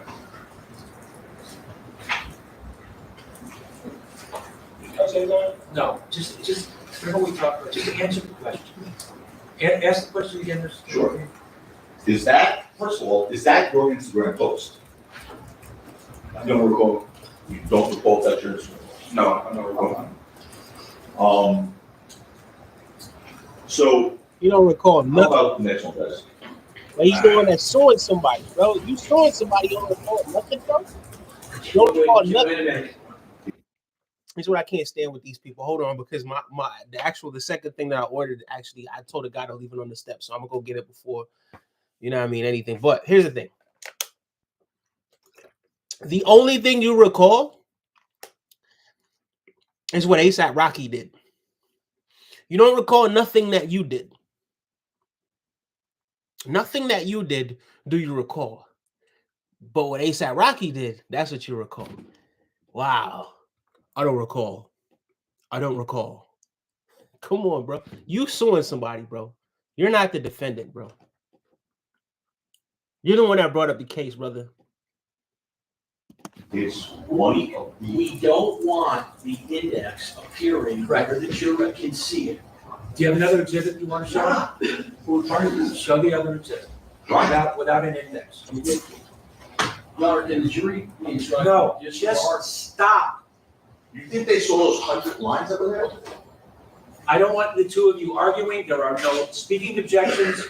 No, just, before we talk, just answer the question. Ask the question again, Mr. Sure. Is that, first of all, is that your Instagram post? I don't recall. You don't recall that your Instagram? No, I don't recall. So You don't recall how nothing. about the next one, guys? But he's the one that's suing somebody, bro. You suing somebody, you don't recall nothing, bro. You don't recall nothing. Wait a minute. Here's what I can't stand with these people. Hold on, because the second thing that I ordered, actually, I told the guy to leave it on the steps, so I'm gonna go get it before, you know what I mean, anything. But here's the thing. The only thing you recall is what ASAP Rocky did. You don't recall nothing that you did. Nothing that you did do you recall. But what ASAP Rocky did, that's what you recall. Wow. I don't recall. I don't recall. Come on, bro. You suing somebody, bro. You're not the defendant, bro. You're the one that brought up the case, brother. It's one. We don't want the index appearing where the jury can see it. Do you have another exhibit you want to show? We're trying to Show the other exhibit, without an index. Your Honor, can the jury be instructed? No, Just just stop. You think they saw those 100 lines up there? I don't want the two of you arguing. There are no speaking objections.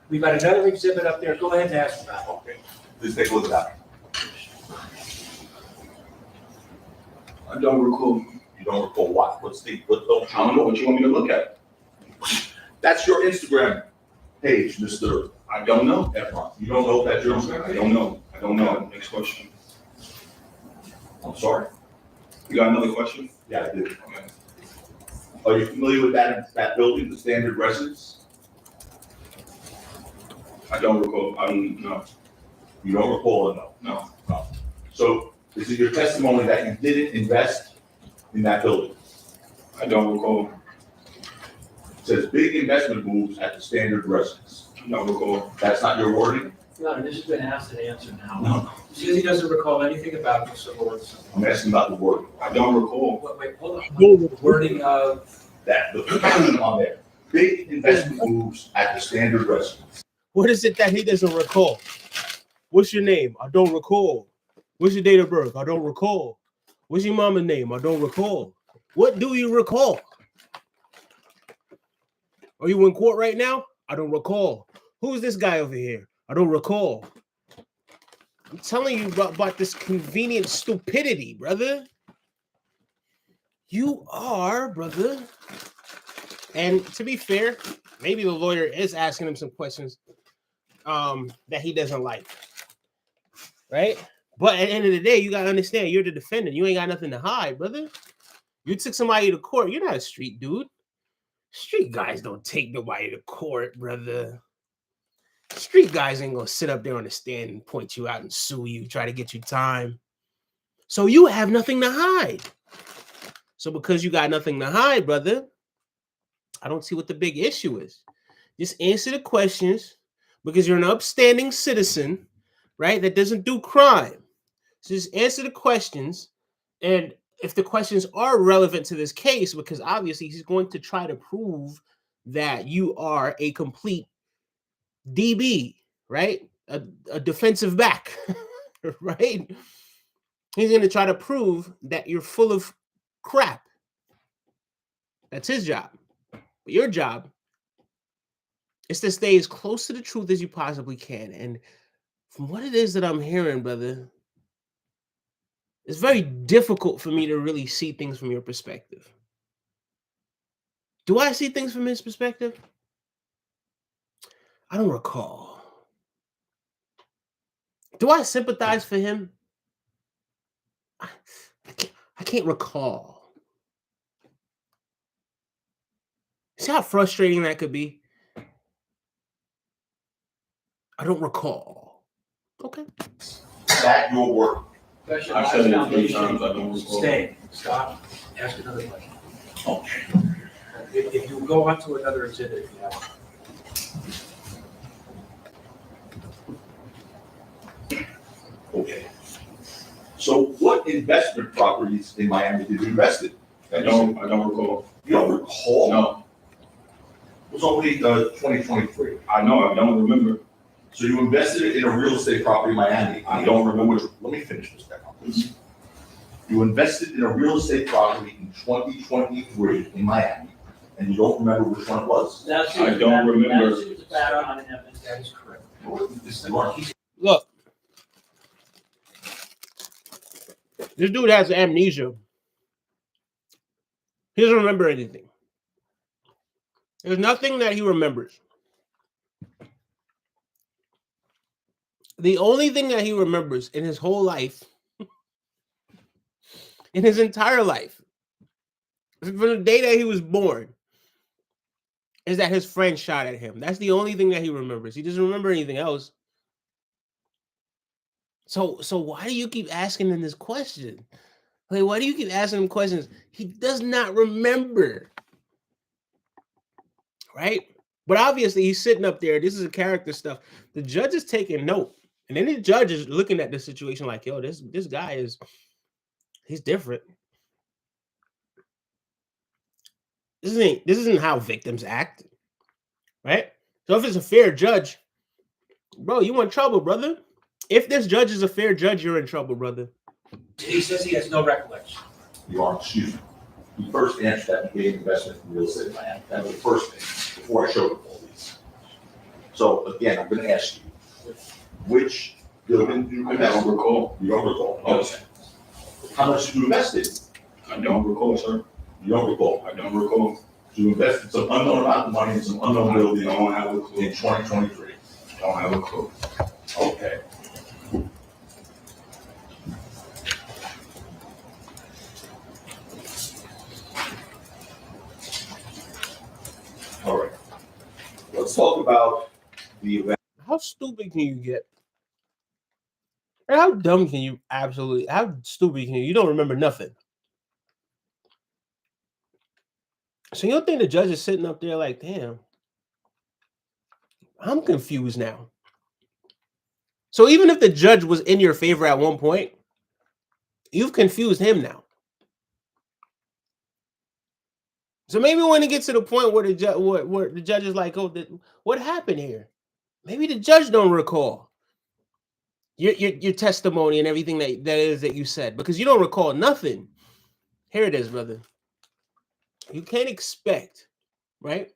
We've got another exhibit up there. Go ahead and ask about it. Okay, please take a look at that. I don't recall. You don't recall what? What I don't know what you want me to look at. That's your Instagram page, Mr. I don't know. Efron. You don't know if that's your Instagram I page? don't know. I don't know. Next question. I'm sorry. You got another question? Yeah, I did. Okay. Are you familiar with that building, the standard residence? I don't recall. I don't know. You don't recall or no? No. So is it your testimony that you didn't invest in that building? I don't recall. It says big investment moves at the standard residence. I don't recall. That's not your wording? Your Honor, this has been asked and answered now. No. He says he doesn't recall anything about the civil rights. I'm asking about the wording. I don't recall. Wait, hold on. Wording of, That, the wording on there. Big investment moves at the standard residence. What is it that he doesn't recall? What's your name? I don't recall. What's your date of birth? I don't recall. What's your mama's name? I don't recall. What do you recall? Are you in court right now? I don't recall. Who's this guy over here? I don't recall. I'm telling you about this convenient stupidity, brother. You are, brother. And to be fair, maybe the lawyer is asking him some questions that he doesn't like. Right? But at the end of the day, you got to understand, you're the defendant. You ain't got nothing to hide, brother. You took somebody to court. You're not a street dude. Street guys don't take nobody to court, brother. Street guys ain't going to sit up there on the stand and point you out and sue you, try to get you time. So you have nothing to hide. So because you got nothing to hide, brother, I don't see what the big issue is. Just answer the questions because you're an upstanding citizen, right, that doesn't do crime. So just answer the questions. And if the questions are relevant to this case, because obviously he's going to try to prove that you are a complete DB, right? A defensive back, right? He's going to try to prove that you're full of crap. That's his job. But your job is to stay as close to the truth as you possibly can. And from what it is that I'm hearing, brother, it's very difficult for me to really see things from your perspective. Do I see things from his perspective? I don't recall. Do I sympathize for him? I can't recall. See how frustrating that could be? I don't recall. Okay. That your work. Question I've said it last 3 foundation. times. I don't recall. stay, stop, ask another question. Okay. If you go on to another exhibit, if you have. Okay. So what investment properties in Miami did you invest in? I don't recall. You don't recall? No, It was only 2023. I know, I don't remember. So you invested in a real estate property in Miami. I don't remember. Let me finish this back up. You invested in a real estate property in 2023 in Miami, and you don't remember which one it was? That's I don't remember. That's the background and evidence, that is correct. Look, this dude has amnesia. He doesn't remember anything. There's nothing that he remembers. The only thing that he remembers in his whole life, in his entire life, from the day that he was born, is that his friend shot at him. That's the only thing that he remembers. He doesn't remember anything else. So why do you keep asking him this question? Like, why do you keep asking him questions? He does not remember. Right? But obviously he's sitting up there. This is a character stuff. The judge is taking note. And then the judge is looking at the situation like, yo, this guy he's different. This isn't how victims act. Right? So if it's a fair judge, bro, you in trouble, brother. If this judge is a fair judge, you're in trouble, brother. He says he has no recollection. You are, excuse me. You first answered that you gave investment in real estate in Miami. That was the first thing, before I showed you all these. So again, I'm gonna ask you, which building do you I invest don't in? recall. You don't recall? No. Okay. How much did you invest in? I don't recall, sir. You don't recall? I don't recall. You invested some unknown amount of money in some unknown building I don't have a clue. in 2023. Don't have a clue. Okay. All right. Let's talk about the event. How stupid can you get? And how dumb can you absolutely? How stupid can you? You don't remember nothing. So you don't think the judge is sitting up there like, damn, I'm confused now. So even if the judge was in your favor at one point, you've confused him now. So maybe when it gets to the point where the judge is like, oh, what happened here? Maybe the judge don't recall your testimony and everything that you said, because you don't recall nothing. Here it is, brother. You can't expect, right,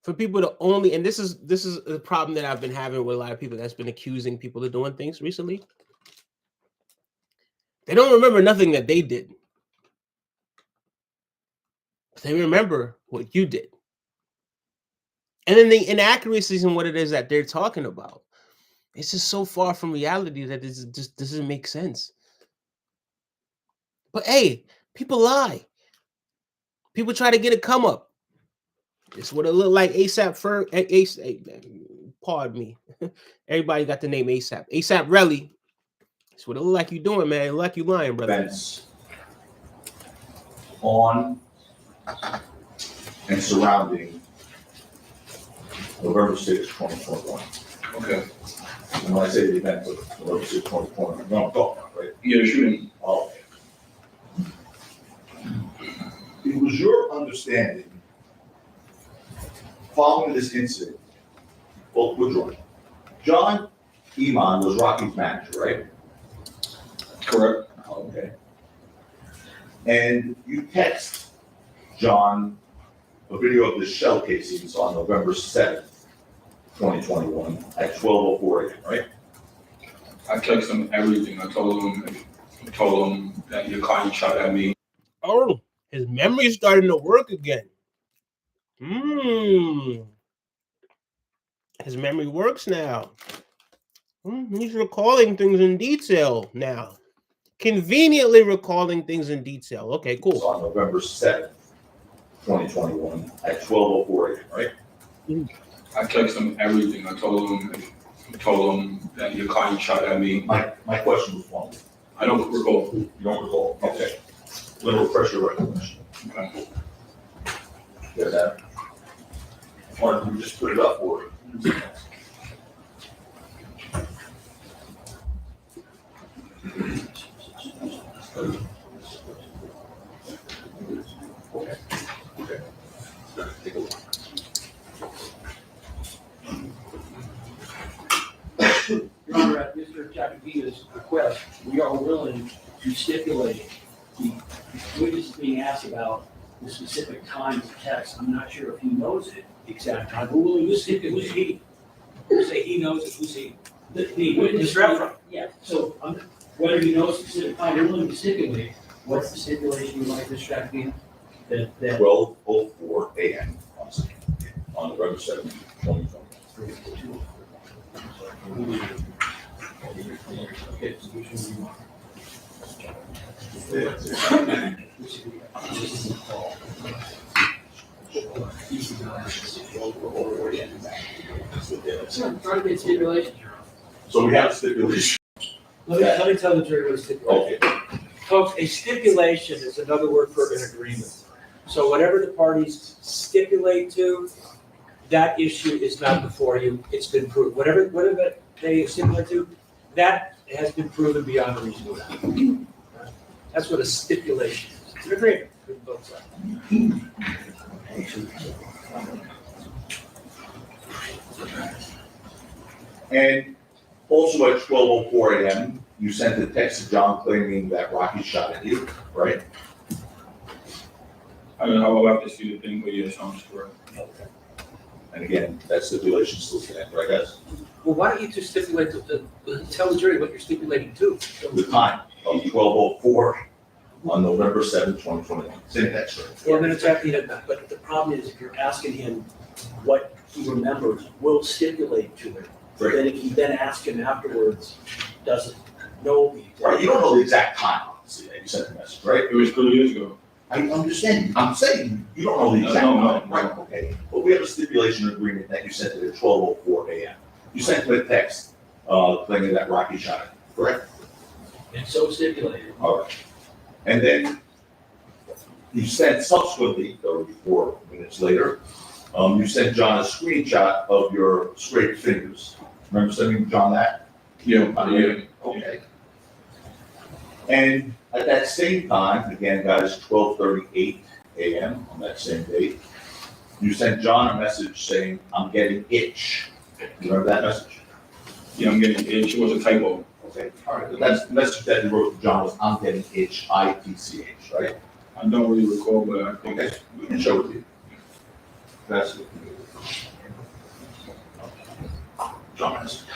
for people to only, and this is a problem that I've been having with a lot of people that's been accusing people of doing things recently. They don't remember nothing that they did. They remember what you did. And then the inaccuracies in what it is that they're talking about. It's just so far from reality that it just doesn't make sense. But hey, people lie. People try to get a come up. It's what it looked like ASAP pardon me. Everybody got the name ASAP. ASAP Relly. It's what it look like you doing, man. It look like you lying, brother. Events on and surrounding November 6, 2021. Okay. And when I say the event of November 6, 2021, you know what I'm talking about, right? Yeah, shooting. Oh. It was your understanding following this incident, well, which one? John Iman was Rocky's manager, right? Correct. Okay. And you text John a video of the shell casings on November 7th, 2021 at 12:04 a.m., right? I texted him everything. I told him that your client shot at me. Oh, his memory's starting to work again. His memory works now. He's recalling things in detail now. Conveniently recalling things in detail. Okay, It was cool. on November 7th, 2021 at 12:04 a.m., right? I texted him everything. I told him that your client shot at me. My question was one. I don't recall. You don't recall? Okay. Little refresh your recollection. Okay. Get that? Why don't we just put it up for you? Okay. Take a look. Your Honor, at Mr. Chakavita's request, willing to stipulate the witness is being asked about the specific times of text. I'm not sure if he knows it exact time. We're willing to stipulate. Who's he? You say he knows it, who's he? The witness. Yeah, so whether he knows specific time, we're willing to stipulate. What's the stipulation you like to strike in? That 12:04 a.m. on November 7th, 2020. Try to get stipulation. So we have a stipulation. Let me tell the jury what a stipulation is. Okay. Folks, a stipulation is another word for an agreement. So whatever the parties stipulate to, that issue is not before you, it's been proved. Whatever they stipulate to, that has been proven beyond a reasonable doubt. That's what a stipulation is. It's an agreement between both sides. And also at 12:04 a.m., you sent a text to John claiming that Rocky shot at you, right? I don't know, I'll have to see the thing, but yeah, sounds correct. And again, that stipulation still stands, right, guys? Well, why don't you just stipulate, tell the jury what you're stipulating to? The time of 12:04 on November 7th, 2021. Same text, right? 4 minutes after that. But the problem is, if you're asking him what he remembers, we'll stipulate to it. Right. Then if you then ask him afterwards, doesn't know the exact. Right, you don't know the exact time, obviously, that you sent the message, right? It was 3 years ago. I understand. I'm saying you don't know the exact time, right? Okay. But we have a stipulation agreement that you sent it at 12:04 a.m. You sent him a text claiming that Rocky shot him, correct? And so stipulated. All right. And then you sent subsequently, 34 minutes later, you sent John a screenshot of your scraped fingers. Remember sending John that? Yeah. Okay. And at that same time, again, guys, 12:38 a.m. on that same date, you sent John a message saying, "I'm getting itch." You remember that message? Yeah, I'm getting it. It was a typo. Okay. All right. That's the message that you wrote to John was, "I'm getting itch," ITCH, right? I don't really recall, but I think Okay. We can show it to you. That's it. John message.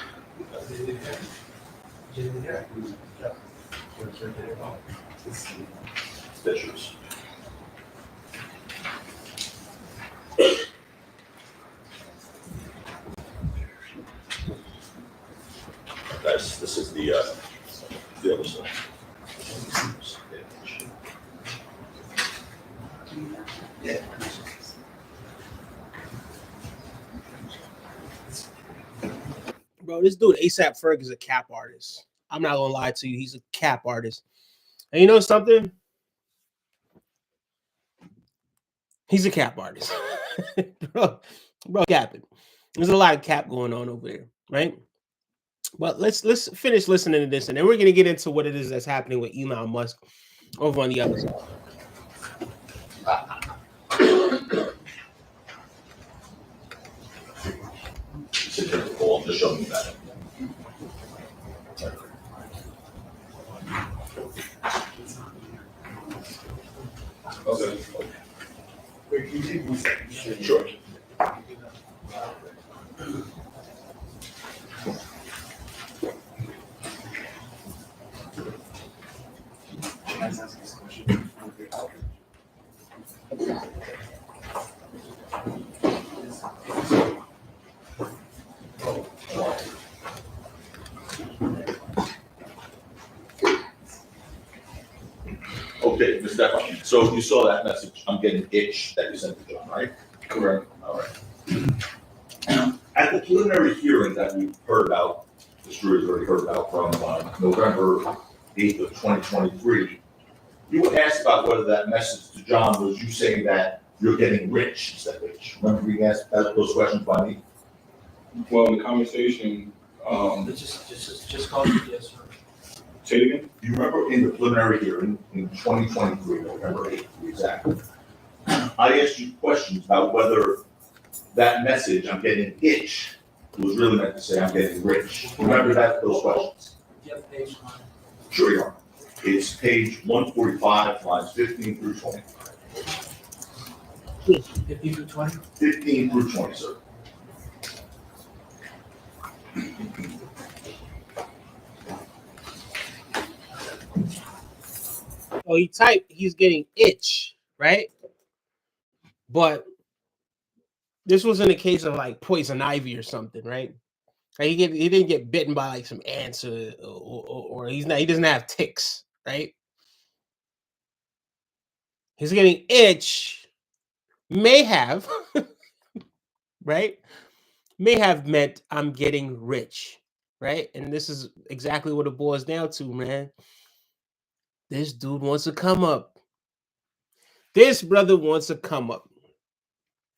Visuals. This is the other side. Yeah. Bro, this dude ASAP Ferg is a cap artist. I'm not gonna lie to you, he's a cap artist. And you know something? He's a cap artist. bro, capping. There's a lot of cap going on over there, right? But let's finish listening to this, and then we're gonna get into what it is that's happening with Elon Musk over on the other side. Sit there for call, just show me that. okay. Sure. Okay, Ms. Stefan, so you saw that message, "I'm getting itch," that you sent to John, right? Correct. All right. At the preliminary hearing that we heard about, the jury's already heard about from November 8th of 2023, you were asked about whether that message to John was you saying that you're getting rich instead of rich. Remember being asked those questions by me? Well, the conversation, Just call it yes, sir. say it again? You remember in the preliminary hearing in 2023, November 8th, to be exact, I asked you questions about whether that message, "I'm getting itch," was really meant to say, "I'm getting rich." Remember those questions? Do you have a page on it? Sure you are. It's page 145, lines 15 through 20. 15 to 20? 15 through 20, sir. So he typed, he's getting itch, right? But this wasn't a case of like poison ivy or something, right? Like he didn't get bitten by like some ants or he doesn't have ticks, right? He's getting itch, may have, right? May have meant I'm getting rich, right? And this is exactly what it boils down to, man. This dude wants to come up. This brother wants to come up,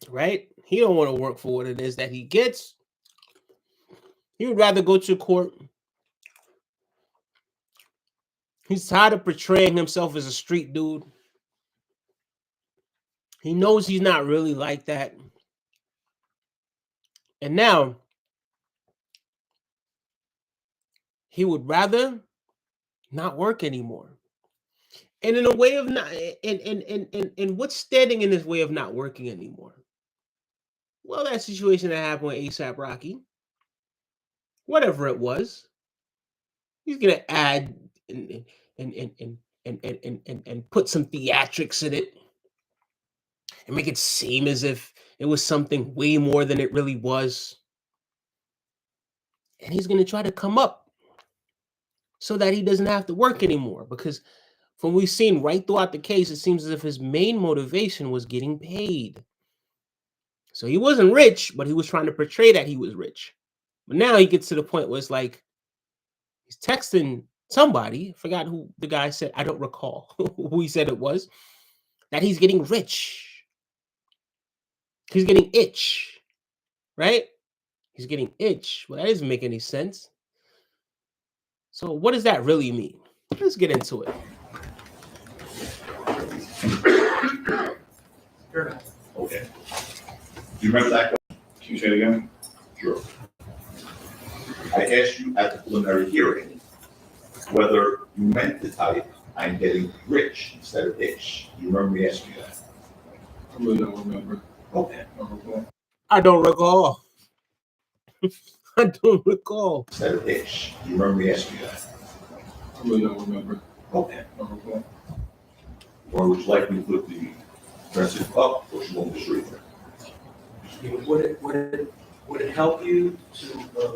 right? He don't want to work for what it is that he gets. He would rather go to court. He's tired of portraying himself as a street dude. He knows he's not really like that. And now he would rather not work anymore. And in a way of not, and what's standing in his way of not working anymore? Well, that situation that happened with ASAP Rocky, whatever it was, he's gonna add and put some theatrics in it and make it seem as if it was something way more than it really was. And he's gonna try to come up so that he doesn't have to work anymore. Because from what we've seen right throughout the case, it seems as if his main motivation was getting paid. So he wasn't rich, but he was trying to portray that he was rich. But now he gets to the point where it's like he's texting somebody, I forgot who the guy said, I don't recall who he said it was, that he's getting rich. He's getting itch, right? He's getting itch. Well, that doesn't make any sense. So what does that really mean? Let's get into it. Okay. Do you remember that? Can you say it again? Sure. I asked you at the preliminary hearing whether you meant to type, I'm getting rich instead of itch. Do you remember me asking you that? I really don't remember. Okay. I don't recall. I don't recall. Instead of itch. Do you remember me asking you that? I really don't remember. Okay. Or would you like me to put the transcript up, or should you want me to read it? Would it help you to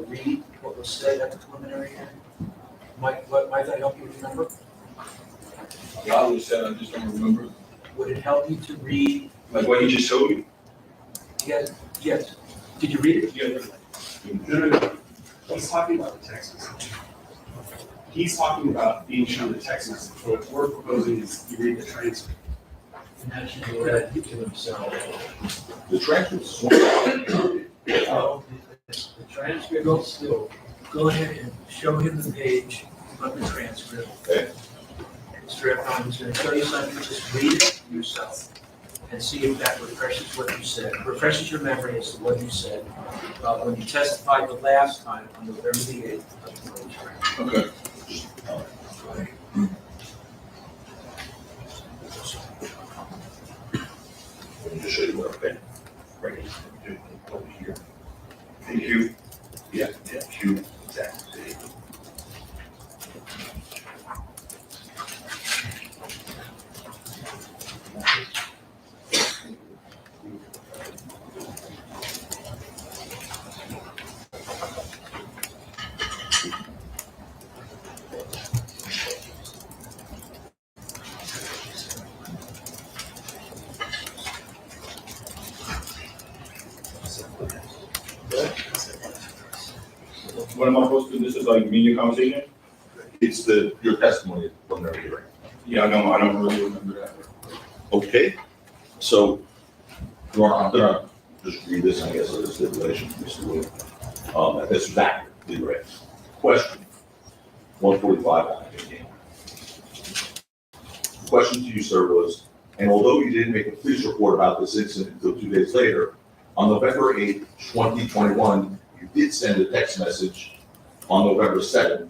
read what was said at the preliminary hearing? Might that help you remember? God was said, I just don't remember. Would it help you to read? Like what you just showed me? Yes. Did you read it? No. He's talking about the text message. He's talking about being shown the text message. What we're proposing is you read the transcript. And that should be read to himself. The transcript is The transcript, go ahead and show him the page of the transcript. Okay. I'm just going to show you something, just read it yourself and see if that refreshes what you said, refreshes your memory as to what you said when you testified the last time on November the 8th. Okay. Let me just show you what I've been. Right over here. Thank you. Yeah, Q, exactly. What am I supposed to do? This is like media conversation? It's your testimony at the preliminary hearing. Yeah, I don't really remember that. Okay, so, Your Honor, I'm gonna just read this, I guess, as a stipulation, Mr. Wood. This is accurately read. Question 145 on 15. Question to you, sir, was, and although you didn't make a police report about this incident until 2 days later, on November 8th, 2021, you did send a text message on November 7th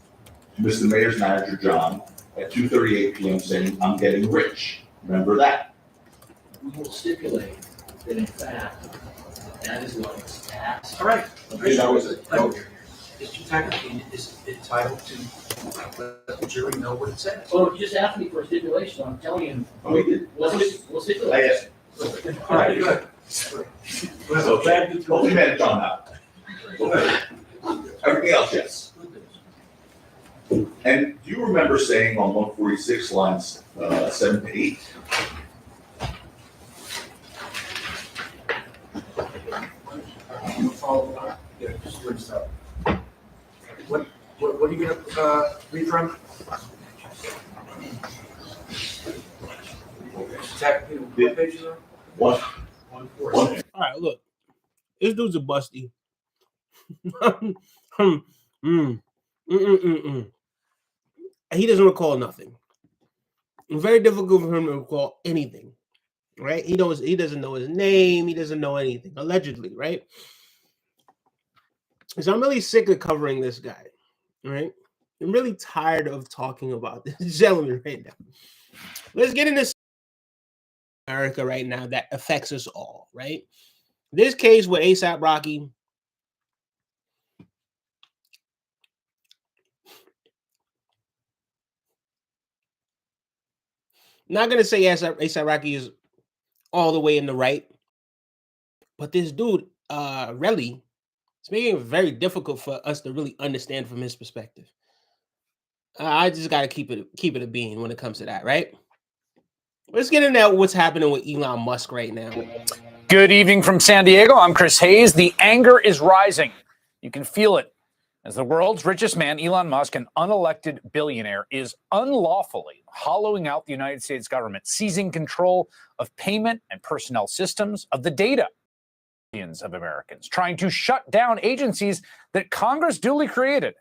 to Mr. Mayor's manager, John, at 2:38 PM saying, "I'm getting rich." Remember that? We will stipulate that in fact, that is what is taxed. All right. Okay, that was it. But Mr. Tucker is entitled to let the jury know what it says. Well, you just asked me for a stipulation, I'm telling you, Oh, we did. we'll stipulate. I asked. All right, good. So, hopefully, man, John out. Everything else, yes. And do you remember saying on 146 lines 7 to 8? Yeah, just read stuff. What are you gonna read from? What page is it? One. All right, look, this dude's a busty. He doesn't recall nothing. It's very difficult for him to recall anything, right? He doesn't know his name. He doesn't know anything, allegedly, right? So I'm really sick of covering this guy, right? I'm really tired of talking about this gentleman right now. Let's get into America right now that affects us all, right? This case with ASAP Rocky. Not gonna say ASAP Rocky is all the way in the right, but this dude, really, it's making it very difficult for us to really understand from his perspective. I just gotta keep it a bean when it comes to that, right? Let's get into what's happening with Elon Musk right now. Good evening from San Diego. I'm Chris Hayes. The anger is rising. You can feel it as the world's richest man, Elon Musk, an unelected billionaire, is unlawfully hollowing out the United States government, seizing control of payment and personnel systems, of the data of millions of Americans, trying to shut down agencies that Congress duly created.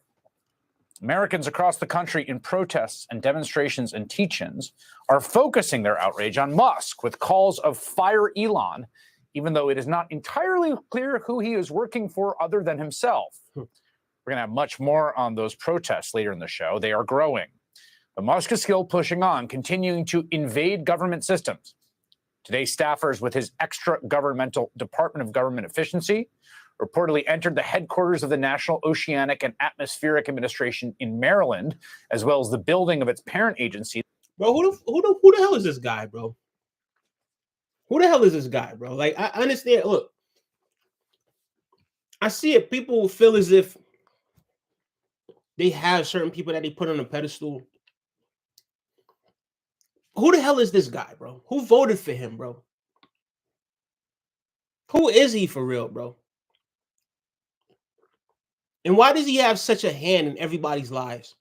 Americans across the country in protests and demonstrations and teach-ins are focusing their outrage on Musk with calls of fire Elon, even though it is not entirely clear who he is working for other than himself. We're going to have much more on those protests later in the show. They are growing. But Musk is still pushing on, continuing to invade government systems. Today, staffers with his extra-governmental Department of Government Efficiency reportedly entered the headquarters of the National Oceanic and Atmospheric Administration in Maryland, as well as the building of its parent agency. Bro, who the hell is this guy, bro? Who the hell is this guy, bro? Like, I understand. Look, I see it. People feel as if they have certain people that they put on a pedestal. Who the hell is this guy, bro? Who voted for him, bro? Who is he for real, bro? And why does he have such a hand in everybody's lives?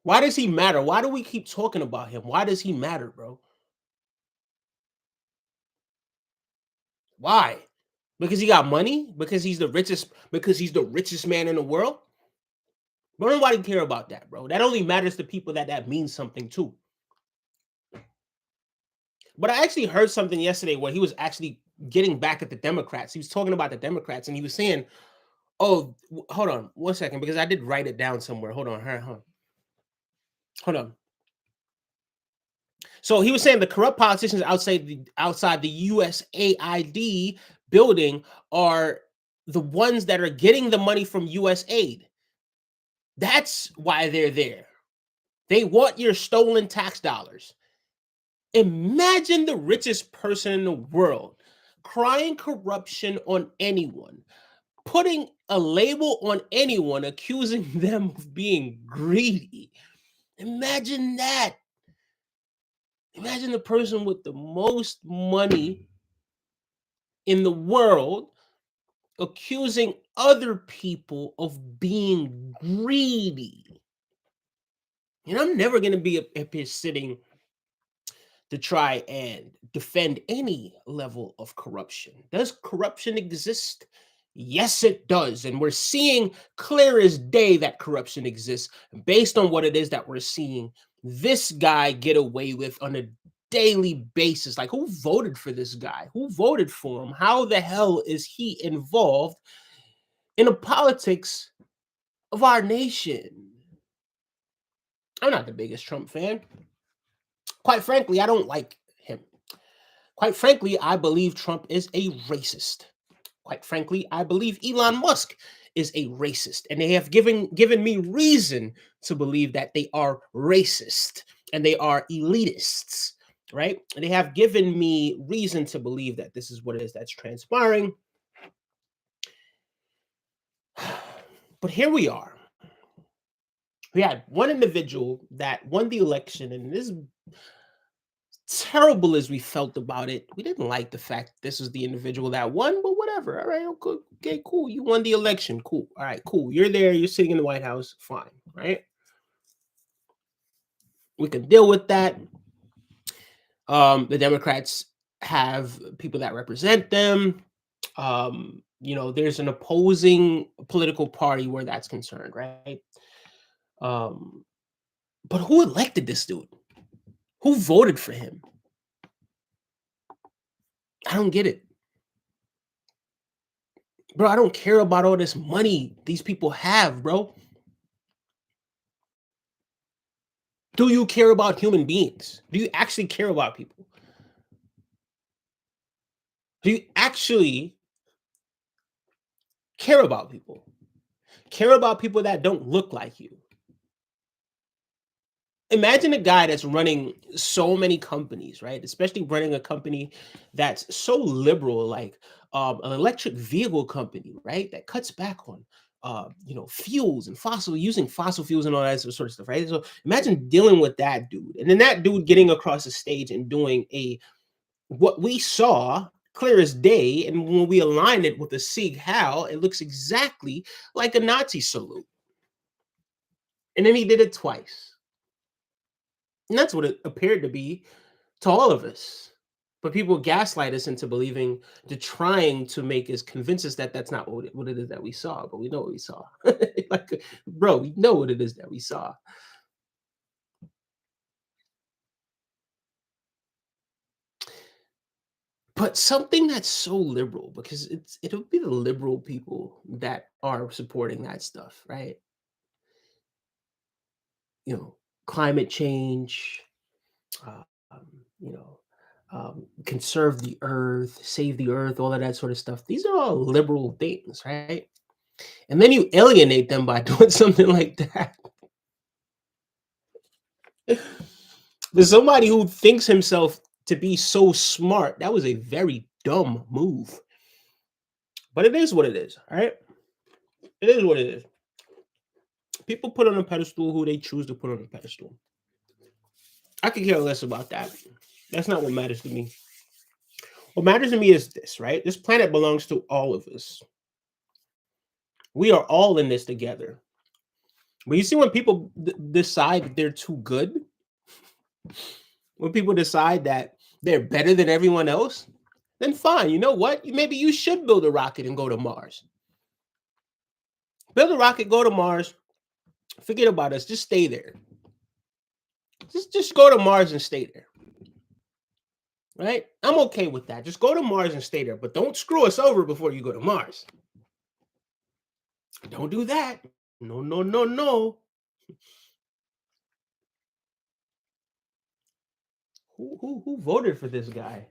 Why does he matter? Why do we keep talking about him? Why does he matter, bro? Why? Because he got money? Because he's the richest? Because he's the richest man in the world? But nobody care about that, bro. That only matters to people that means something to. But I actually heard something yesterday where he was actually getting back at the Democrats. He was talking about the Democrats, and he was saying, "Oh, hold on 1 second, because I did write it down somewhere. Hold on, hold on." So he was saying the corrupt politicians outside the USAID building are the ones that are getting the money from USAID. That's why they're there. They want your stolen tax dollars. Imagine the richest person in the world crying corruption on anyone, putting a label on anyone, accusing them of being greedy. Imagine that. Imagine the person with the most money in the world accusing other people of being greedy. And I'm never going to be up here sitting to try and defend any level of corruption. Does corruption exist? Yes, it does. And we're seeing clear as day that corruption exists based on what it is that we're seeing this guy get away with on a daily basis. Like, who voted for this guy? Who voted for him? How the hell is he involved in the politics of our nation? I'm not the biggest Trump fan. Quite frankly, I don't like him. Quite frankly, I believe Trump is a racist. Quite frankly, I believe Elon Musk is a racist, and they have given me reason to believe that they are racist and they are elitists, right? And they have given me reason to believe that this is what it is that's transpiring. But here we are. We had one individual that won the election, and this terrible as we felt about it, we didn't like the fact this was the individual that won, but whatever. All right, okay, cool. You won the election. Cool. All right, cool. You're there. You're sitting in the White House. Fine, right? We can deal with that. The Democrats have people that represent them. There's an opposing political party where that's concerned, right? But who elected this dude? Who voted for him? I don't get it. Bro, I don't care about all this money these people have, bro. Do you care about human beings? Do you actually care about people? Do you actually care about people? Care about people that don't look like you? Imagine a guy that's running so many companies, right? Especially running a company that's so liberal, like an electric vehicle company, right? That cuts back on, fuels and using fossil fuels and all that sort of stuff, right? So imagine dealing with that dude, and then that dude getting across the stage and doing what we saw clear as day, and when we align it with the Sieg Heil, it looks exactly like a Nazi salute. And then he did it twice. And that's what it appeared to be to all of us. But people gaslight us into believing, trying to make us convince us that that's not what it is that we saw. But we know what we saw. Bro, we know what it is that we saw. But something that's so liberal, because it'll be the liberal people that are supporting that stuff, right? Climate change, um, conserve the earth, save the earth, all of that sort of stuff. These are all liberal things, right? And then you alienate them by doing something like that. There's somebody who thinks himself to be so smart. That was a very dumb move. But it is what it is, all right? It is what it is. People put on a pedestal who they choose to put on a pedestal. I could care less about that. That's not what matters to me. What matters to me is this, right? This planet belongs to all of us. We are all in this together. But you see, when people decide that they're too good, when people decide that they're better than everyone else, then fine. You know what? Maybe you should build a rocket and go to Mars. Build a rocket, go to Mars. Forget about us. Just stay there. Just go to Mars and stay there. Right? I'm okay with that. Just go to Mars and stay there. But don't screw us over before you go to Mars. Don't do that. No, no, no, no. Who voted for this guy?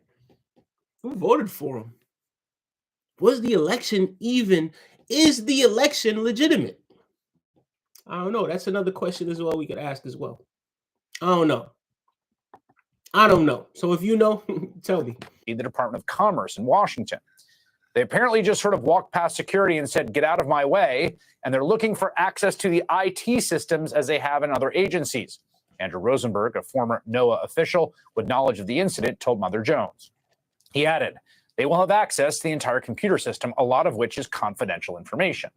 Who voted for him? Is the election legitimate? I don't know. That's another question as well we could ask as well. I don't know. So if you know, tell me. The Department of Commerce in Washington. They apparently just sort of walked past security and said, "Get out of my way." And they're looking for access to the IT systems as they have in other agencies. Andrew Rosenberg, a former NOAA official with knowledge of the incident, told Mother Jones. He added, "They will have access to the entire computer system, a lot of which is confidential information."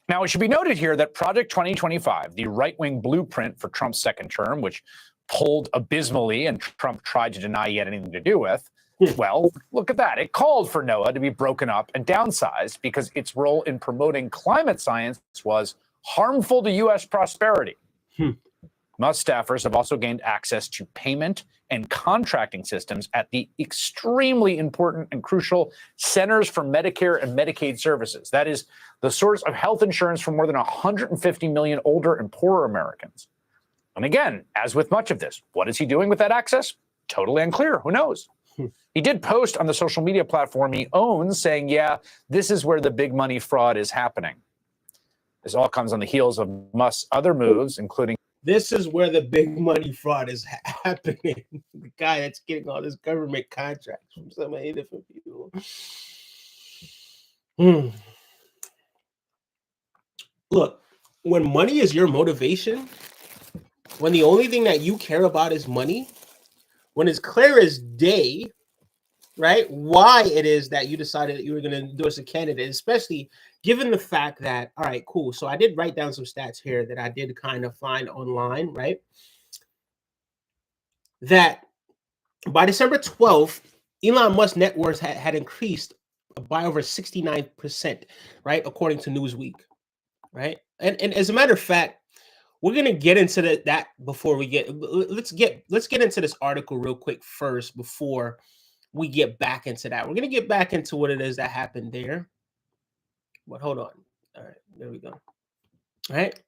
Now, it should be noted here that Project 2025, the right-wing blueprint for Trump's second term, which polled abysmally and Trump tried to deny he had anything to do with, well, look at that. It called for NOAA to be broken up and downsized because its role in promoting climate science was harmful to U.S. prosperity. Musk staffers have also gained access to payment and contracting systems at the extremely important and crucial Centers for Medicare and Medicaid Services. That is the source of health insurance for more than 150 million older and poorer Americans. And again, as with much of this, what is he doing with that access? Totally unclear. Who knows? He did post on the social media platform he owns saying, yeah, this is where the big money fraud is happening. This all comes on the heels of Musk's other moves, including this is where the big money fraud is happening. The guy that's getting all this government contracts from so many different people. Look, when money is your motivation, when the only thing that you care about is money, when it's clear as day, right, why it is that you decided that you were going to endorse a candidate, especially given the fact that, all right, cool. So I did write down some stats here that I did kind of find online, right? That by December 12th, Elon Musk's net worth had increased by over 69%, right? According to Newsweek, right? And as a matter of fact, we're gonna get into that before we let's get into this article real quick first before we get back into that. We're gonna get back into what it is that happened there. But hold on. All right, there we go. All right.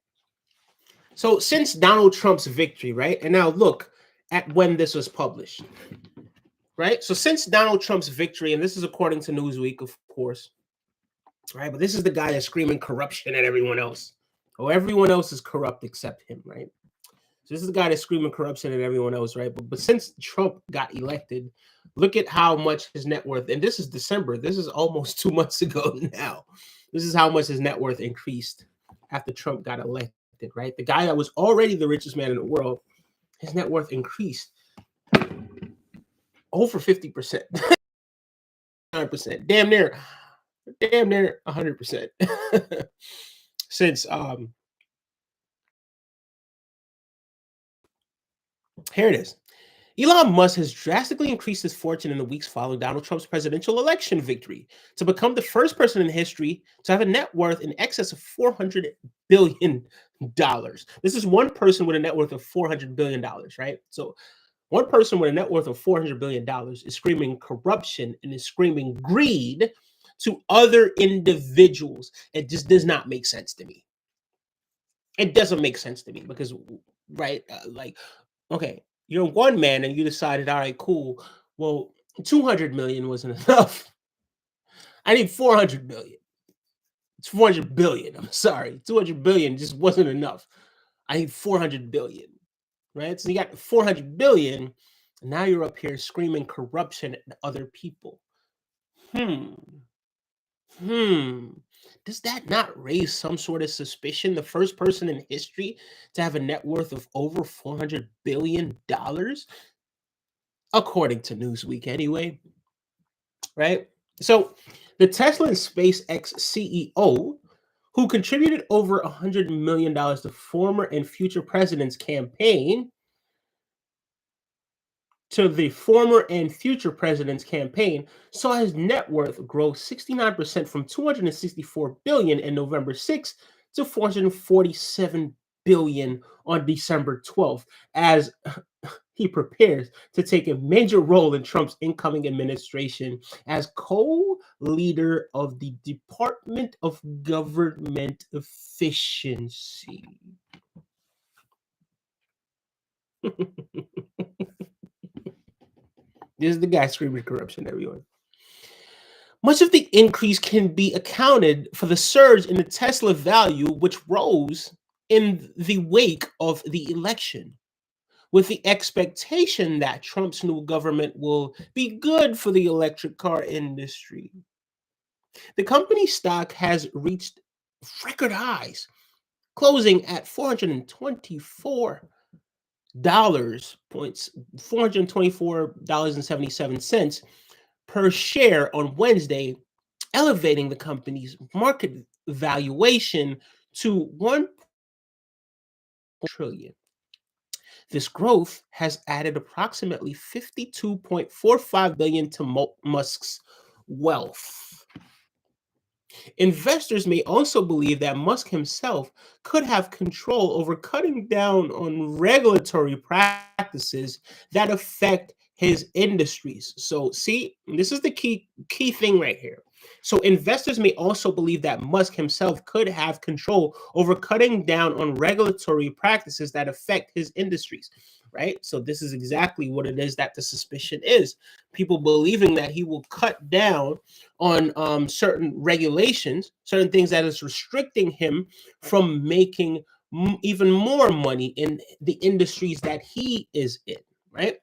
So since Donald Trump's victory, right? And now look at when this was published. Right? So since Donald Trump's victory, and this is according to Newsweek, of course, right? But this is the guy that's screaming corruption at everyone else. Oh, everyone else is corrupt except him, right? So this is the guy that's screaming corruption at everyone else, right? But since Trump got elected, look at how much his net worth, and this is December, this is almost 2 months ago now. This is how much his net worth increased after Trump got elected, right? The guy that was already the richest man in the world, his net worth increased over 50%. 100%. Damn near 100%. Since here it is. Elon Musk has drastically increased his fortune in the weeks following Donald Trump's presidential election victory to become the first person in history to have a net worth in excess of $400 billion. This is one person with a net worth of $400 billion, right? So one person with a net worth of $400 billion is screaming corruption and is screaming greed to other individuals. It just does not make sense to me. It doesn't make sense to me because, right, like, okay, you're one man and you decided, all right, cool. Well, 200 million wasn't enough. I need 400 billion. It's 400 billion. I'm sorry. 200 billion just wasn't enough. I need 400 billion, right? So you got 400 billion. And now you're up here screaming corruption at other people. Does that not raise some sort of suspicion? The first person in history to have a net worth of over $400 billion, according to Newsweek anyway, right? So the Tesla and SpaceX CEO, who contributed over $100 million to former and future president's campaign, saw his net worth grow 69% from $264 billion in November 6th to $447 billion on December 12th, as he prepares to take a major role in Trump's incoming administration as co-leader of the Department of Government Efficiency. This is the guy screaming corruption, everyone. Much of the increase can be accounted for the surge in the Tesla value, which rose in the wake of the election, with the expectation that Trump's new government will be good for the electric car industry. The company's stock has reached record highs, closing at $424.77 per share on Wednesday, elevating the company's market valuation to $1 trillion. This growth has added approximately $52.45 billion to Musk's wealth. Investors may also believe that Musk himself could have control over cutting down on regulatory practices that affect his industries. So, see, this is the key thing right here. So investors may also believe that Musk himself could have control over cutting down on regulatory practices that affect his industries, right? So this is exactly what it is that the suspicion is. People believing that he will cut down on certain regulations, certain things that is restricting him from making even more money in the industries that he is in, right?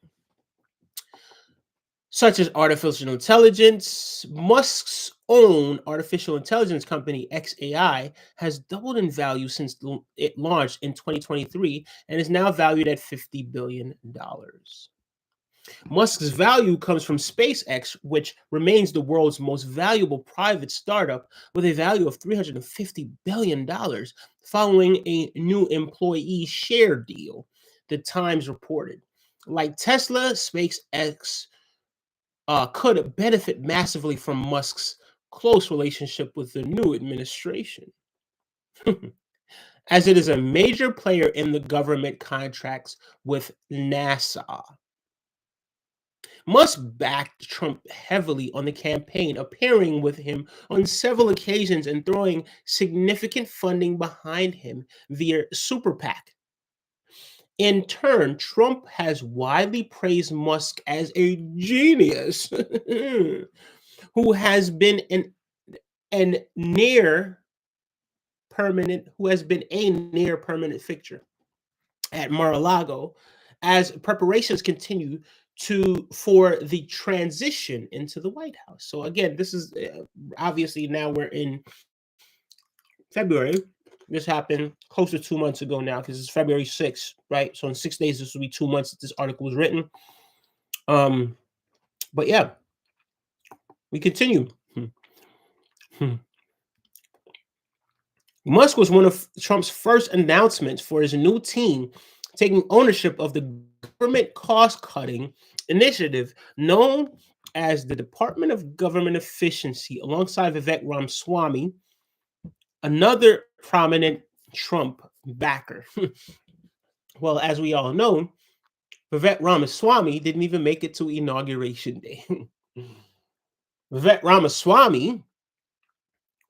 Such as artificial intelligence. Musk's own artificial intelligence company, XAI, has doubled in value since it launched in 2023 and is now valued at $50 billion. Musk's value comes from SpaceX, which remains the world's most valuable private startup with a value of $350 billion following a new employee share deal, the Times reported. Like Tesla, SpaceX could benefit massively from Musk's close relationship with the new administration, as it is a major player in the government contracts with NASA. Musk backed Trump heavily on the campaign, appearing with him on several occasions and throwing significant funding behind him via Super PAC. In turn, Trump has widely praised Musk as a genius who has been a near permanent fixture at Mar-a-Lago as preparations continue for the transition into the White House. So again, this is obviously now we're in February. This happened close to 2 months ago now because it's February 6th, right? So in 6 days, this will be 2 months that this article was written. But yeah, we continue. Musk was one of Trump's first announcements for his new team taking ownership of the government cost-cutting initiative known as the Department of Government Efficiency, alongside Vivek Ramaswamy, another prominent Trump backer. Well, as we all know, Vivek Ramaswamy didn't even make it to Inauguration Day. Vivek Ramaswamy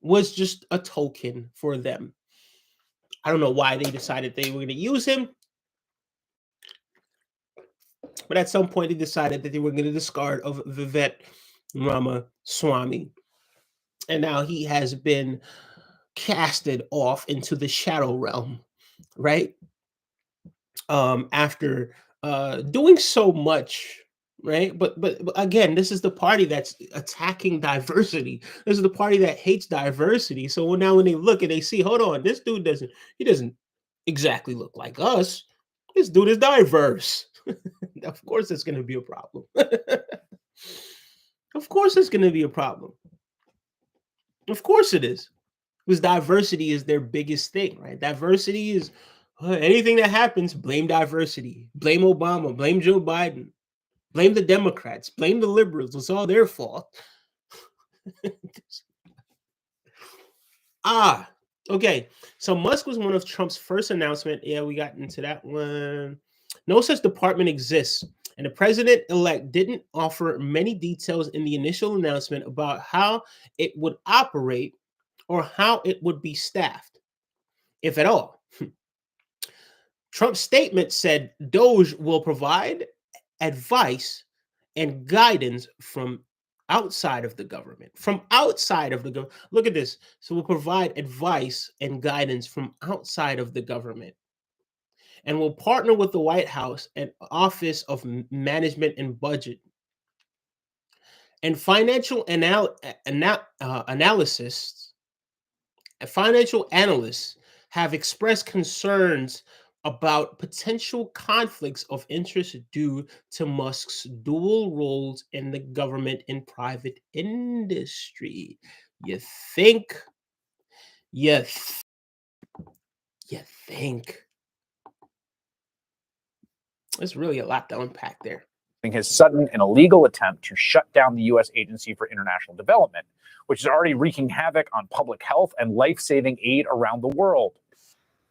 was just a token for them. I don't know why they decided they were going to use him, but at some point they decided that they were going to discard of Vivek Ramaswamy. And now he has been casted off into the shadow realm, right? After doing so much, right? But again, this is the party that's attacking diversity. This is the party that hates diversity. So now when they look and they see, hold on, this dude doesn't exactly look like us. This dude is diverse. Of course it's going to be a problem. Of course it's going to be a problem. Of course it is. Because diversity is their biggest thing, right? Diversity is anything that happens, blame diversity. Blame Obama, blame Joe Biden, blame the Democrats, blame the liberals. It's all their fault. Okay. So Musk was one of Trump's first announcement. Yeah, we got into that one. No such department exists. And the president-elect didn't offer many details in the initial announcement about how it would operate or how it would be staffed, if at all. Trump's statement said DOGE will provide advice and guidance from outside of the government. From outside of the government. Look at this. So we'll provide advice and guidance from outside of the government. And will partner with the White House and Office of Management and Budget. And financial analysts have expressed concerns about potential conflicts of interest due to Musk's dual roles in the government and private industry. You think? There's really a lot to unpack there. His sudden and illegal attempt to shut down the U.S. Agency for International Development, which is already wreaking havoc on public health and life-saving aid around the world,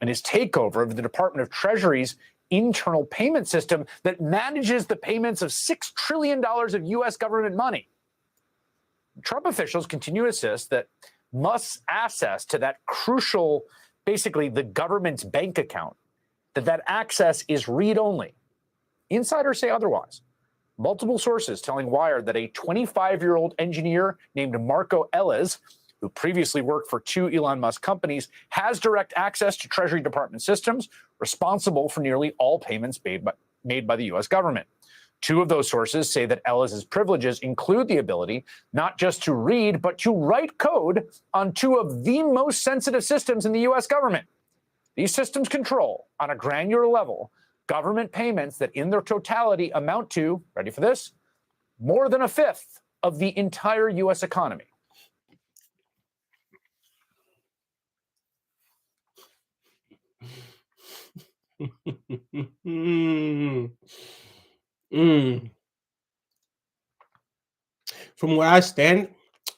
and his takeover of the Department of Treasury's internal payment system that manages the payments of $6 trillion of U.S. government money. Trump officials continue to insist that Musk's access to that crucial, basically the government's bank account, that access is read-only. Insiders say otherwise. Multiple sources telling Wired that a 25-year-old engineer named Marco Ellis, who previously worked for 2 Elon Musk companies, has direct access to Treasury Department systems responsible for nearly all payments made by the U.S. government. 2 of those sources say that Ellis's privileges include the ability not just to read, but to write code on 2 of the most sensitive systems in the U.S. government. These systems control, on a granular level, government payments that in their totality amount to, ready for this, more than a fifth of the entire U.S. economy. From where I stand,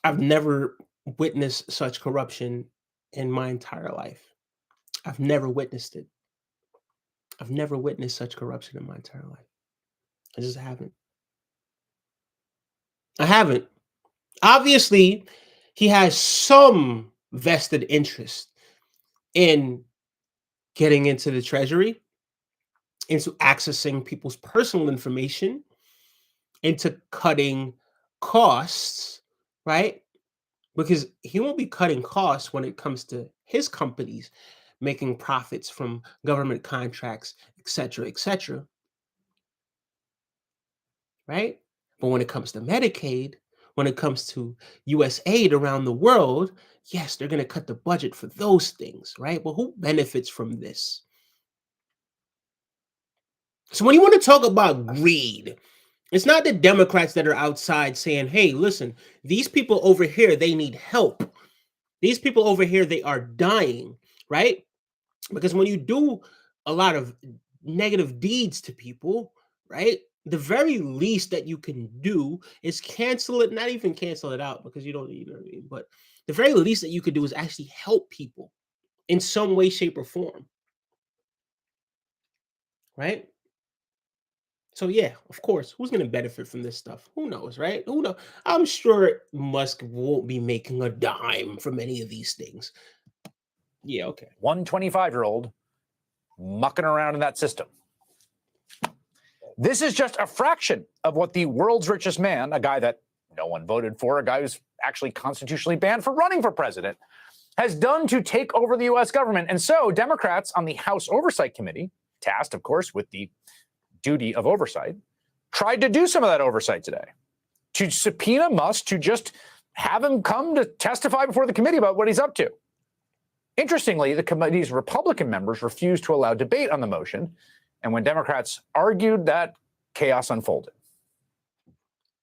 I've never witnessed such corruption in my entire life. I've never witnessed it. I've never witnessed such corruption in my entire life. I just haven't. I haven't. Obviously, he has some vested interest in getting into the treasury, into accessing people's personal information, into cutting costs, right? Because he won't be cutting costs when it comes to his companies making profits from government contracts, et cetera, right? But when it comes to Medicaid, when it comes to US aid around the world, yes, they're going to cut the budget for those things, right? But who benefits from this? So when you want to talk about greed, it's not the Democrats that are outside saying, hey, listen, these people over here, they need help. These people over here, they are dying, right? Because when you do a lot of negative deeds to people, right? The very least that you can do is cancel it, not even cancel it out because you don't, you know what I mean? But the very least that you could do is actually help people in some way, shape, or form, right? So yeah, of course, who's going to benefit from this stuff? Who knows, right? Who knows? I'm sure Musk won't be making a dime from any of these things. Yeah, okay. One 25-year-old mucking around in that system. This is just a fraction of what the world's richest man, a guy that no one voted for, a guy who's actually constitutionally banned for running for president, has done to take over the U.S. government. And so Democrats on the House Oversight Committee, tasked, of course, with the duty of oversight, tried to do some of that oversight today, to subpoena Musk, to just have him come to testify before the committee about what he's up to. Interestingly, the committee's Republican members refused to allow debate on the motion, and when Democrats argued, that chaos unfolded.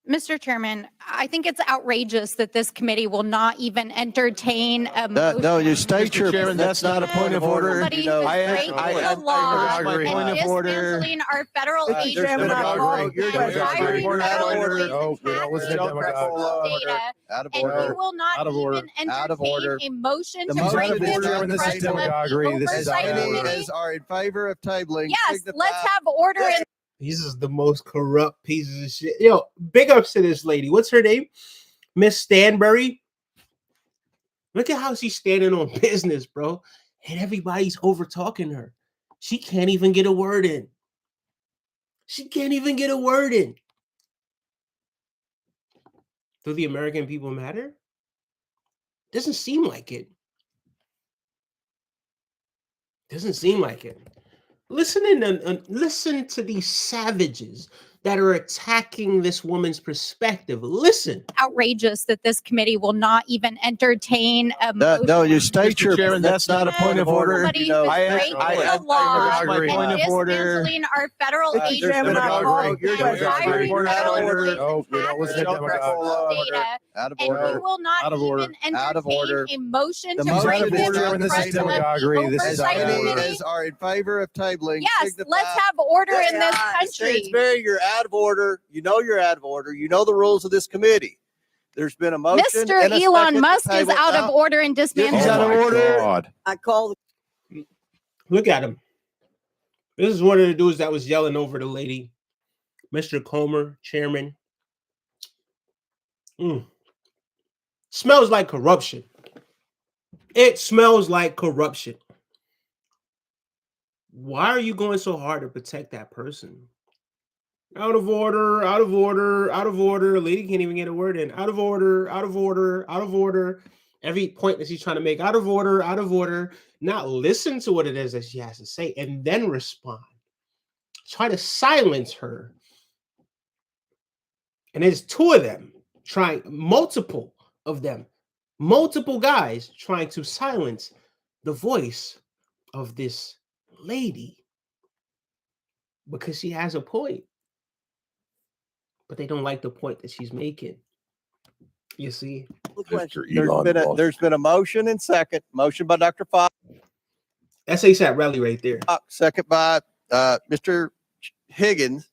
Mr. Chairman, I think it's outrageous that this committee will not even entertain a motion. No, you state your, Chairman, that's not a point of order. Somebody You know, who's breaking the law agree. Point and of order. dismantling our federal There's agencies been a call. You're and hiring Point of federal order. employees No, and we don't listen to taxing demagogues. data, Out of and you order. will not Out of order. even Out of order. entertain a motion The to motion bring is this Chairman, in this is front of the demagoguery. This is oversight out of order. committee. As are in favor of tabling. Yes, signify- let's have order in This is the most corrupt pieces of shit. Yo, big ups to this lady. What's her name? Miss Stanbury. Look at how she's standing on business, bro. And everybody's over talking her. She can't even get a word in. She can't even get a word in. Do the American people matter? Doesn't seem like it. Doesn't seem like it. Listen to these savages that are attacking this woman's perspective. Listen. outrageous that this committee will not even entertain a motion. No, you state Mr. your, Chairman, that's not a point of order. Somebody You know, who's I breaking the law point and of order. dismantling our federal There's agencies been a call. You're and hiring Point of federal order. employees No, and we don't listen to taxing demagogues. data, Out of and order. you will not Out of order. even Out of order. entertain a motion The to motion bring is this Chairman, in this is front of the demagoguery. This is out oversight of order. committee. As are in favor of tabling. Yes, signify- let's have order in this country. Stansbury, you're out of order. You know you're out of order. You know the rules of this committee. There's been a motion. Mr. and a Elon second to Musk is table. out of Now, order and dismantling. He's out of order. God. I call Look at him. This is one of the dudes that was yelling over the lady. Mr. Comer, chairman. Smells like corruption. It smells like corruption. Why are you going so hard to protect that person? Out of order, out of order, out of order. Lady can't even get a word in. Out of order, out of order, out of order. Every point that she's trying to make, out of order, out of order. Not listen to what it is that she has to say and then respond. Try to silence her. And there's two of them trying, multiple of them, multiple guys trying to silence the voice of this lady because she has a point. But they don't like the point that she's making. You see? There's been a motion and second. Motion by Dr. Fox. That's ASAP Rally right there. Second by Mr. Higgins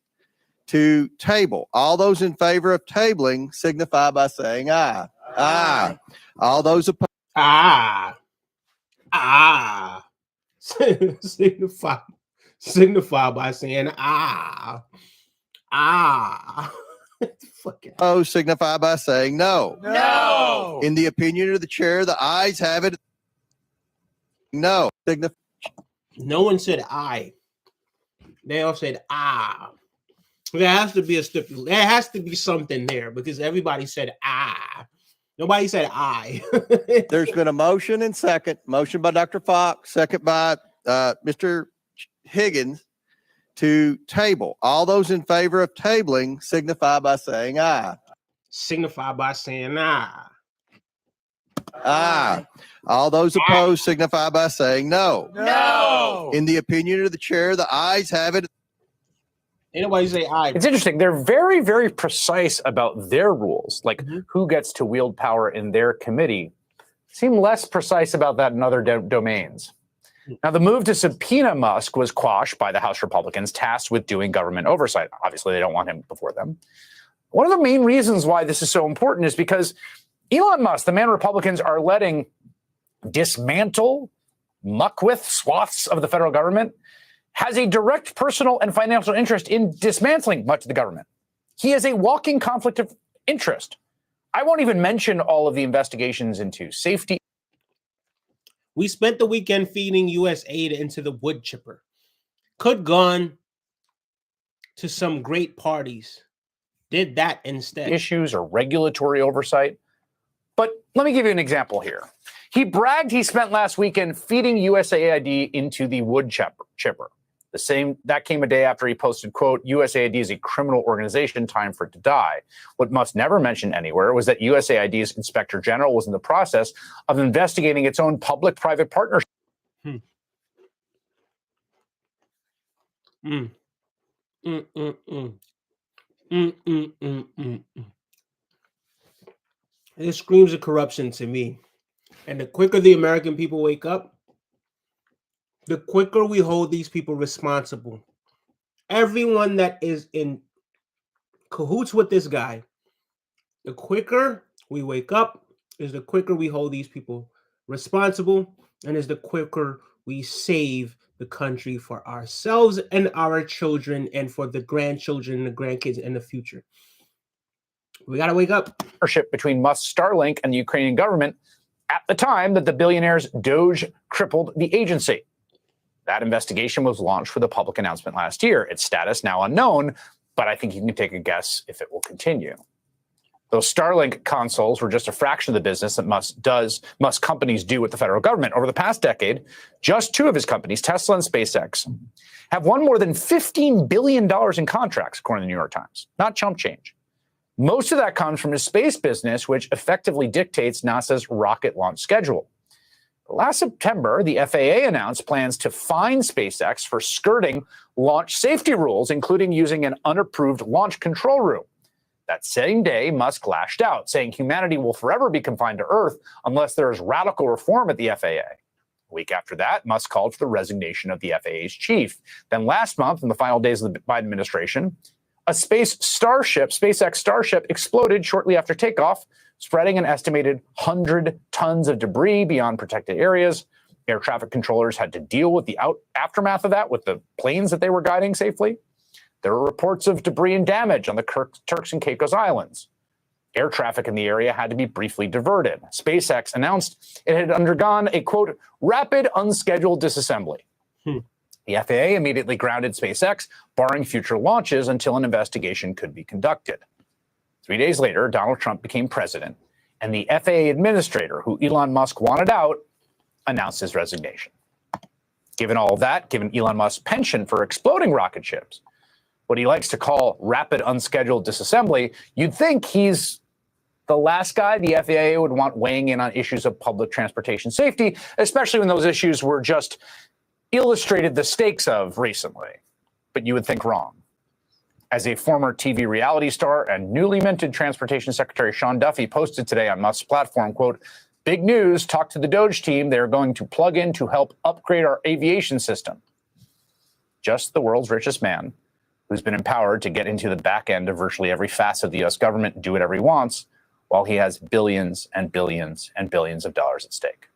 to table. All those in favor of tabling signify by saying aye. Aye. All those opposed. signify by saying Opposed signify by saying no. No. In the opinion of the chair, the ayes have it. No. No one said aye. They all said There has to be a stipulation. There has to be something there because everybody said Nobody said aye. There's been a motion and second. Motion by Dr. Fox, second by Mr. Higgins to table. All those in favor of tabling signify by saying aye. Signify by saying aye. Aye. All those opposed signify by saying no. No. In the opinion of the chair, the ayes have it. Anybody say aye? It's interesting. They're very, very precise about their rules, like who gets to wield power in their committee. Seem less precise about that in other domains. Now, the move to subpoena Musk was quashed by the House Republicans tasked with doing government oversight. Obviously, they don't want him before them. One of the main reasons why this is so important is because Elon Musk, the man Republicans are letting dismantle, muck with swaths of the federal government, has a direct personal and financial interest in dismantling much of the government. He is a walking conflict of interest. I won't even mention all of the investigations into safety. We spent the weekend feeding U.S. aid into the wood chipper. Could gone to some great parties. Did that instead. Issues or regulatory oversight. But let me give you an example here. He bragged he spent last weekend feeding USAID into the wood chipper. That came a day after he posted, quote, USAID is a criminal organization, time for it to die. What Musk never mentioned anywhere was that USAID's Inspector General was in the process of investigating its own public-private partnership. It screams of corruption to me. And the quicker the American people wake up, the quicker we hold these people responsible. Everyone that is in cahoots with this guy, the quicker we wake up is the quicker we hold these people responsible, and is the quicker we save the country for ourselves and our children and for the grandchildren and the grandkids in the future. We got to wake up. Partnership between Musk's Starlink and the Ukrainian government at the time that the billionaire's Doge crippled the agency. That investigation was launched with a public announcement last year. Its status now unknown, but I think you can take a guess if it will continue. Those Starlink consoles were just a fraction of the business that Musk companies do with the federal government. Over the past decade, just two of his companies, Tesla and SpaceX, have won more than $15 billion in contracts, according to the New York Times. Not chump change. Most of that comes from his space business, which effectively dictates NASA's rocket launch schedule. Last September, the FAA announced plans to fine SpaceX for skirting launch safety rules, including using an unapproved launch control room. That same day, Musk lashed out, saying humanity will forever be confined to Earth unless there is radical reform at the FAA. A week after that, Musk called for the resignation of the FAA's chief. Then last month, in the final days of the Biden administration, a SpaceX Starship exploded shortly after takeoff, spreading an estimated 100 tons of debris beyond protected areas. Air traffic controllers had to deal with the aftermath of that with the planes that they were guiding safely. There were reports of debris and damage on the Turks and Caicos Islands. Air traffic in the area had to be briefly diverted. SpaceX announced it had undergone a, quote, rapid unscheduled disassembly. The FAA immediately grounded SpaceX, barring future launches until an investigation could be conducted. 3 days later, Donald Trump became president, and the FAA administrator, who Elon Musk wanted out, announced his resignation. Given all of that, given Elon Musk's penchant for exploding rocket ships, what he likes to call rapid unscheduled disassembly, you'd think he's the last guy the FAA would want weighing in on issues of public transportation safety, especially when those issues were just illustrated the stakes of recently. But you would think wrong. As a former TV reality star and newly minted Transportation Secretary Sean Duffy posted today on Musk's platform, quote, big news, talk to the Doge team. They're going to plug in to help upgrade our aviation system. Just the world's richest man, who's been empowered to get into the back end of virtually every facet of the U.S. government and do whatever he wants, while he has billions and billions and billions of dollars at stake.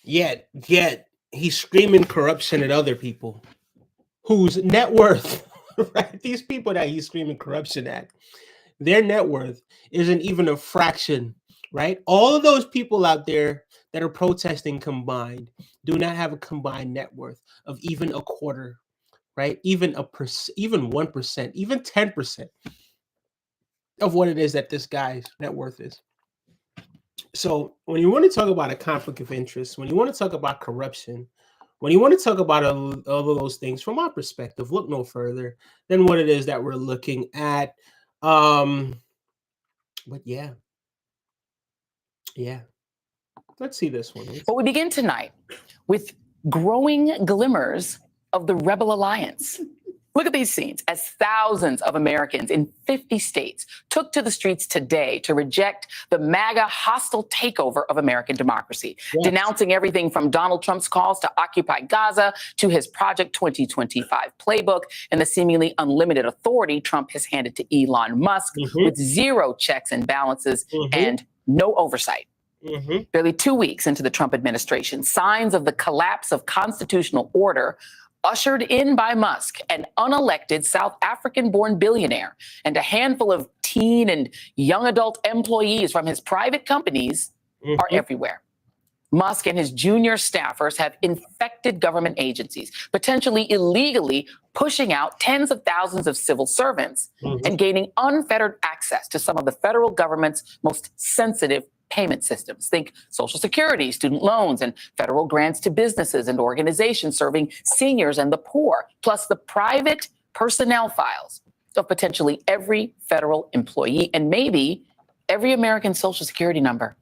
Yet he's screaming corruption at other people whose net worth, right? These people that he's screaming corruption at, their net worth isn't even a fraction, right? All of those people out there that are protesting combined do not have a combined net worth of even a quarter, right? Even 1%, even 10% of what it is that this guy's net worth is. So when you want to talk about a conflict of interest, when you want to talk about corruption, when you want to talk about all of those things, from our perspective, look no further than what it is that we're looking at. But yeah. Let's see this one. But we begin tonight with growing glimmers of the Rebel Alliance. Look at these scenes as thousands of Americans in 50 states took to the streets today to reject the MAGA hostile takeover of American democracy, denouncing everything from Donald Trump's calls to occupy Gaza to his Project 2025 playbook and the seemingly unlimited authority Trump has handed to Elon Musk with zero checks and balances and no oversight. Barely 2 weeks into the Trump administration, signs of the collapse of constitutional order ushered in by Musk, an unelected South African-born billionaire, and a handful of teen and young adult employees from his private companies are everywhere. Musk and his junior staffers have infected government agencies, potentially illegally pushing out tens of thousands of civil servants and gaining unfettered access to some of the federal government's most sensitive payment systems. Think Social Security, student loans, and federal grants to businesses and organizations serving seniors and the poor, plus the private personnel files of potentially every federal employee and maybe every American Social Security number.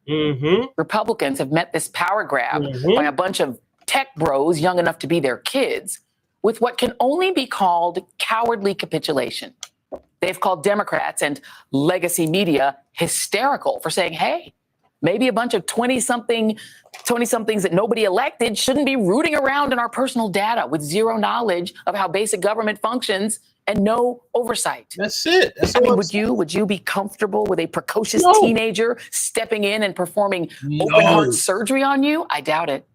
Republicans have met this power grab by a bunch of tech bros young enough to be their kids with what can only be called cowardly capitulation. They've called Democrats and legacy media hysterical for saying, hey, maybe a bunch of 20-somethings that nobody elected shouldn't be rooting around in our personal data with zero knowledge of how basic government functions and no oversight. That's it. I mean, would you be comfortable with a precocious teenager stepping in and performing open heart surgery on you? I doubt it.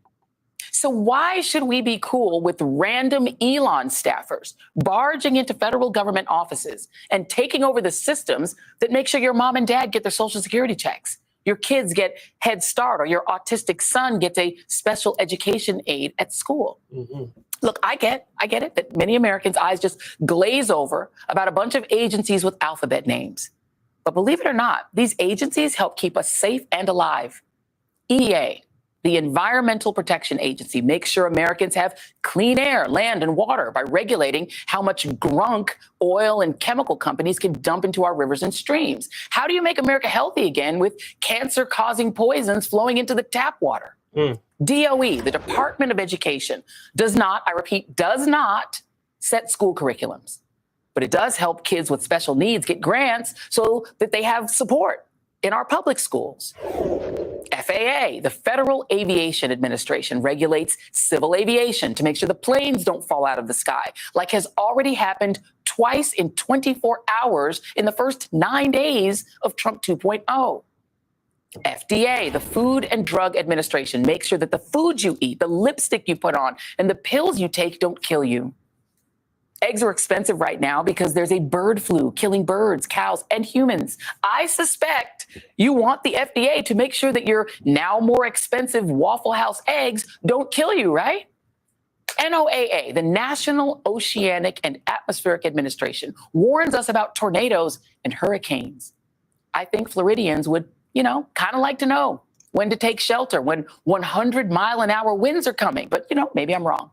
So why should we be cool with random Elon staffers barging into federal government offices and taking over the systems that make sure your mom and dad get their Social Security checks? Your kids get Head Start, or your autistic son gets a special education aid at school. Look, I get it that many Americans' eyes just glaze over about a bunch of agencies with alphabet names. But believe it or not, these agencies help keep us safe and alive. EPA, the Environmental Protection Agency, makes sure Americans have clean air, land, and water by regulating how much grunk oil and chemical companies can dump into our rivers and streams. How do you make America healthy again with cancer-causing poisons flowing into the tap water? DOE, the Department of Education, does not, I repeat, does not set school curriculums. But it does help kids with special needs get grants so that they have support in our public schools. FAA, the Federal Aviation Administration, regulates civil aviation to make sure the planes don't fall out of the sky, like has already happened twice in 24 hours in the first 9 days of Trump 2.0. FDA, the Food and Drug Administration, makes sure that the food you eat, the lipstick you put on, and the pills you take don't kill you. Eggs are expensive right now because there's a bird flu killing birds, cows, and humans. I suspect you want the FDA to make sure that your now more expensive Waffle House eggs don't kill you, right? NOAA, the National Oceanic and Atmospheric Administration, warns us about tornadoes and hurricanes. I think Floridians would, kind of like to know when to take shelter, when 100-mile-an-hour winds are coming. But, maybe I'm wrong.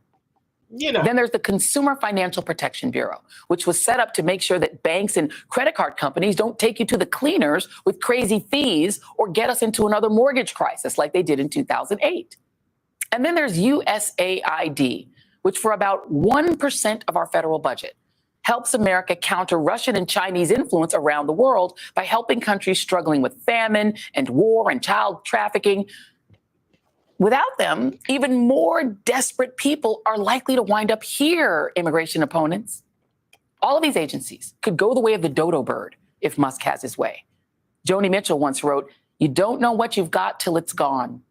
Then there's the Consumer Financial Protection Bureau, which was set up to make sure that banks and credit card companies don't take you to the cleaners with crazy fees or get us into another mortgage crisis like they did in 2008. And then there's USAID, which for about 1% of our federal budget helps America counter Russian and Chinese influence around the world by helping countries struggling with famine and war and child trafficking. Without them, even more desperate people are likely to wind up here, immigration opponents. All of these agencies could go the way of the dodo bird if Musk has his way. Joni Mitchell once wrote, "You don't know what you've got till it's gone."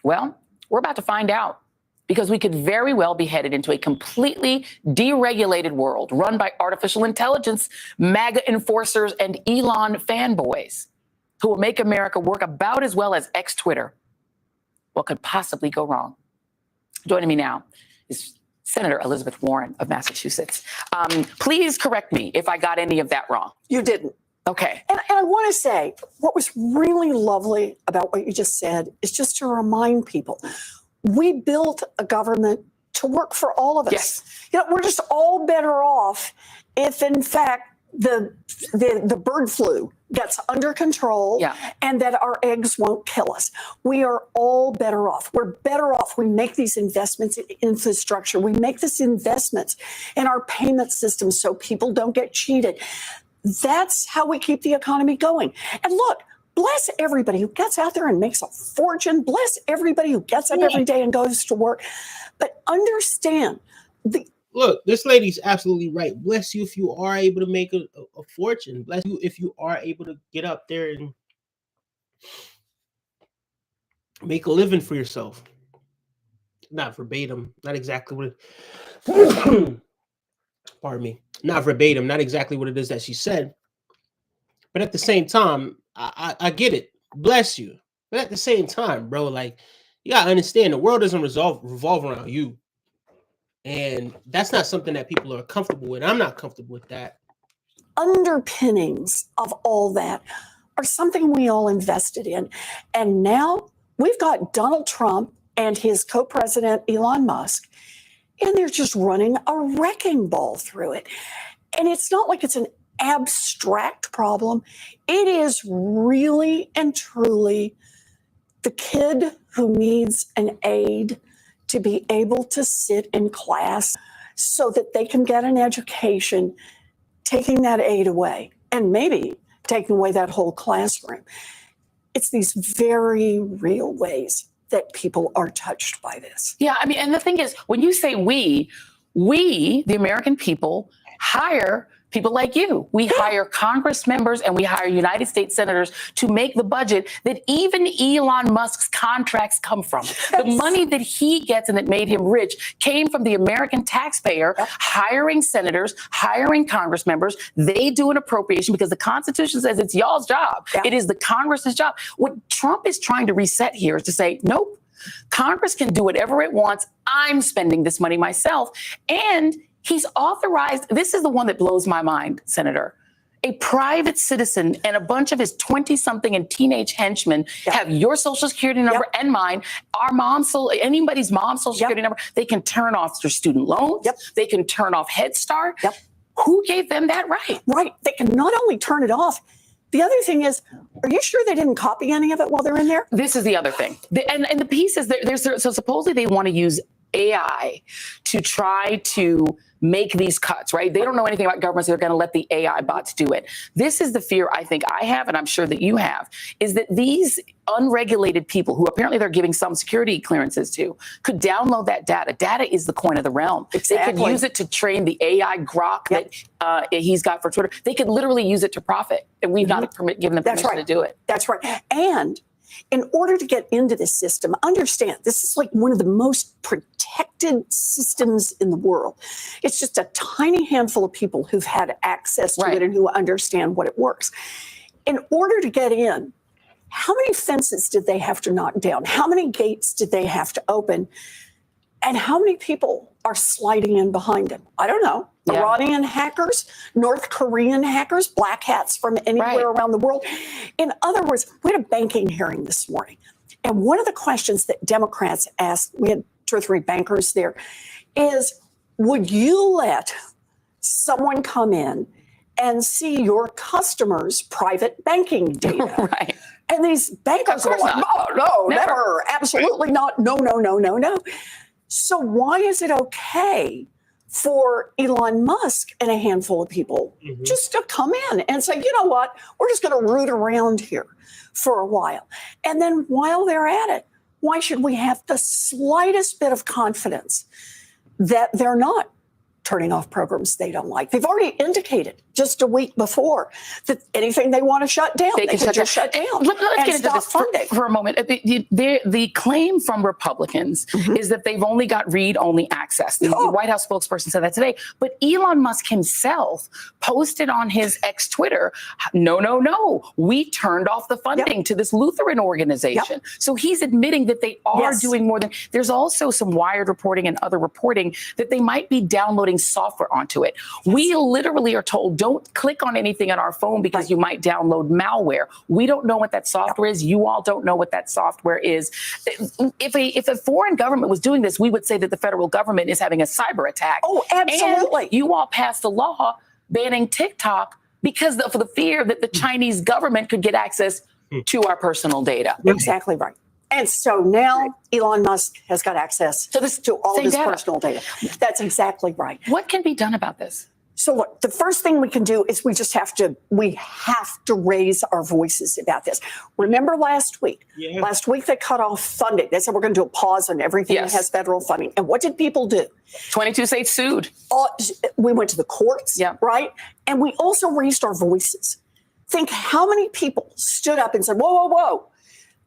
Well, we're about to find out, because we could very well be headed into a completely deregulated world run by artificial intelligence, MAGA enforcers, and Elon fanboys who will make America work about as well as X-Twitter. What could possibly go wrong? Joining me now is Senator Elizabeth Warren of Massachusetts. Please correct me if I got any of that wrong. You didn't. Okay. And I want to say, what was really lovely about what you just said is just to remind people, we built a government to work for all of us. Yes. We're just all better off if, in fact, the bird flu gets under control and that our eggs won't kill us. We are all better off. We're better off. We make these investments in infrastructure. We make these investments in our payment system so people don't get cheated. That's how we keep the economy going. And look, bless everybody who gets out there and makes a fortune. Bless everybody who gets up every day and goes to work. But understand, look, this lady's absolutely right. Bless you if you are able to make a fortune. Bless you if you are able to get up there and make a living for yourself. Not verbatim, not exactly what it, pardon me, not verbatim, not exactly what it is that she said. But at the same time, I get it. Bless you. But at the same time, bro, like, you gotta understand the world doesn't revolve around you. And that's not something that people are comfortable with. I'm not comfortable with that. Underpinnings of all that are something we all invested in. And now we've got Donald Trump and his co-president, Elon Musk, and they're just running a wrecking ball through it. And it's not like it's an abstract problem. It is really and truly the kid who needs an aid to be able to sit in class so that they can get an education, taking that aid away and maybe taking away that whole classroom. It's these very real ways that people are touched by this. Yeah, I mean, and the thing is, when you say we, the American people, hire people like you. We hire Congress members and we hire United States senators to make the budget that even Elon Musk's contracts come from. The money that he gets and that made him rich came from the American taxpayer hiring senators, hiring Congress members. They do an appropriation because the Constitution says it's y'all's job. It is the Congress's job. What Trump is trying to reset here is to say, nope, Congress can do whatever it wants. I'm spending this money myself. And he's authorized, this is the one that blows my mind, Senator. A private citizen and a bunch of his 20-something and teenage henchmen have your social security number and mine, anybody's mom's social security number. They can turn off their student loans. They can turn off Head Start. Who gave them that right? Right. They can not only turn it off, the other thing is, are you sure they didn't copy any of it while they're in there? This is the other thing. And the piece is, so supposedly they want to use AI to try to make these cuts, right? They don't know anything about government, so they're going to let the AI bots do it. This is the fear I think I have, and I'm sure that you have, is that these unregulated people, who apparently they're giving some security clearances to, could download that data. Data is the coin of the realm. They could use it to train the AI grok that he's got for Twitter. They could literally use it to profit, and we've not given them permission to do it. That's right. And In order to get into this system, understand this is like one of the most protected systems in the world. It's just a tiny handful of people who've had access to it and who understand what it works. In order to get in, how many fences did they have to knock down? How many gates did they have to open? And how many people are sliding in behind them? I don't know. Iranian hackers, North Korean hackers, black hats from anywhere around the world. In other words, we had a banking hearing this morning. And one of the questions that Democrats asked, we had 2 or 3 bankers there, is would you let someone come in and see your customers' private banking data? Right. And these bankers are like, no, never, absolutely not. No, no, no, no, no. So why is it okay for Elon Musk and a handful of people just to come in and say, you know what, we're just going to root around here for a while. And then while they're at it, why should we have the slightest bit of confidence that they're not turning off programs they don't like? They've already indicated just a week before that anything they want to shut down, they can just shut down. Let's get into this funding. for a moment. The claim from Republicans is that they've only got read-only access. The White House spokesperson said that today. But Elon Musk himself posted on his ex Twitter, no, we turned off the funding to this Lutheran organization. So he's admitting that they are doing more than. There's also some Wired reporting and other reporting that they might be downloading software onto it. We literally are told, don't click on anything on our phone because you might download malware. We don't know what that software is. You all don't know what that software is. If a foreign government was doing this, we would say that the federal government is having a cyber attack. Oh, absolutely. And you all passed a law banning TikTok because of the fear that the Chinese government could get access to our personal data. Exactly right. And so now Elon Musk has got access to all of his personal data. That's exactly right. What can be done about this? So look, the first thing we can do is we have to raise our voices about this. Remember last week they cut off funding. They said we're going to do a pause on everything that has federal funding. And what did people do? 22 states sued. We went to the courts, right? And we also raised our voices. Think how many people stood up and said, whoa.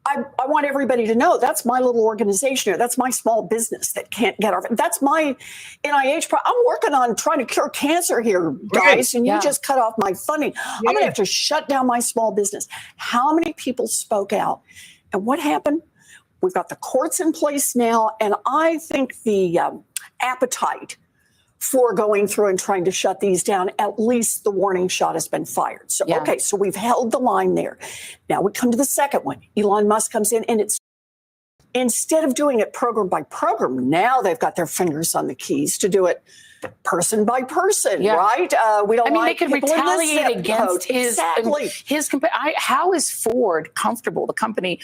I want everybody to know that's my little organization here. That's my small business that can't get our. That's my NIH. I'm working on trying to cure cancer here, guys, and you just cut off my funding. I'm going to have to shut down my small business. How many people spoke out? And what happened? We've got the courts in place now, and I think the appetite for going through and trying to shut these down, at least the warning shot has been fired. So, okay, so we've held the line there. Now we come to the second one. Elon Musk comes in and it's instead of doing it program by program, now they've got their fingers on the keys to do it person by person, right? We don't. I mean, they could retaliate against his. How is Ford comfortable, the company,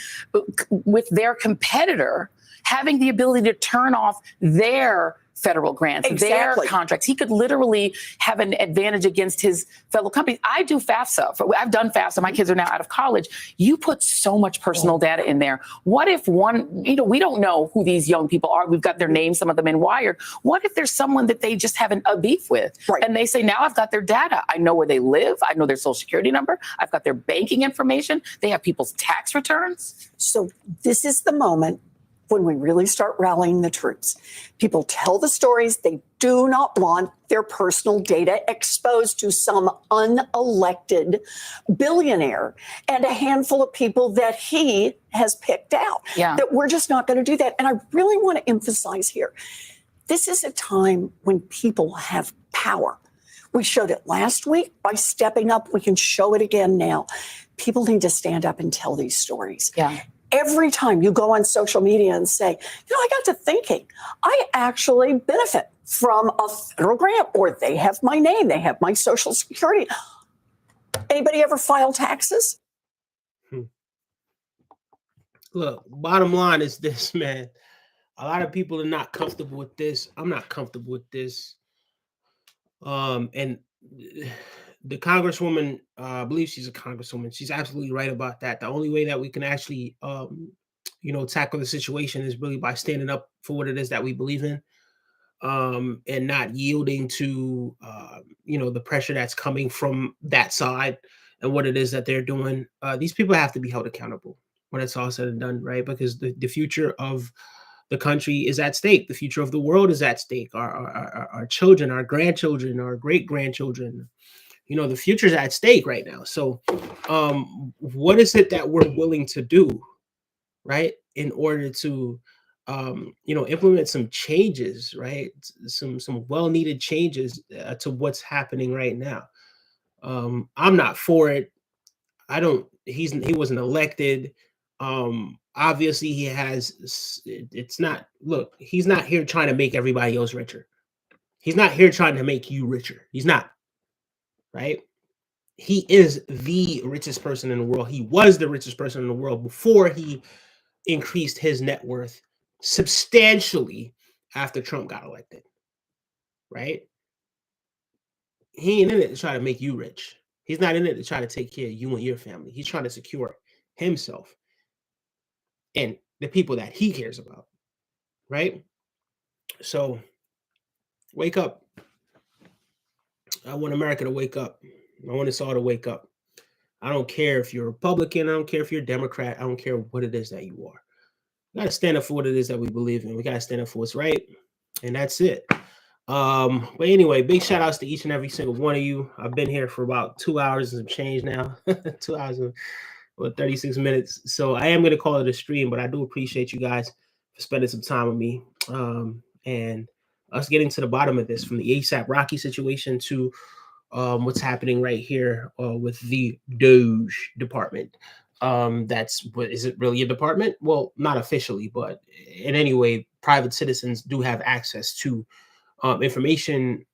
with their competitor having the ability to turn off their federal grants, their contracts? He could literally have an advantage against his fellow companies. I do FAFSA. I've done FAFSA. My kids are now out of college. You put so much personal data in there. What if we don't know who these young people are. We've got their names, some of them in Wired. What if there's someone that they just have a beef with? And they say, now I've got their data. I know where they live. I know their social security number. I've got their banking information. They have people's tax returns. So this is the moment when we really start rallying the troops. People tell the stories. They do not want their personal data exposed to some unelected billionaire and a handful of people that he has picked out. That we're just not going to do that. And I really want to emphasize here, this is a time when people have power. We showed it last week by stepping up. We can show it again now. People need to stand up and tell these stories. Every time you go on social media and say, I got to thinking, I actually benefit from a federal grant, or they have my name, they have my social security. Anybody ever file taxes? Look, bottom line is this, man. A lot of people are not comfortable with this. I'm not comfortable with this. And the congresswoman, I believe she's a congresswoman. She's absolutely right about that. The only way that we can actually, tackle the situation is really by standing up for what it is that we believe in, and not yielding to, the pressure that's coming from that side and what it is that they're doing. These people have to be held accountable. when it's all said and done, right? Because the future of the country is at stake. The future of the world is at stake. Our children, our grandchildren, our great grandchildren, you know, the future is at stake right now. So what is it that we're willing to do, right, in order to you know, implement some changes, right? Some well-needed changes to what's happening right now. I'm not for it. I don't. He wasn't elected. Obviously, he has. It's not. Look, he's not here trying to make everybody else richer. He's not here trying to make you richer. He's not. Right? He is the richest person in the world. He was the richest person in the world before he increased his net worth substantially after Trump got elected. Right? He ain't in it to try to make you rich. He's not in it to try to take care of you and your family. He's trying to secure himself and the people that he cares about, right? So wake up. I want America to wake up. I want us all to wake up. I don't care if you're Republican. I don't care if you're Democrat. I don't care what it is that you are. We got to stand up for what it is that we believe in. We got to stand up for what's right. And that's it. But anyway, big shout outs to each and every single one of you. I've been here for about 2 hours and some change now. 2 hours and 36 minutes. So I am going to call it a stream, but I do appreciate you guys for spending some time with me. And us getting to the bottom of this, from the ASAP Rocky situation to what's happening right here with the Doge department. That's what is it really a department? Well, not officially, but in any way, private citizens do have access to information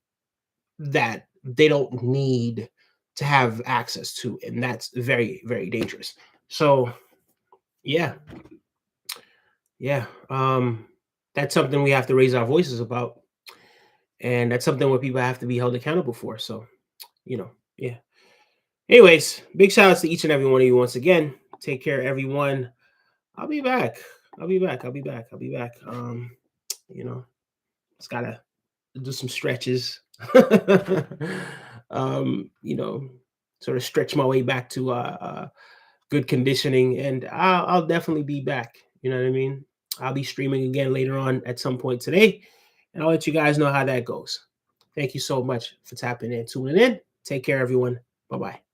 that they don't need to have access to, and that's very, very dangerous. So yeah, that's something we have to raise our voices about, and that's something where people have to be held accountable for. So, you know, yeah. Anyways, big shout outs to each and every one of you once again. Take care, everyone. I'll be back. You know, just gotta do some stretches. You know, sort of stretch my way back to good conditioning, and I'll definitely be back. You know what I mean? I'll be streaming again later on at some point today, and I'll let you guys know how that goes. Thank you so much for tapping in, tuning in. Take care, everyone. Bye-bye.